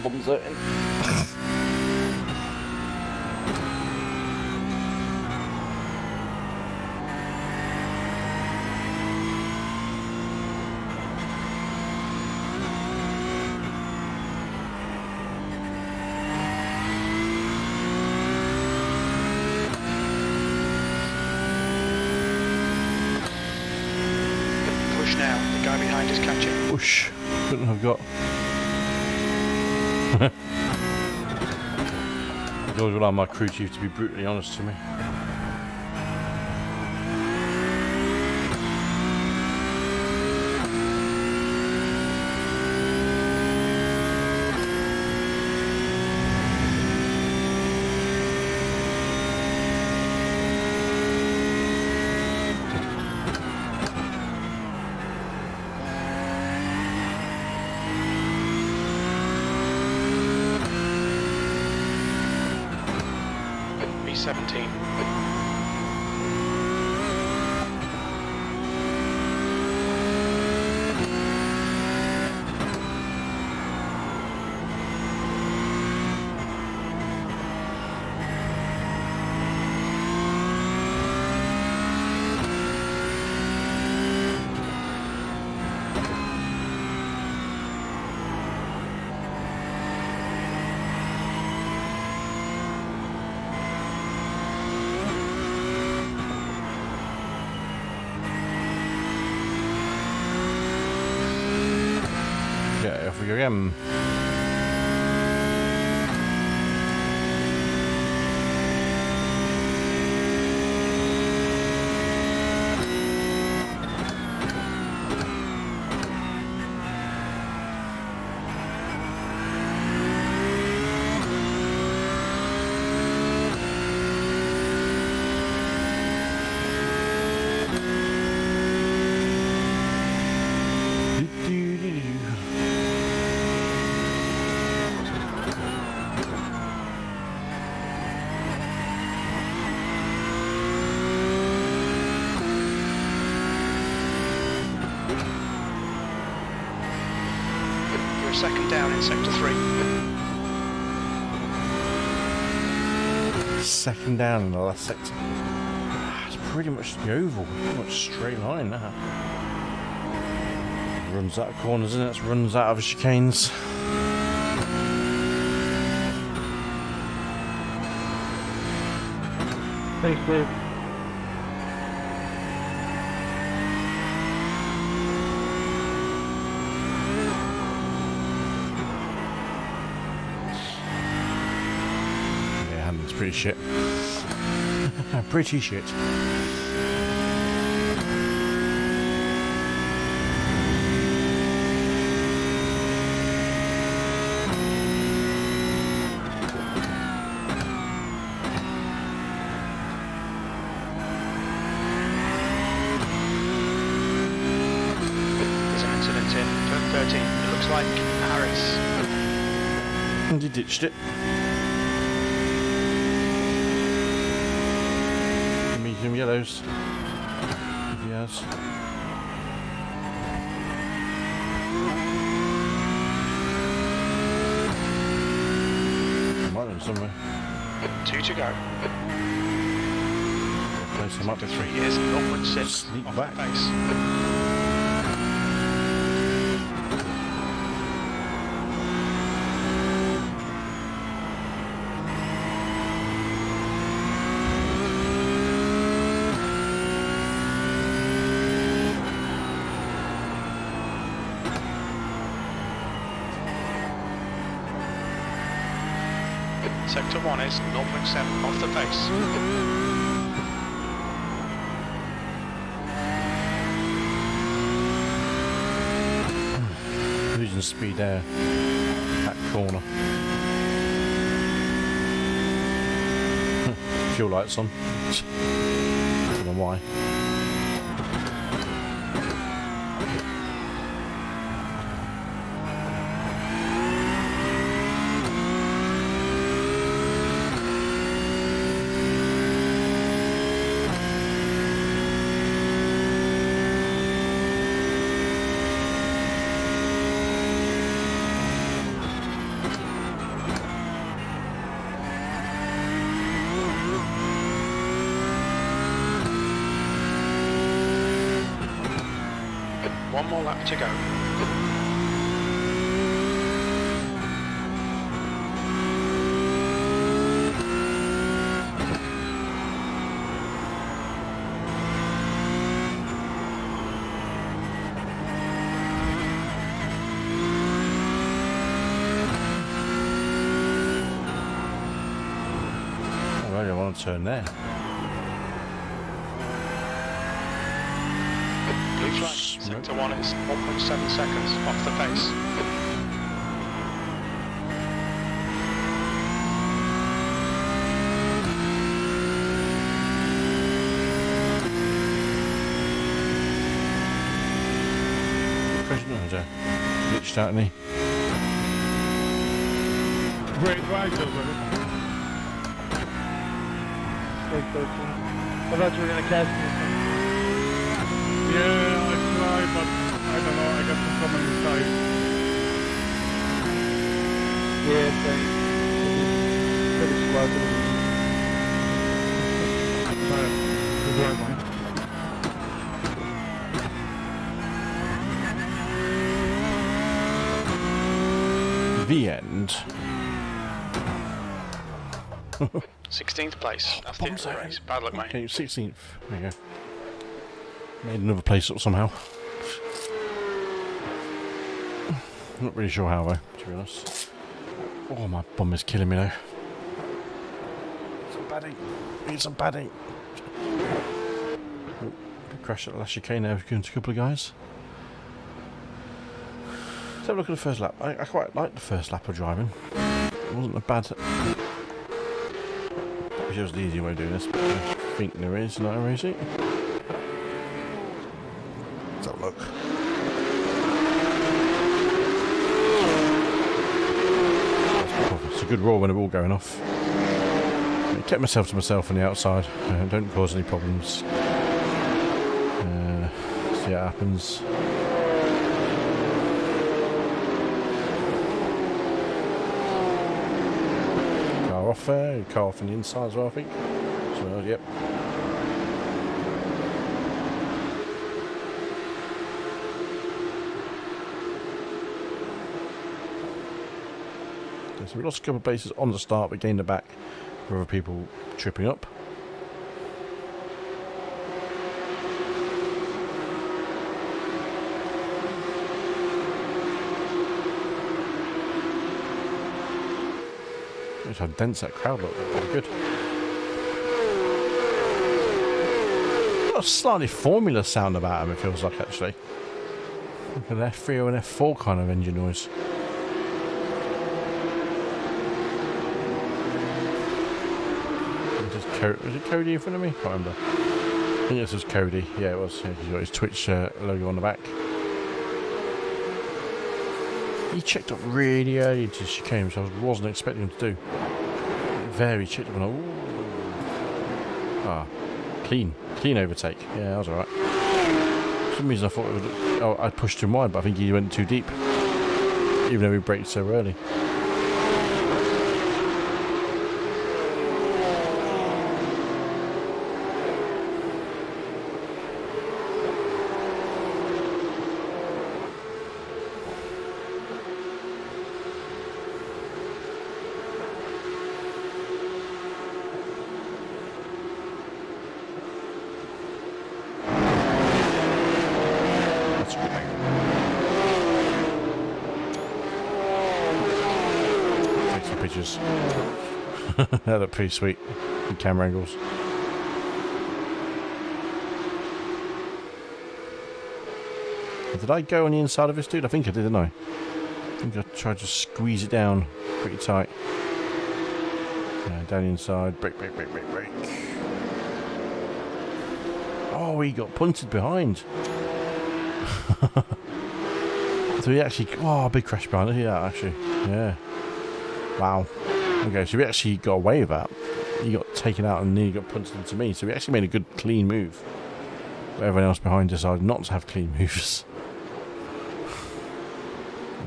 Bombs out in. Now, the guy behind is catching. Whoosh. Couldn't have got I always rely on my crew chief to be brutally honest to me. B17. Yeah, off we go again. You're second down in sector 3. Second down in the last sector. It's pretty much the oval, pretty much straight line now. Runs out of corners, isn't it? Runs out of chicanes. Thanks, Dave. Yeah, handling's pretty shit. Pretty shit. There's an incident in turn 13. It looks like Harris. And he ditched it. Medium yellows. If he has. Might have somewhere. 2 to go. Place him up. Sector 3 is 0.6 Sneak off back. the base. Sector 1 is 0.7 off the base. Losing speed there. That corner. Fuel lights on. I don't know why. One more lap to go. turn there. Blue flag, sector 1 is 1.7 seconds off the pace. Glitched out, didn't he? Great ride, though, brother. Like 13. I thought you were gonna catch me. Yeah, I tried, but I don't know, I got some common inside. Yeah, it's pretty squad. Good work, man. The end. 16th place after the race. Bad luck, mate. Okay, 16th. There you go. Made another place up somehow. Not really sure how though, to be honest. Oh, my bum is killing me though. Some padding. Need some padding. Oh, crash at the last chicane there with a couple of guys. Let's have a look at the first lap. I quite liked the first lap of driving. It wasn't a bad... Which was the easy way of doing this, but I think there is in iRacing. Let's have a look. It's a good roar when they're all going off. I kept myself to myself on the outside. Don't cause any problems. See how it happens. Off there, car off on the inside as well, I think. So, yep. Okay, so we lost a couple of places on the start, but gained it back for other people tripping up. How dense that crowd looked. Pretty good. Got a slightly Formula sound about them, it feels like, actually. Like an F3 or an F4 kind of engine noise. Was it Cody in front of me? Can't remember. I think this was Cody. Yeah, it was. Yeah, he's got his Twitch logo on the back. He checked up really early into chicane, which I wasn't expecting him to do. Very checked up and clean overtake. Yeah, that was alright. For some reason I thought it would. Oh, I pushed him wide, but I think he went too deep, even though he braked so early. Pictures. That looked pretty sweet. Good camera angles. Did I go on the inside of this dude? I think I did, didn't I? I think I tried to squeeze it down pretty tight. Down the inside. Brake. Oh, he got punted behind. So he actually... Oh, big crash behind it. Yeah, actually. Yeah. Wow. Okay, so we actually got away with that. He got taken out and nearly got punted into me. So we actually made a good clean move. But everyone else behind decided not to have clean moves.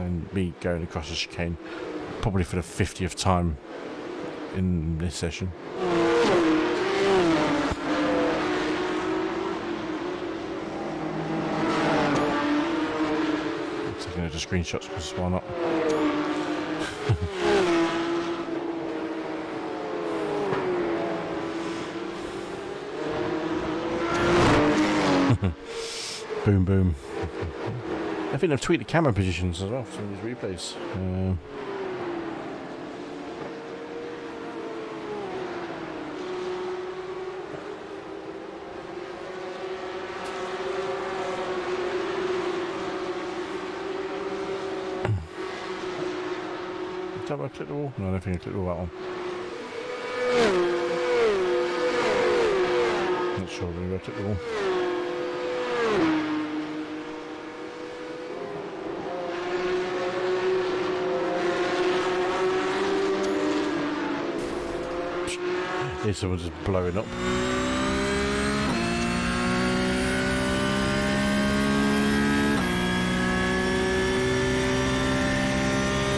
And me going across the chicane, probably for the 50th time in this session. I'm taking a screenshots because why not? Boom, boom. I think they've tweaked the camera positions as well for some of these replays. Have I clicked the wall? No, I don't think I clicked the wall that one. Not sure maybe I clicked the wall. Here's someone just blowing up.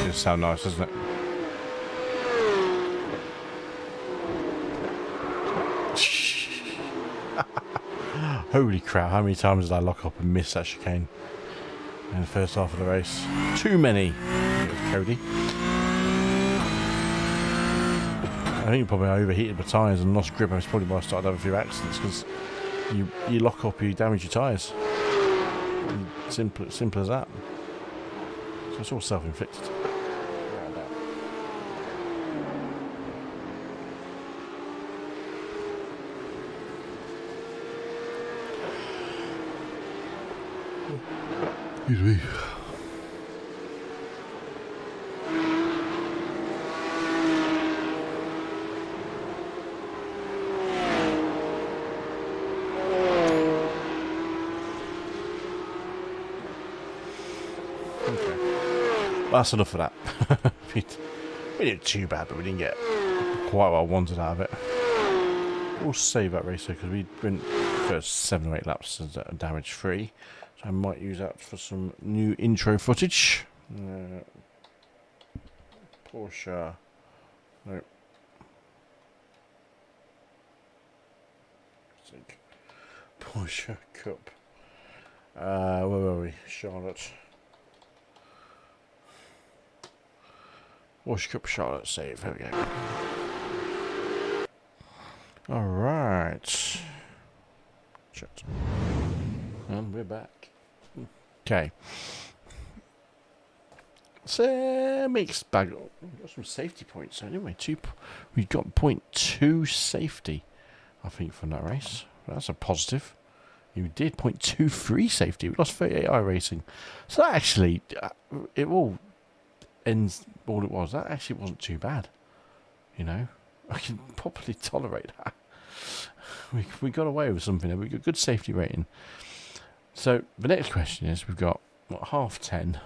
It sounds nice, doesn't it? Holy crap, how many times did I lock up and miss that chicane in the first half of the race? Too many. It was Cody. I think probably I overheated my tyres and lost grip. That's probably why I started having a few accidents, because you lock up, you damage your tyres. Simple as that. So it's all self-inflicted. Excuse me. That's enough of that. We didn't too bad, but we didn't get quite what I wanted out of it. We'll save that race because we went first 7 or 8 laps as damage free. So I might use that for some new intro footage. Porsche. No. Porsche Cup. Where were we? Charlotte. Porsche Cup Charlotte save. There we go. Alright. Shut. And we're back. Okay. It's a mixed bag. We've got some safety points anyway. We got 0.2 safety, I think, from that race. That's a positive. You did 0.23 safety. We lost 38 iRacing. So that actually, it all ends all it was. That actually wasn't too bad. You know, I can properly tolerate that. We got away with something there. We got good safety rating. So the next question is, we've got what, 10:30.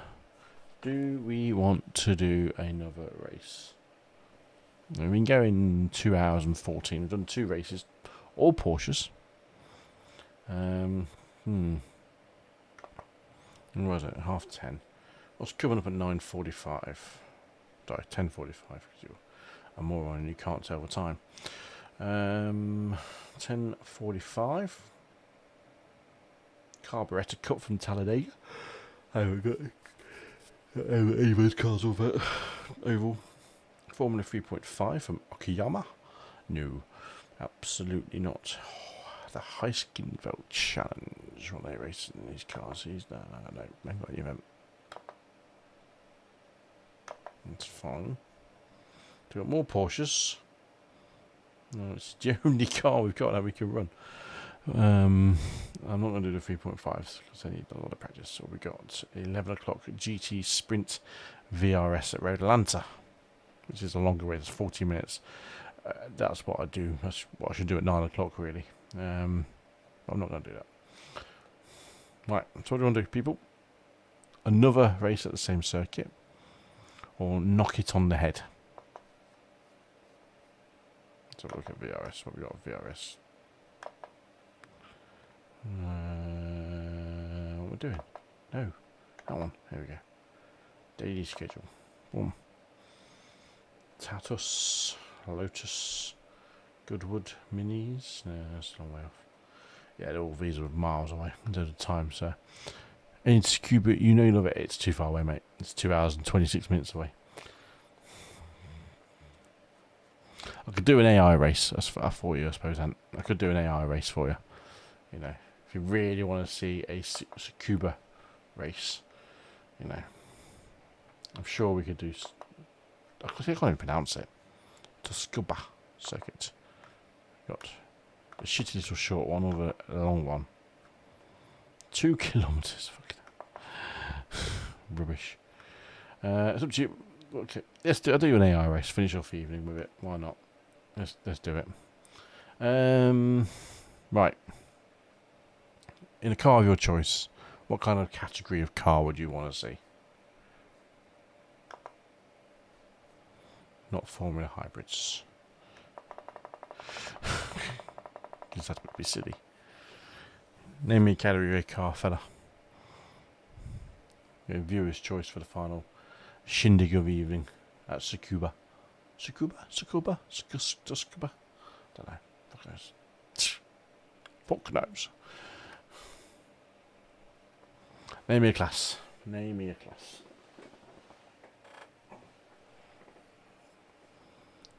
Do we want to do another race? We've been going 2 hours and 14. We've done 2 races, all Porsches. When was it? 10:30. What's coming up at 9:45? Sorry, 10:45. A moron and you can't tell the time. 10:45. Carburetor cut from Talladega. Oh, we got any of those cars over oval. Formula 3.5 from Okayama. No, absolutely not. The Heiskinveld Challenge. What are they racing in these cars? No, haven't got any event. That's fine. We've got more Porsches. No, it's the only car we've got that we can run. I'm not going to do the 3.5s because I need a lot of practice. So we got 11 o'clock GT Sprint VRS at Road Atlanta, which is a longer race. It's 40 minutes. That's what I do. That's what I should do at 9 o'clock, really. I'm not going to do that. Right, so what do you want to do, people? Another race at the same circuit, or knock it on the head? Let's have a look at VRS. What we got at VRS? What we're doing? No, that one. Here we go. Daily schedule. Boom. Tatus, Lotus, Goodwood, Minis. No, that's a long way off. Yeah, all these are miles away at the time. So, and Scuba, you know you love it. It's too far away, mate. It's 2 hours and 26 minutes away. I could do an AI race for you, I suppose. And I could do an AI race for you. You know, if you really want to see a Scuba race, you know, I'm sure we could do. I can't even pronounce it. The Scuba circuit. Got a shitty little short one or a long one. 2 kilometers. Fucking rubbish. It's up to you. Okay, I'll do an AI race. Finish off the evening with it. Why not? Let's do it. Right. In a car of your choice, what kind of category of car would you want to see? Not Formula hybrids. Because that would be silly. Name me a category of car, fella. Viewer's choice for the final shindig of the evening at Tsukuba. Tsukuba? Don't know. Fuck knows. Fuck knows. Name me a class. Name me a class.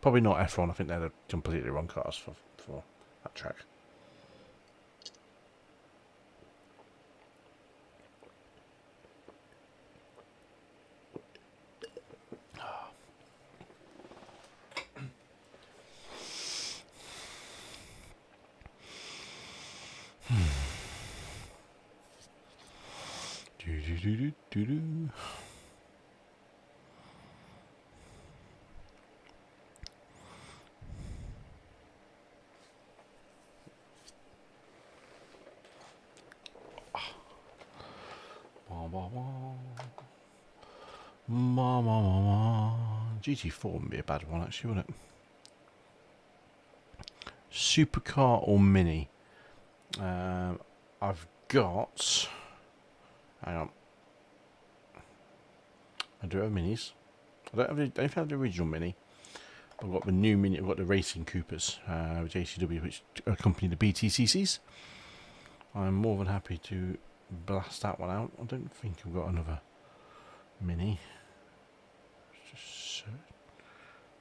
Probably not F1. I think they're the completely wrong cars for that track. Do. GT4 wouldn't be a bad one actually, wouldn't it? Supercar or Mini? I've got... Hang on. I do have minis. I don't have the original Mini. I've got the new Mini. I've got the Racing Coopers, with JCW, which accompany the BTCCs. I'm more than happy to blast that one out. I don't think I've got another Mini. Just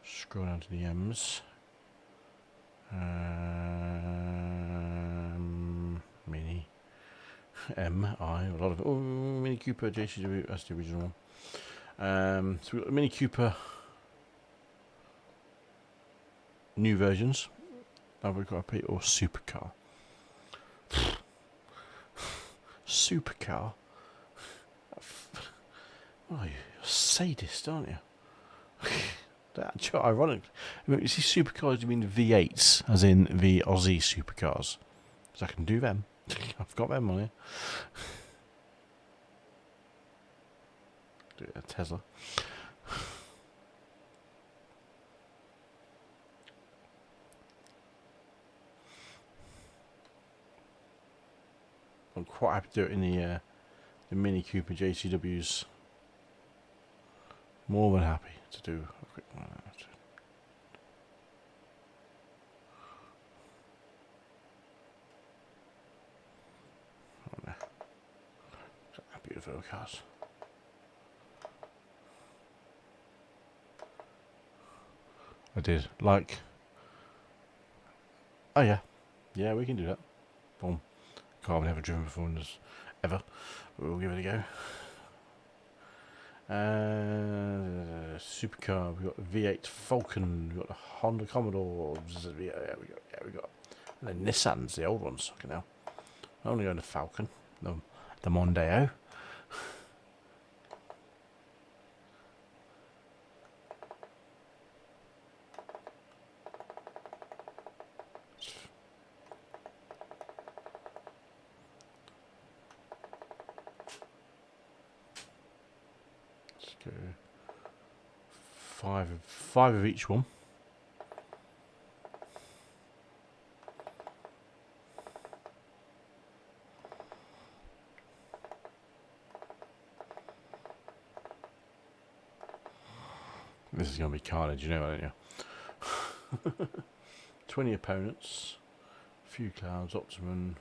scroll down to the M's. Mini. MI, a lot of it. Oh, Mini Cooper, JCW, that's the original one. So we've got the Mini Cooper new versions. Now we've got a P or Supercar. Supercar? Oh, you're a sadist, aren't you? That's ironic. You see, supercars, you mean the V8s, as in the Aussie supercars? Because I can do them. I've got them on here. Do it a Tesla. I'm quite happy to do it in the Mini Cooper JCWs. More than happy to do a quick one. Oh no. Beautiful cars. I did. Like. Oh yeah. Yeah, we can do that. Boom. Car I've never driven before in this ever. But we'll give it a go. Supercar, we've got the V8 Falcon, we've got the Honda Commodore, we got, and then Nissans, the old ones. Okay, now I'm only going to Falcon, the Mondeo. Five of each one. This is going to be carnage, you know, don't you? 20 opponents, a few clouds, Optimum.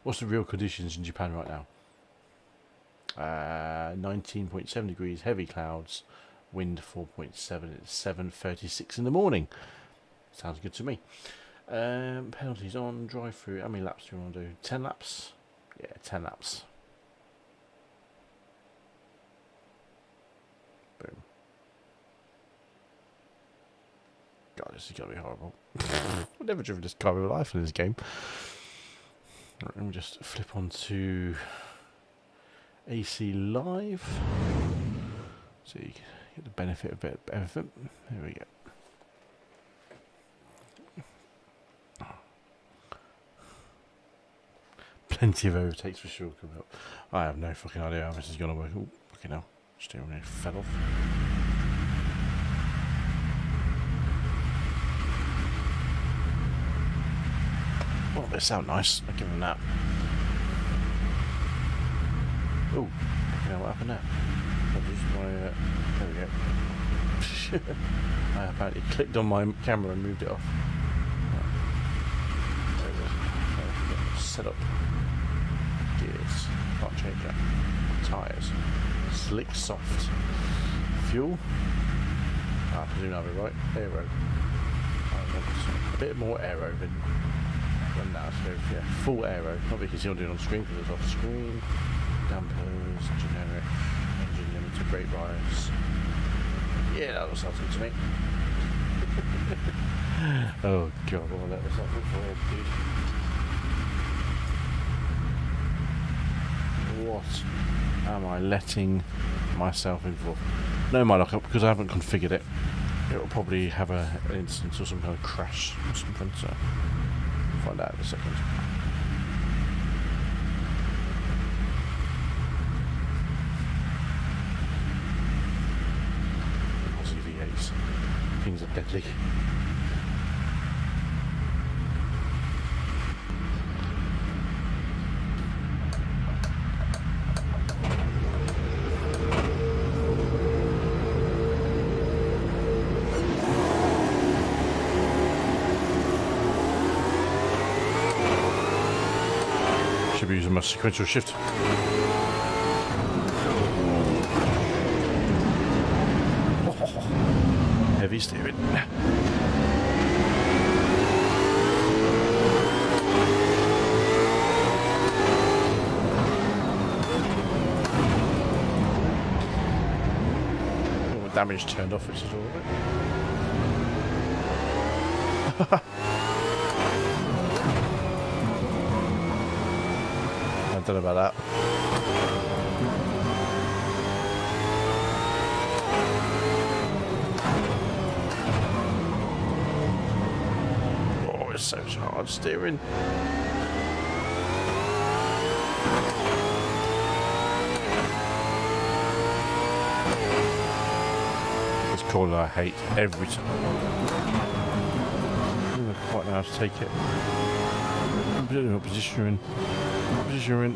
What's the real conditions in Japan right now? 19.7 degrees, heavy clouds. Wind 4.7, it's 7:36 in the morning. Sounds good to me. Penalties on, drive through. How many laps do you want to do? 10 laps? Yeah, 10 laps. Boom. God, this is going to be horrible. I've never driven this car in my life in this game. Right, let me just flip on to AC Live. So you Get the benefit of a bit of everything. There we go. Plenty of overtakes for sure coming up. I have no fucking idea how this is gonna work. Oh, fucking hell. Steering wheel fell off. Well, they sound nice. I'll give them that. Oh, fucking hell, what happened there? There we go. I apparently clicked on my camera and moved it off. There it is. Set up. Gears. Can't change that. Tyres. Slick soft. Fuel. I presume that'll be right. Aero. I want a bit more aero than that. So yeah, full aero. Not that you can see what I'm doing on screen because it's off screen. Dampers, generic, engine limiter, brake rise. Yeah, that looks something to me. Oh god, I want to let myself in for it, dude. What am I letting myself in for? No, my lockup, because I haven't configured it. It will probably have an instance or some kind of crash or something, so we'll find out in a second. V8s. Things are deadly. Should be using my sequential shift. Heavy steering. Oh, damage turned off, which is all right. I don't know about that. Oh, it's so hard steering. This corner I hate every time. I don't quite know how to take it. I don't know what position you're in. What position you're in.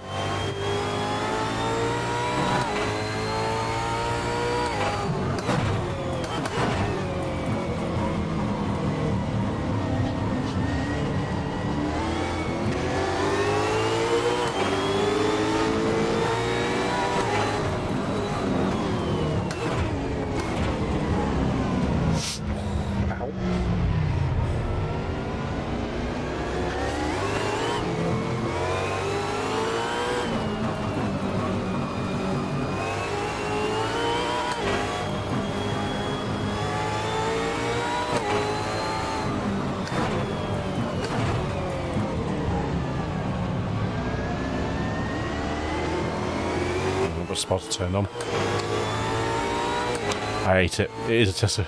Spots turned on. I hate it. It is a tester.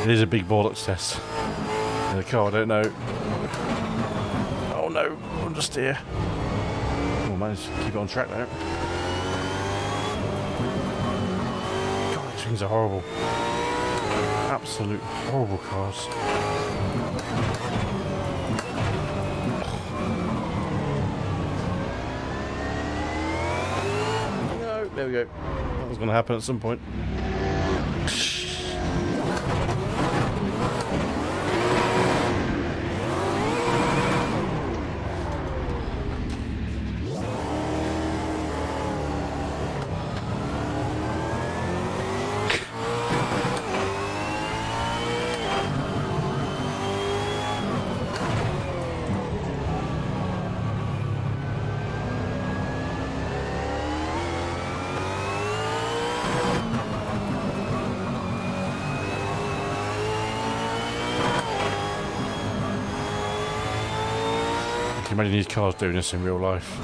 It is a big bollocks test. In the car, I don't know. Oh no, understeer. Oh, managed to keep it on track there. God, these things are horrible. Absolute horrible cars. There we go. That was going to happen at some point. Imagine these cars doing this in real life.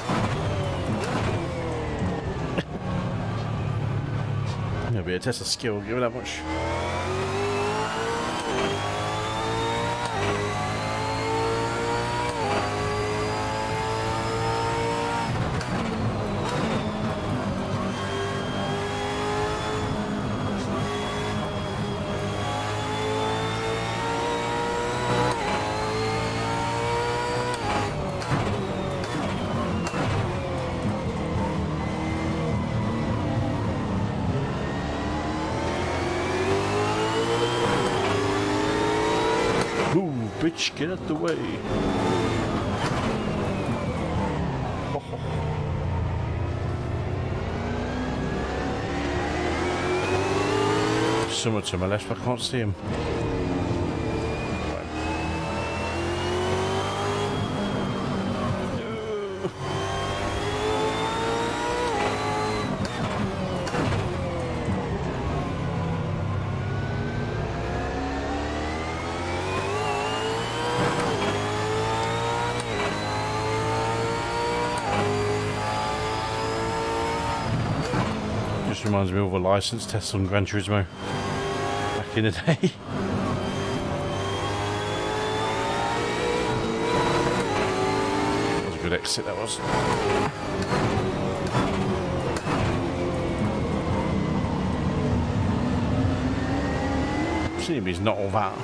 It'll be a test of skill, give it that much. Bitch, get out the way. Someone to my left, but I can't see him. Reminds me of a license test on Gran Turismo back in the day. That was a good exit, that was. Seeing he's not all that.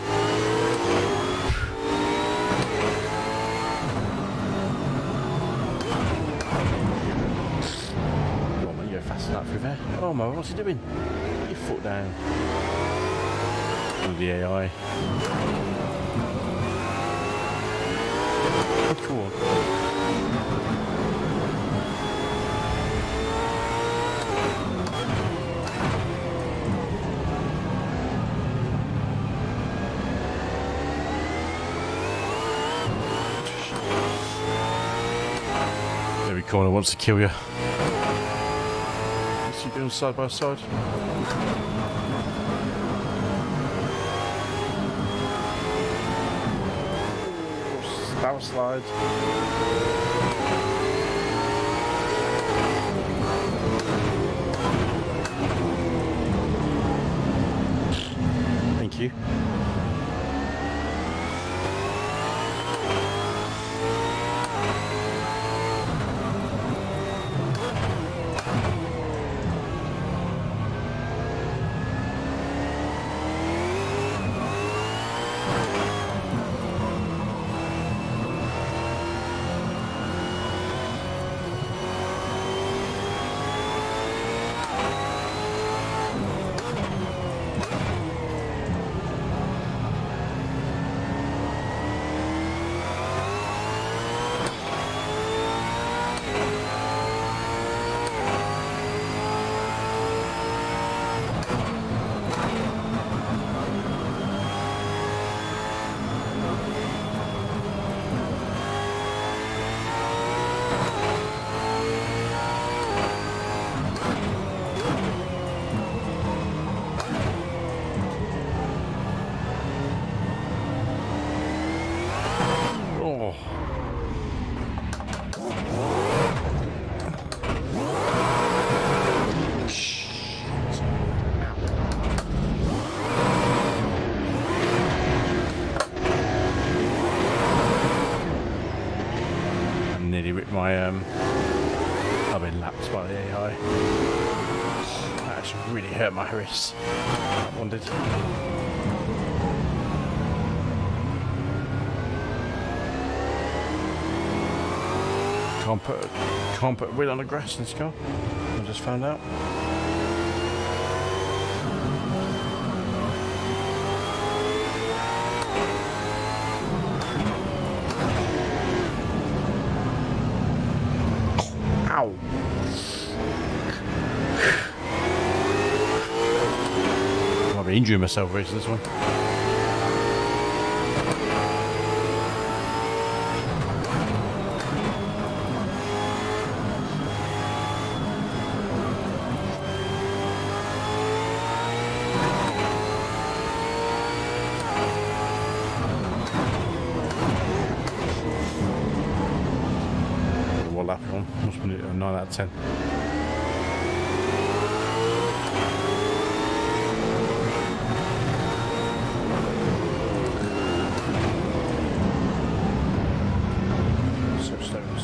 That through there. Oh my, what's he doing? Put your foot down. With the AI. Oh, come on. Every corner wants to kill you. Doing side by side. Power slide. Thank you. I've been lapped by the AI. That actually really hurt my wrist. That one did. Can't put a wheel on the grass in this car. I just found out. Ow! I'll be injuring myself racing this one. Lap on. Must be a 9 out of 10.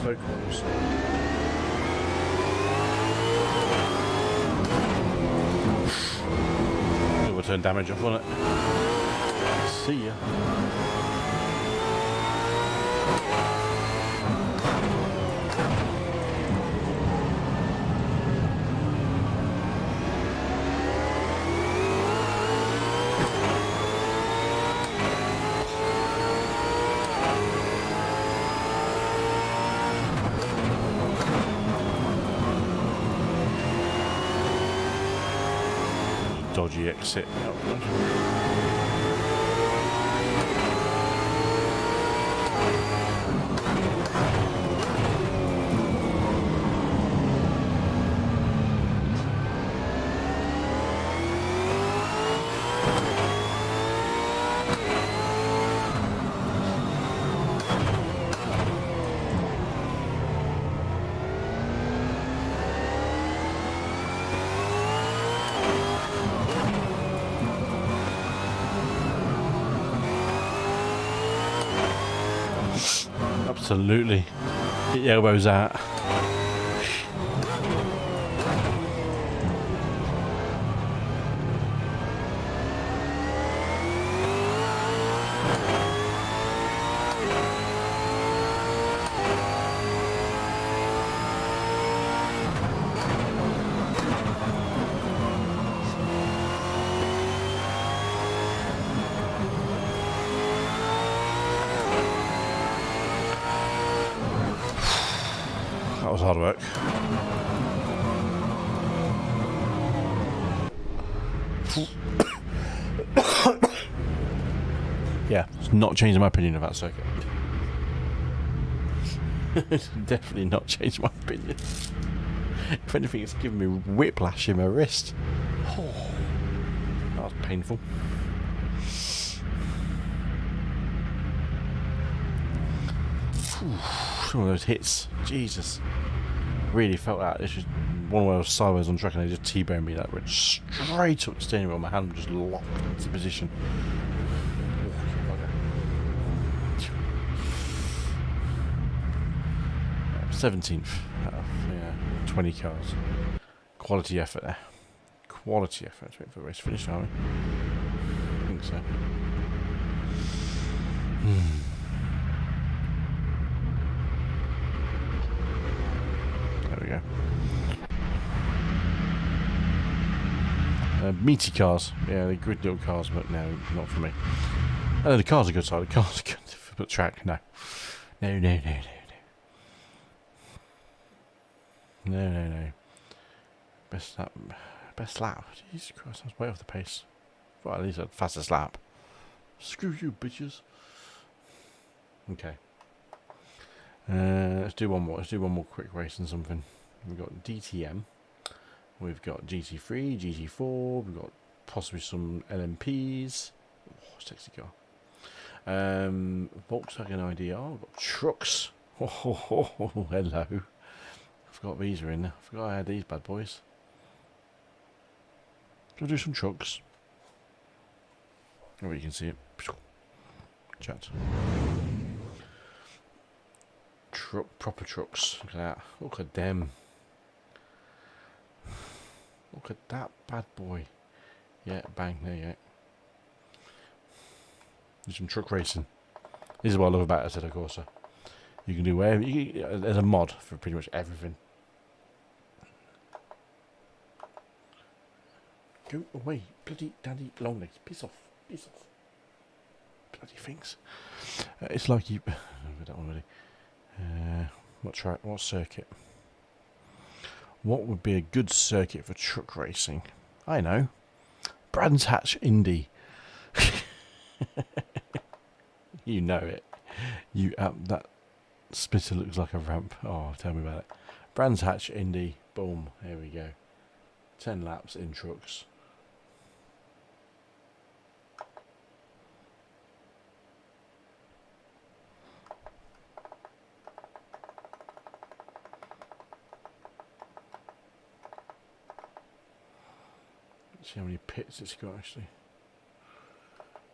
smoke walls. It will turn damage off, won't it? See ya. Dodgy exit. Absolutely. Get your elbows out. That was hard work. Yeah, it's not changing my opinion of that circuit. It's definitely not changed my opinion. If anything, it's giving me whiplash in my wrist. Oh, that was painful. Some of those hits, Jesus, really felt that. It's just one where I was sideways on track and they just T-boned me. That went straight up the steering wheel. My hand just locked into position. 17th out of 20 cars. Quality effort there. Quality effort. Let's wait for the race finish, aren't we? I think so. There we go. Meaty cars. Yeah, they're good little cars, but no, not for me. The cars are good, so the cars are good. But track, no. No. No. Best lap. Jesus Christ, I was way off the pace. Well, at least a fastest lap. Screw you, bitches. Okay. Let's do one more. Let's do one more quick race and something. We've got DTM. We've got GT3, GT4. We've got possibly some LMPs. Oh, sexy car. Volkswagen IDR. We've got trucks. Oh, hello. Forgot these are in there. Forgot I had these bad boys. Go do some trucks. Oh, you can see it. Chat. Proper trucks. Look at that. Look at them. Look at that bad boy. Yeah, bang. There you go. Do some truck racing. This is what I love about Assetto Corsa. You can do whatever. There's a mod for pretty much everything. Go away, bloody daddy long legs. Piss off. Piss off. Bloody things. It's like you... that one already. What track? What circuit? What would be a good circuit for truck racing? I know. Brands Hatch Indy. You know it. You that splitter looks like a ramp. Oh, tell me about it. Brands Hatch Indy. Boom. Here we go. 10 laps in trucks. Let's see how many pits it's got actually.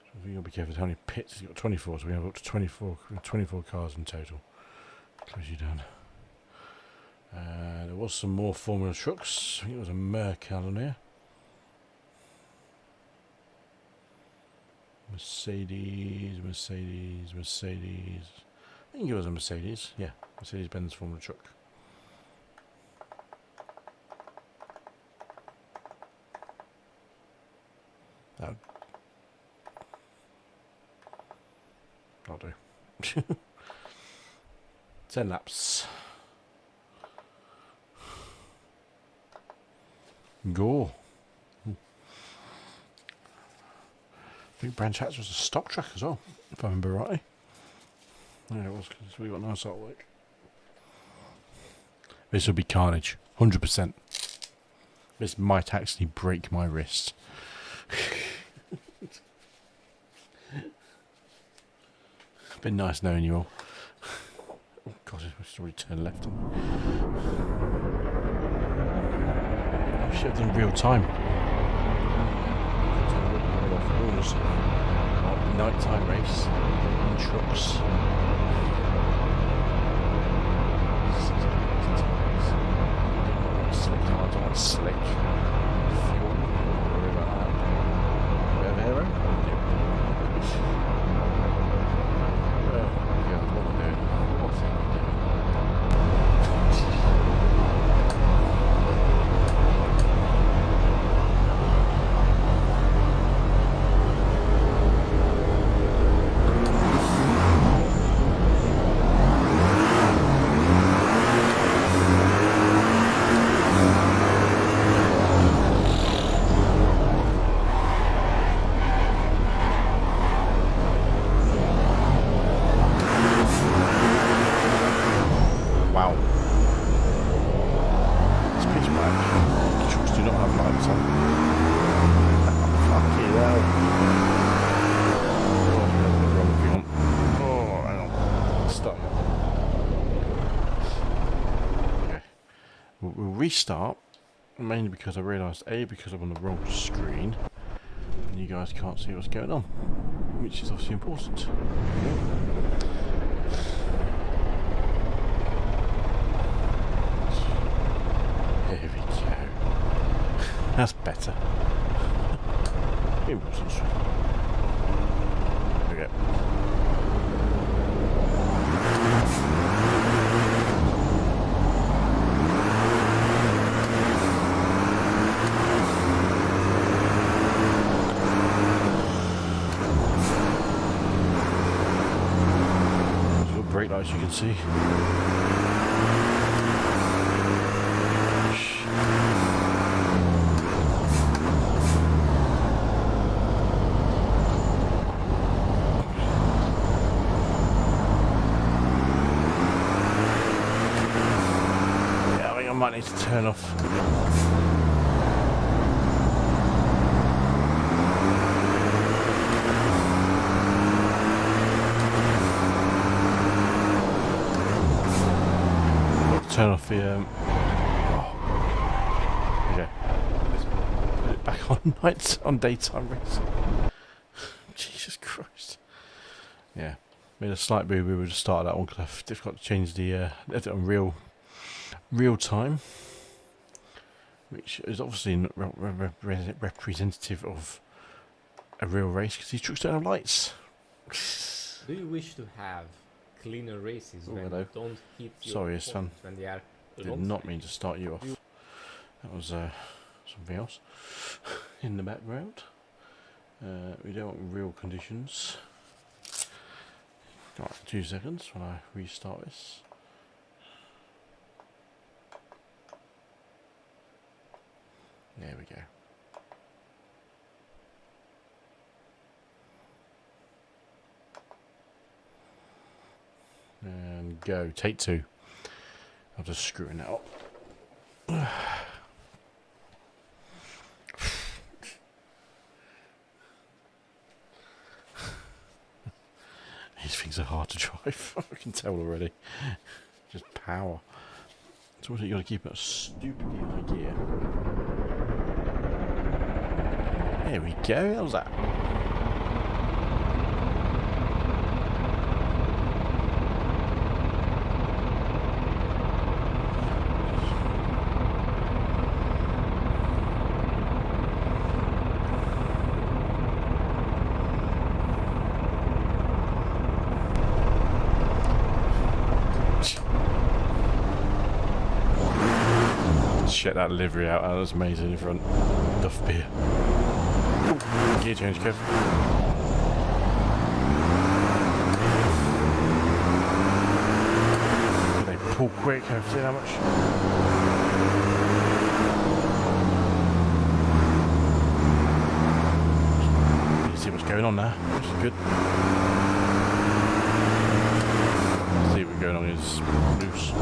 So I think you'll be careful how many pits it's got. 24, so we have up to 24 cars in total. Close you down. There was some more Formula trucks. I think it was a Mercal on here. Mercedes. I think it was a Mercedes. Yeah, Mercedes-Benz Formula truck. That'll do. 10 laps. Go. I think Branch Hatch was a stock track as well, if I remember rightly. Yeah, it was, because we got nice artwork. This will be carnage, 100%. This might actually break my wrist. Been nice knowing you all. Oh god, I should already turn left. I should have done real time. Nighttime race in trucks. Slick hard, I want slick. Fuel, don't worry about that. Bit of aero. God, what am I doing? What am I doing? Restart, mainly because I realised because I'm on the wrong screen and you guys can't see what's going on, which is obviously important. Here we go. That's better. Here we go. Brake lights you can see. Yeah, I think I might need to turn off. Turn off the okay. Put it back on nights on daytime racing. Jesus Christ. Yeah. Made a slight boo boo to start that one because I've just got to change the left it on real time. Which is obviously not representative of a real race because these trucks don't have lights. Do you wish to have cleaner races when hello. you don't hit your Sorry, son. points when they are Did not mean to start you off. That was something else in the background. We don't want real conditions. Right, 2 seconds when I restart this. There we go. And go. Take 2. I'm just screwing that up. These things are hard to drive. I can tell already. Just power. So what you got to keep it stupidly high gear. There we go. How's that? check that livery out. That was amazing in front. Duff beer. Ooh, gear change, Kev. They pull quick. I've seen how much. You can see what's going on now, which is good. See what's going on is loose.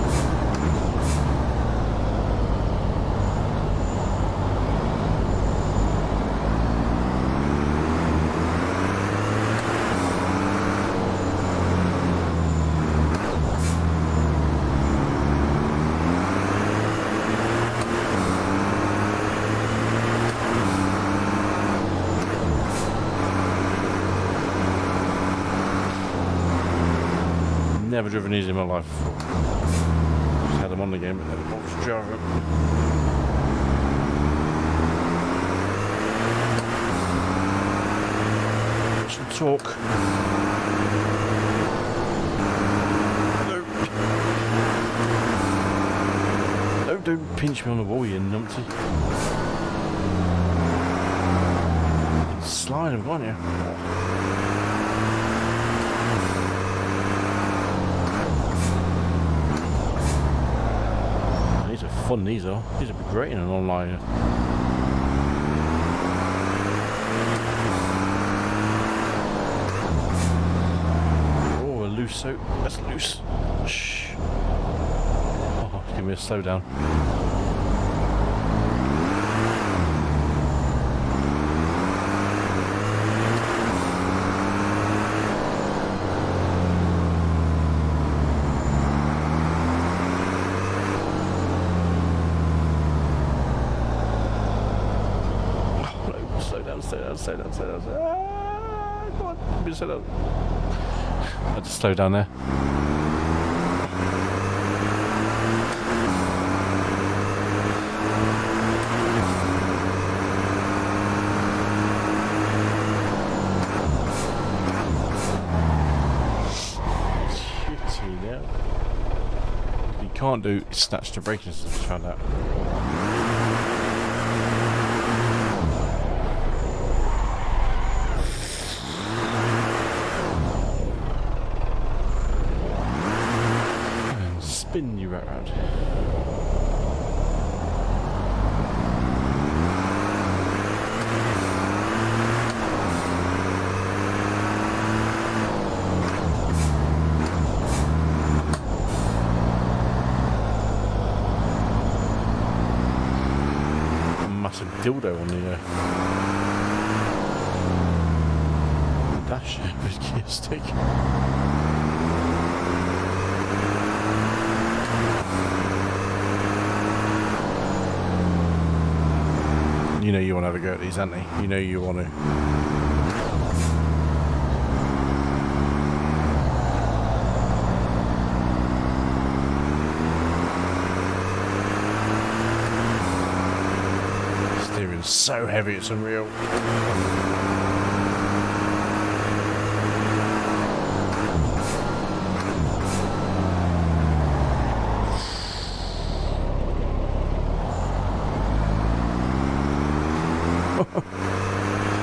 Never driven these in my life before. Just had them on the game, but never bothered to drive them. Some torque. No. Don't pinch me on the wall, you numpty. Slide them, can't you? Fun these are. These would be great in an online. Oh, a loose soap. That's loose. Shh. Oh, give me a slow down. Slow down. Ah, come on, give me a slow down. I had to slow down there. Shitty now. What you can't do is snatch the braking system, I just found out. Spin you right round. Massive dildo on the dash with gear stick. You know you want to have a go at these, Anthony. You know you want to. Steering's so heavy, it's unreal.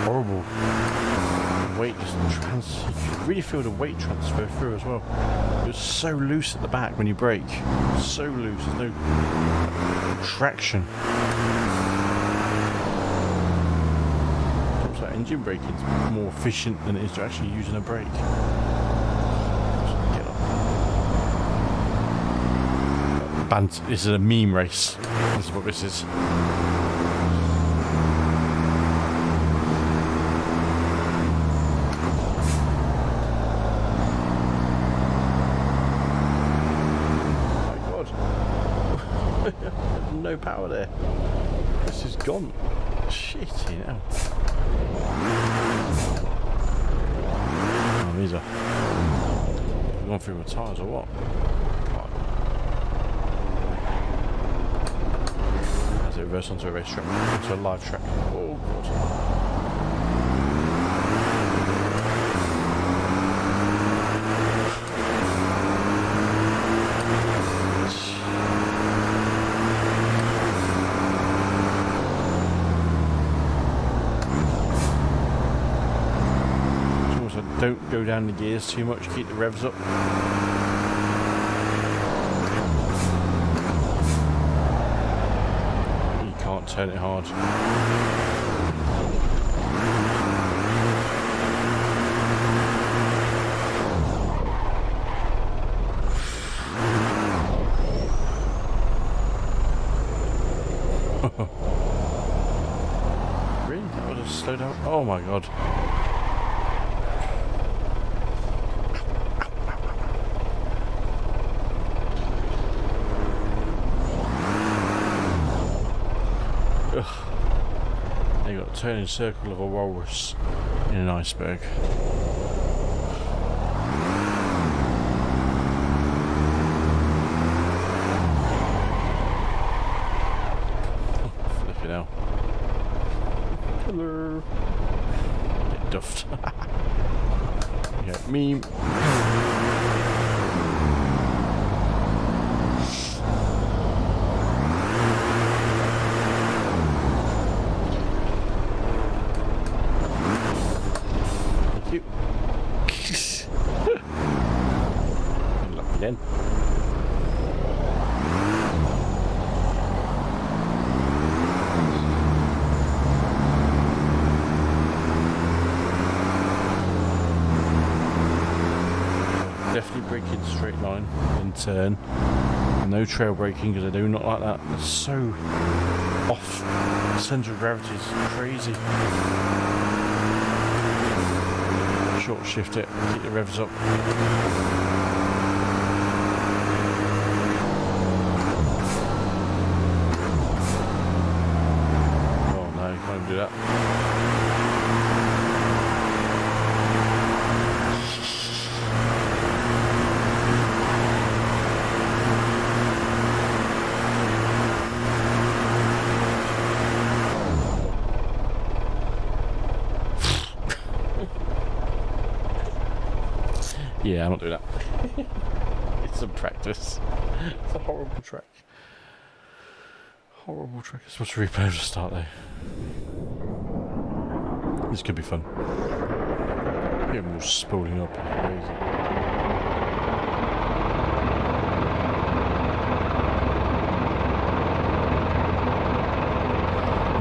Horrible. Weight just you can really feel the weight transfer through as well. It's so loose at the back when you brake. So loose, there's no traction. Looks like engine braking is more efficient than it is to actually using a brake. This is a meme race. This is what this is. No power there. This is gone. Shitty now. Oh, these are gone through my tyres or what? As it reverse onto a racetrack, onto a live track. Oh god. don't go down the gears too much, keep the revs up. You can't turn it hard. Really? That would have slowed down? Oh my god. Ugh. You got a turning circle of a walrus in an iceberg. Flipping out. Hello. Get duffed. Yeah, meme. Again. Definitely brake in straight line and turn. No trail braking because I do not like that. It's so off. The centre of gravity is crazy. Short shift it, keep the revs up. Do that. Yeah, I'm not doing that. It's a practice. It's a horrible track. Horrible track. I'm supposed to replay the start there. This could be fun. Get them all spooling up. Crazy.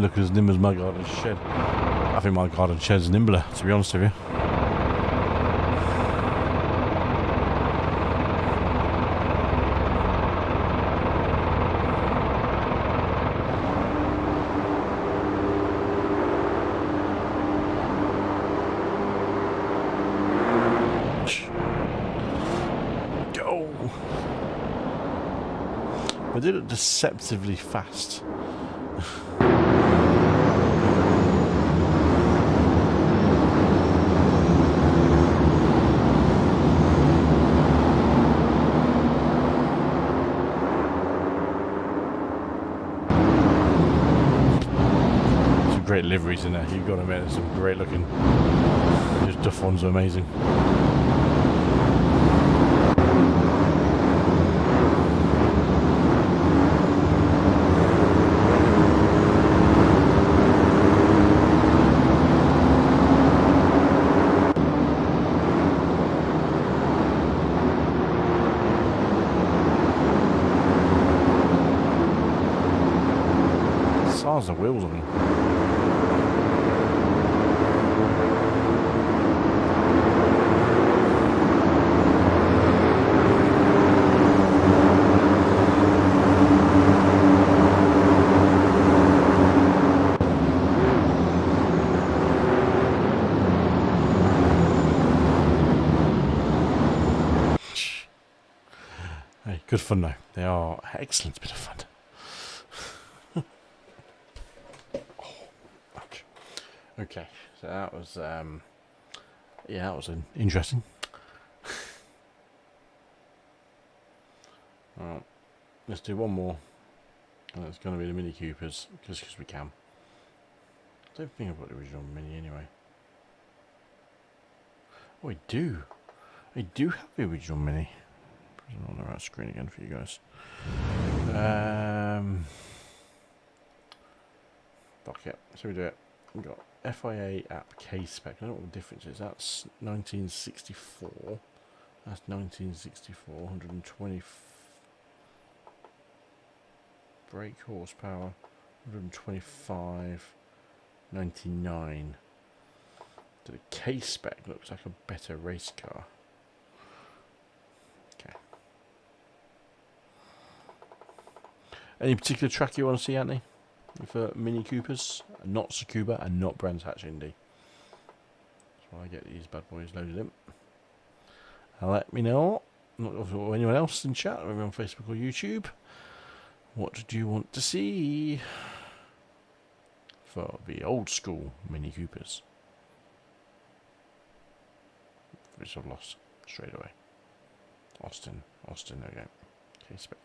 Look as nimble as my garden shed. I think my garden shed's nimbler, to be honest with you. I did it deceptively fast. Some great liveries in there, you've got to admit, there's some great looking. Those Duff ones are amazing. The wheels on them. Hey, good fun though. They are excellent bit of fun. Okay, so that was yeah, that was interesting. Alright, let's do one more, and it's going to be the Mini Coopers, just because we can. I don't think I've got the original Mini anyway. Oh, I do have the original Mini. Put it on the right screen again for you guys. Fuck it, so we do it. we've got FIA app K-Spec. I don't know what the difference is. That's 1964. That's 1964. 120 brake horsepower. 125. 99. So the K-Spec looks like a better race car. Okay. Any particular track you want to see, Anthony? For Mini Coopers? Not Tsukuba and not Brands Hatch Indy. That's why I get these bad boys loaded in. Let me know, or anyone else in chat, maybe on Facebook or YouTube, what do you want to see for the old school Mini Coopers? Which I've lost straight away. Austin, there we go. K-Spec.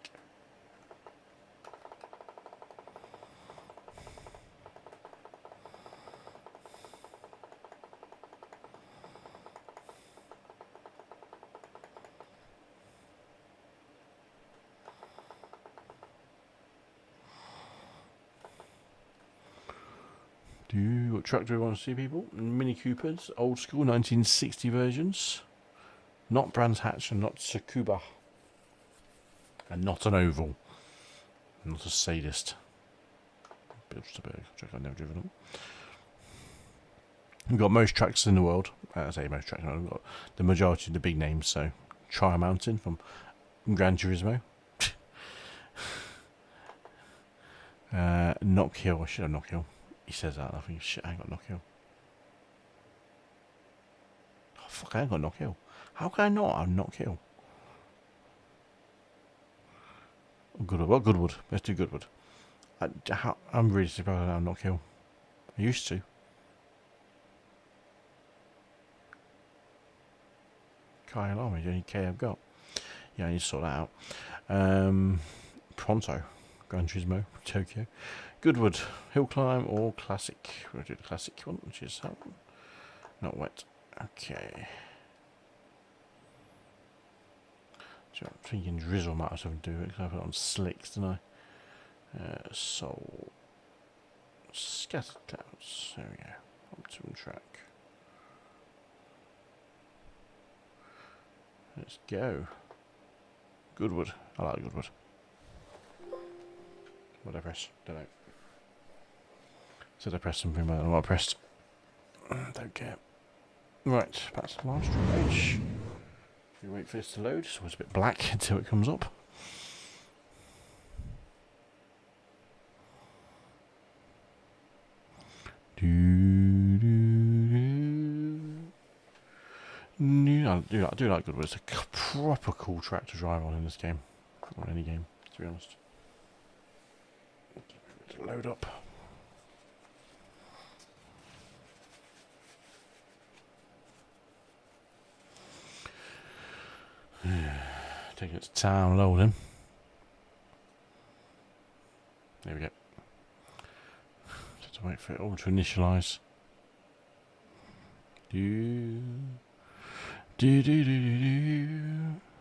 What truck do we want to see, people? Mini Coopers, old school 1960 versions. Not Brands Hatch and not Tsukuba. And not an oval. Not a sadist. Bilsterberg, truck I've never driven on. We've got most tracks in the world. I say most tracks, we've got the majority of the big names. So, Tri Mountain from Gran Turismo. Knock Hill, I should have Knock Hill. He says that, and I think, shit, I ain't got Knock Hill. Oh, fuck, I ain't got Knock Hill. How can I not have Knock Hill? Goodwood, what Goodwood? Let's do Goodwood. I'm really surprised I don't have Knock Hill. I used to. Kyle Army, the only K I've got. Yeah, I need to sort that out. Pronto, Gran Turismo, Tokyo. Goodwood, hill climb or classic? We'll do the classic one, which is that one. Not wet. Okay. So I'm thinking drizzle might have something to do with it, because I put it on slicks, didn't I? Soul. Scattered clouds. There we go. Optimum track. Let's go. Goodwood. I like Goodwood. What did I press? Don't know. Said I pressed something, but I don't know what I pressed. Don't care. Right, that's the last page. We wait for this to load, so it's a bit black until it comes up. I do like Goodwood. It's a proper cool track to drive on in this game, or any game, to be honest. Load up. Taking its time loading. There we go. Just to wait for it all to initialize.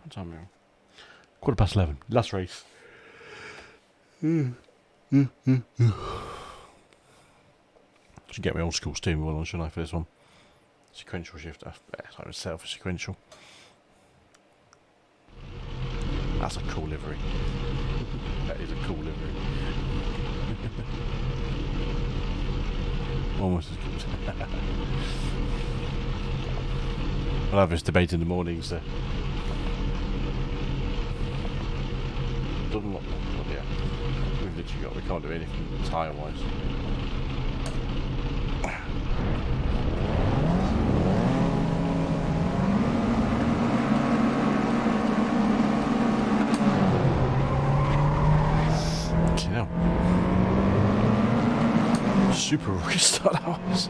What time are we on? 11:15. Last race. Should get my old school steering wheel on, shouldn't I, for this one? Sequential shift. I would settle for sequential. That's a cool livery. That is a cool livery. Almost as good. I'll have this debate in the morning, so. Doesn't look like, yeah. We've literally we can't do anything tyre wise. Super rocky start that was.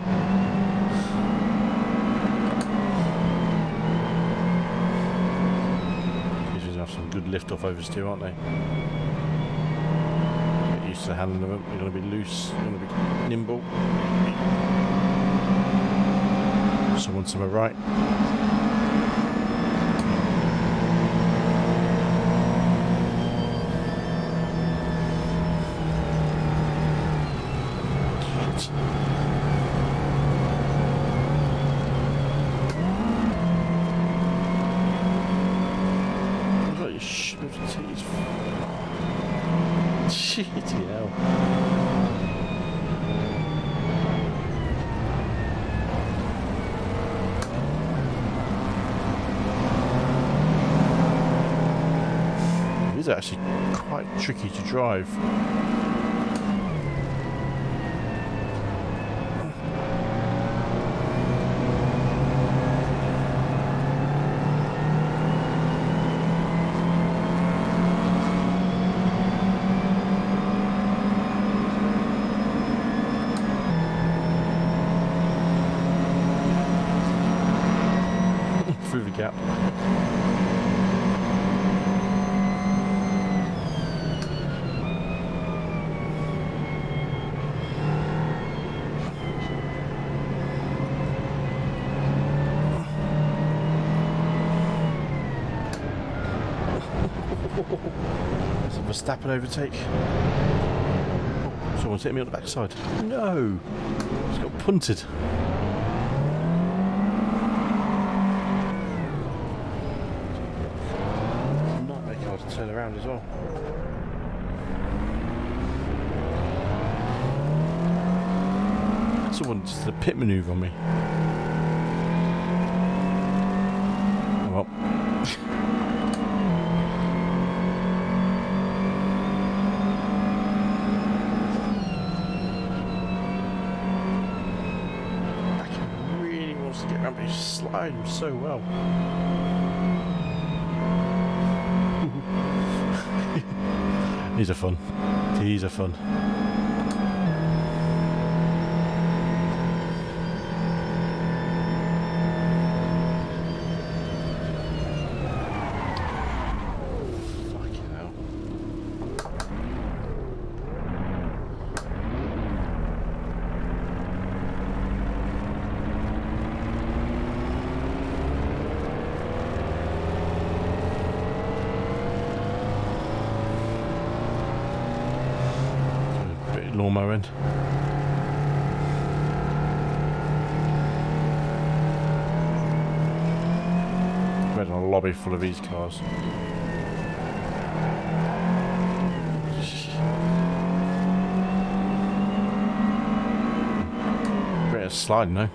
These ones have some good lift off overs too, aren't they? Get used to handling them. They're going to be loose, they're going to be nimble. Someone to my right. Shitty hell. It is actually quite tricky to drive. Through the gap. There's a Verstappen overtake. Oh, someone's hit me on the backside. No! Just got punted. Turn around as well. Someone just did a pit manoeuvre on me. Oh well. Back really wants to get around, but he's sliding so well. These are fun. These are fun. Fucking hell. Lawnmower end. We're in a lobby full of these cars. Great at sliding though.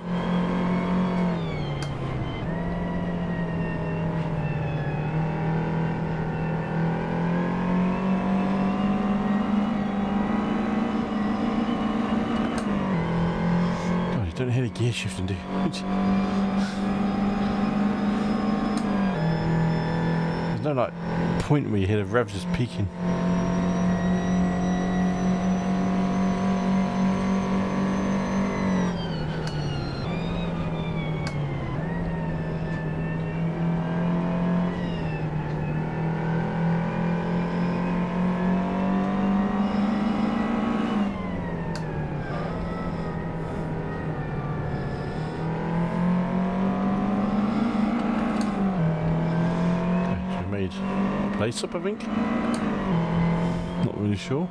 Don't hit a gear shifting, do you? There's no like point where you hit a rev just peaking. Place up, I think. Not really sure.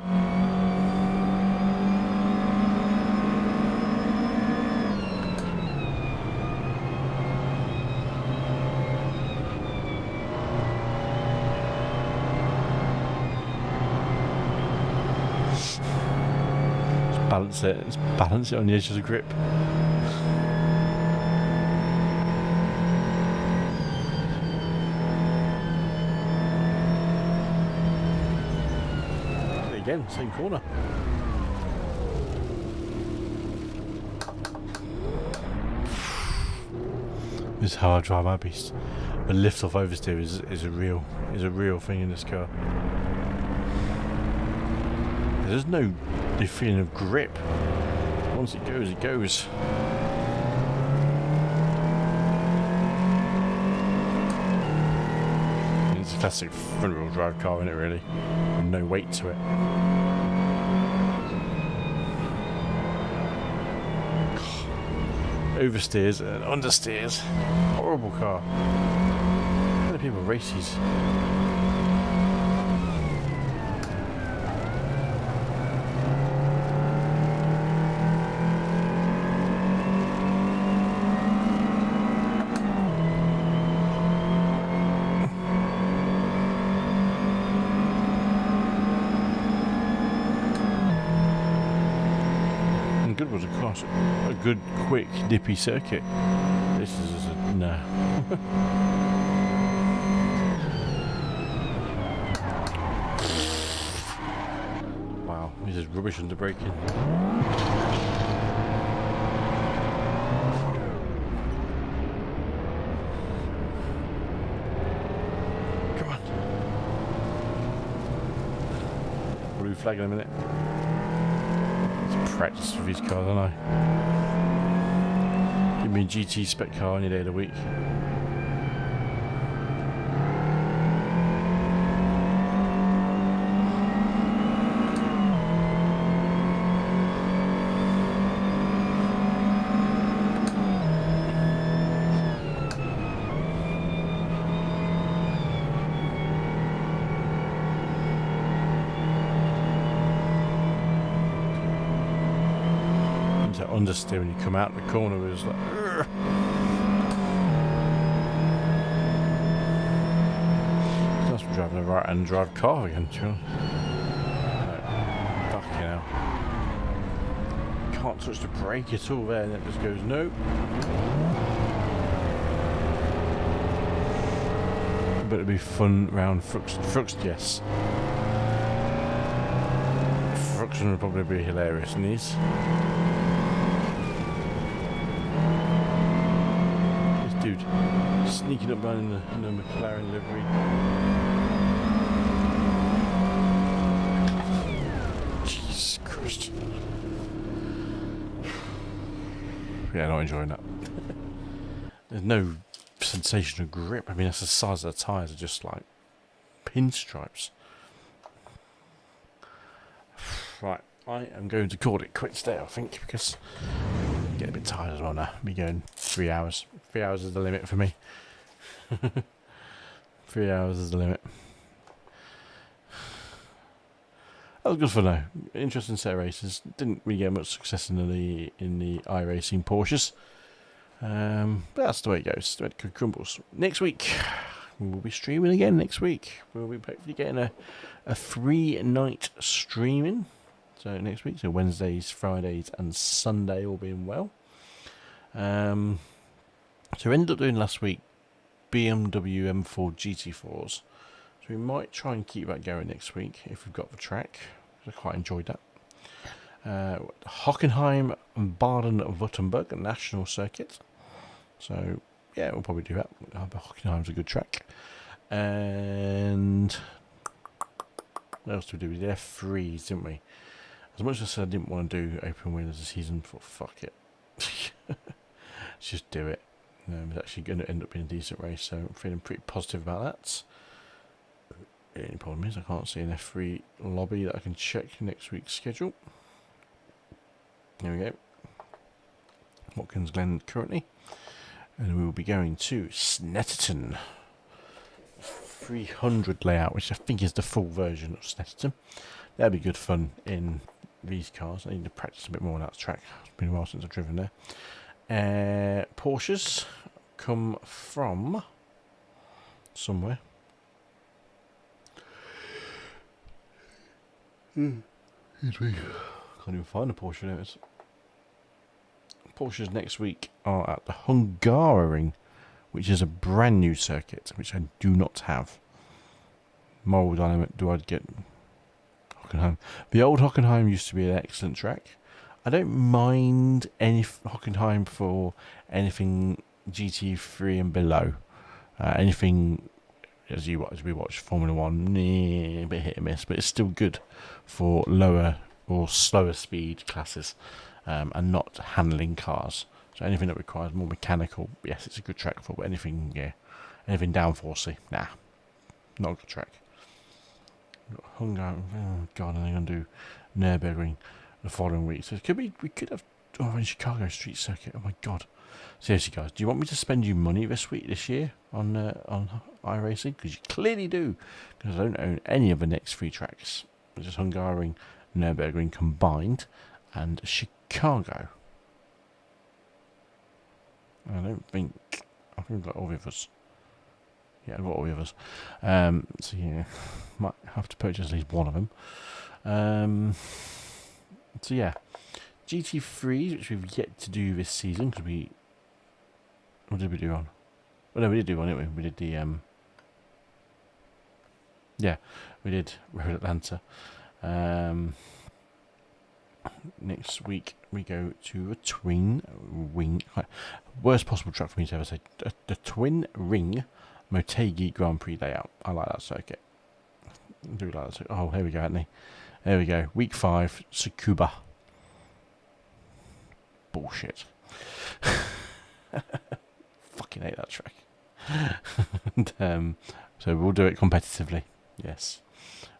Just balance it. Just balance it on the edge of the grip. Again, same corner. This is how I drive my beast. The lift off oversteer is a real thing in this car. There's no feeling of grip. Once it goes, it goes. It's a classic front wheel drive car, isn't it, really? And no weight to it. Oversteers and understeers. Horrible car. How do people race these? good was a good, quick, nippy circuit. This is just a no. Wow, this is rubbish under braking. Come on. Blue flag in a minute. Practice for these cars, don't I? Give me a GT spec car any day of the week. Understeer when you come out the corner, it was like urgh. That's driving a right hand drive car again, too. No, fucking hell. Can't touch the brake at all there, and it just goes no. But it'd be fun round Fruxton, yes. Fruxton would probably be hilarious in these. Dude, sneaking up behind in the McLaren livery. Jesus Christ. Yeah, not enjoying that. There's no sensation of grip. I mean, that's the size of the tyres are just like pinstripes. Right, I am going to call it quits there, I think, because I'm getting a bit tired as well now. Be going 3 hours. 3 hours is the limit for me. 3 hours is the limit. That was good fun though. Interesting set of races. Didn't really get much success in the iRacing Porsches. But that's the way it goes. The way it crumbles. Next week, we will be streaming again next week. We'll be hopefully getting a 3-night streaming. So next week, so Wednesdays, Fridays and Sunday all being well. So we ended up doing last week BMW M4 GT4s. So we might try and keep that going next week if we've got the track. I quite enjoyed that. Hockenheim Baden-Württemberg National Circuit. So yeah, we'll probably do that. Hockenheim's a good track. And what else did we do? We did F3s, didn't we? As much as I said I didn't want to do open wheelers this season, I thought fuck it. Let's just do it. It's actually going to end up being a decent race, so I'm feeling pretty positive about that. The only problem is I can't see an F3 lobby that I can check next week's schedule. There we go. Watkins Glen currently. And we will be going to Snetterton. 300 layout, which I think is the full version of Snetterton. That'll be good fun in these cars. I need to practice a bit more on that track. It's been a while since I've driven there. Porsches come from somewhere. Excuse me. Can't even find a Porsche now. Porsches next week are at the Hungaroring, which is a brand new circuit, which I do not have. Moral dilemma, do I get Hockenheim? The old Hockenheim used to be an excellent track. I don't mind any Hockenheim for anything GT3 and below. Anything as we watch Formula 1, a bit hit and miss, but it's still good for lower or slower speed classes and not handling cars. So anything that requires more mechanical, yes, it's a good track for. But anything downforcey, nah, not a good track. Hungary, oh god, and they're going to do Nürburgring the following week. So it could be, we could have in Chicago Street Circuit. Oh my god! Seriously, guys, do you want me to spend you money this year on iRacing? Because you clearly do. Because I don't own any of the next 3 tracks. It's just Hungaroring, Nürburgring combined, and Chicago. I think I've got all the others. Yeah, I've got all the others. So yeah, might have to purchase at least one of them. So yeah, GT3s, which we've yet to do this season, because we... What did we do on? Well, no, we did do one, didn't we? We did the... Yeah, we did Road Atlanta. Next week we go to a twin wing... Worst possible track for me to ever say. The twin ring Motegi Grand Prix layout. I like that circuit. I do like that circuit. Oh, here we go, Anthony. There we go. Week 5, Tsukuba. Bullshit. Fucking hate that track. And, so we'll do it competitively. Yes.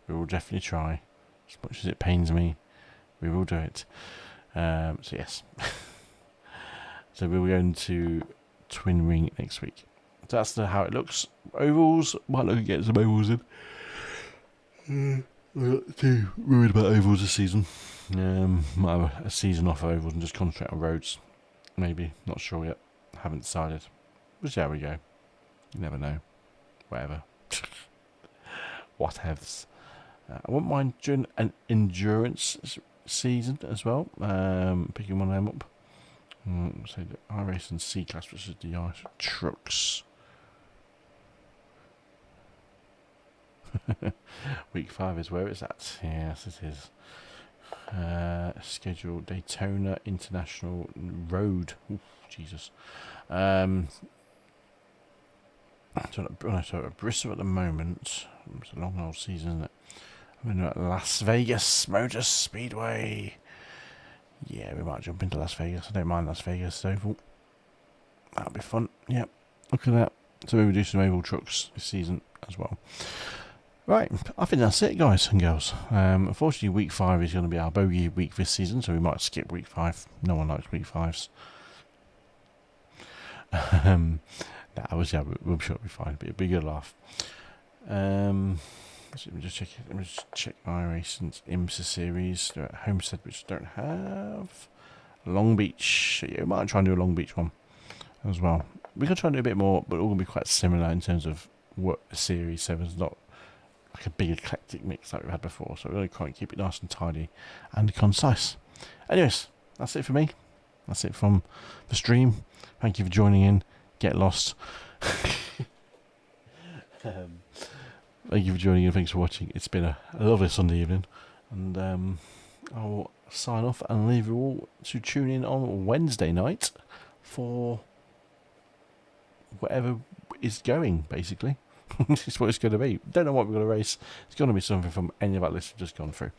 We will definitely try. As much as it pains me, we will do it. So yes. So we'll go into twin ring next week. So that's how it looks. Ovals, might look at getting some ovals in. I'm not too worried about ovals this season. Might have a season off ovals and just concentrate on roads. Maybe, not sure yet. Haven't decided. We'll see how we go. You never know. Whatever. Whatevs. I wouldn't mind doing an endurance season as well. Picking one of them up. So the iRacing C-Class versus the ice trucks. Week 5 is where it's at. Yes, it is. Schedule Daytona International Road. Oof, Jesus. So at Bristol at the moment. It's a long old season, isn't it? I'm at Las Vegas Motor Speedway. Yeah, we might jump into Las Vegas. I don't mind Las Vegas, so that'll be fun. Yep, look at that. So we will do some oval trucks this season as well. Right, I think that's it, guys and girls. Unfortunately, week 5 is going to be our bogey week this season, so we might skip week 5. No one likes week 5s. We'll sure it'll be fine, but it'll be a good laugh. Let me just check iRacing's IMSA series. They're at Homestead, which don't have. Long Beach. Yeah, we might try and do a Long Beach one as well. We can try and do a bit more, but all going to be quite similar in terms of what the series. So there's not like a big eclectic mix like we've had before. So we're going to try and keep it nice and tidy and concise. Anyways, that's it for me. That's it from the stream. Thank you for joining in. Get lost. Thank you for joining in. Thanks for watching. It's been a lovely Sunday evening. And I'll sign off and leave you all to tune in on Wednesday night for whatever is going, basically. This is what it's going to be. Don't know what we're going to race. It's going to be something from any of our lists we've just gone through.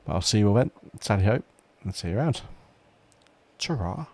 But I'll see you all then. Sally hope. And see you around. Ta-ra.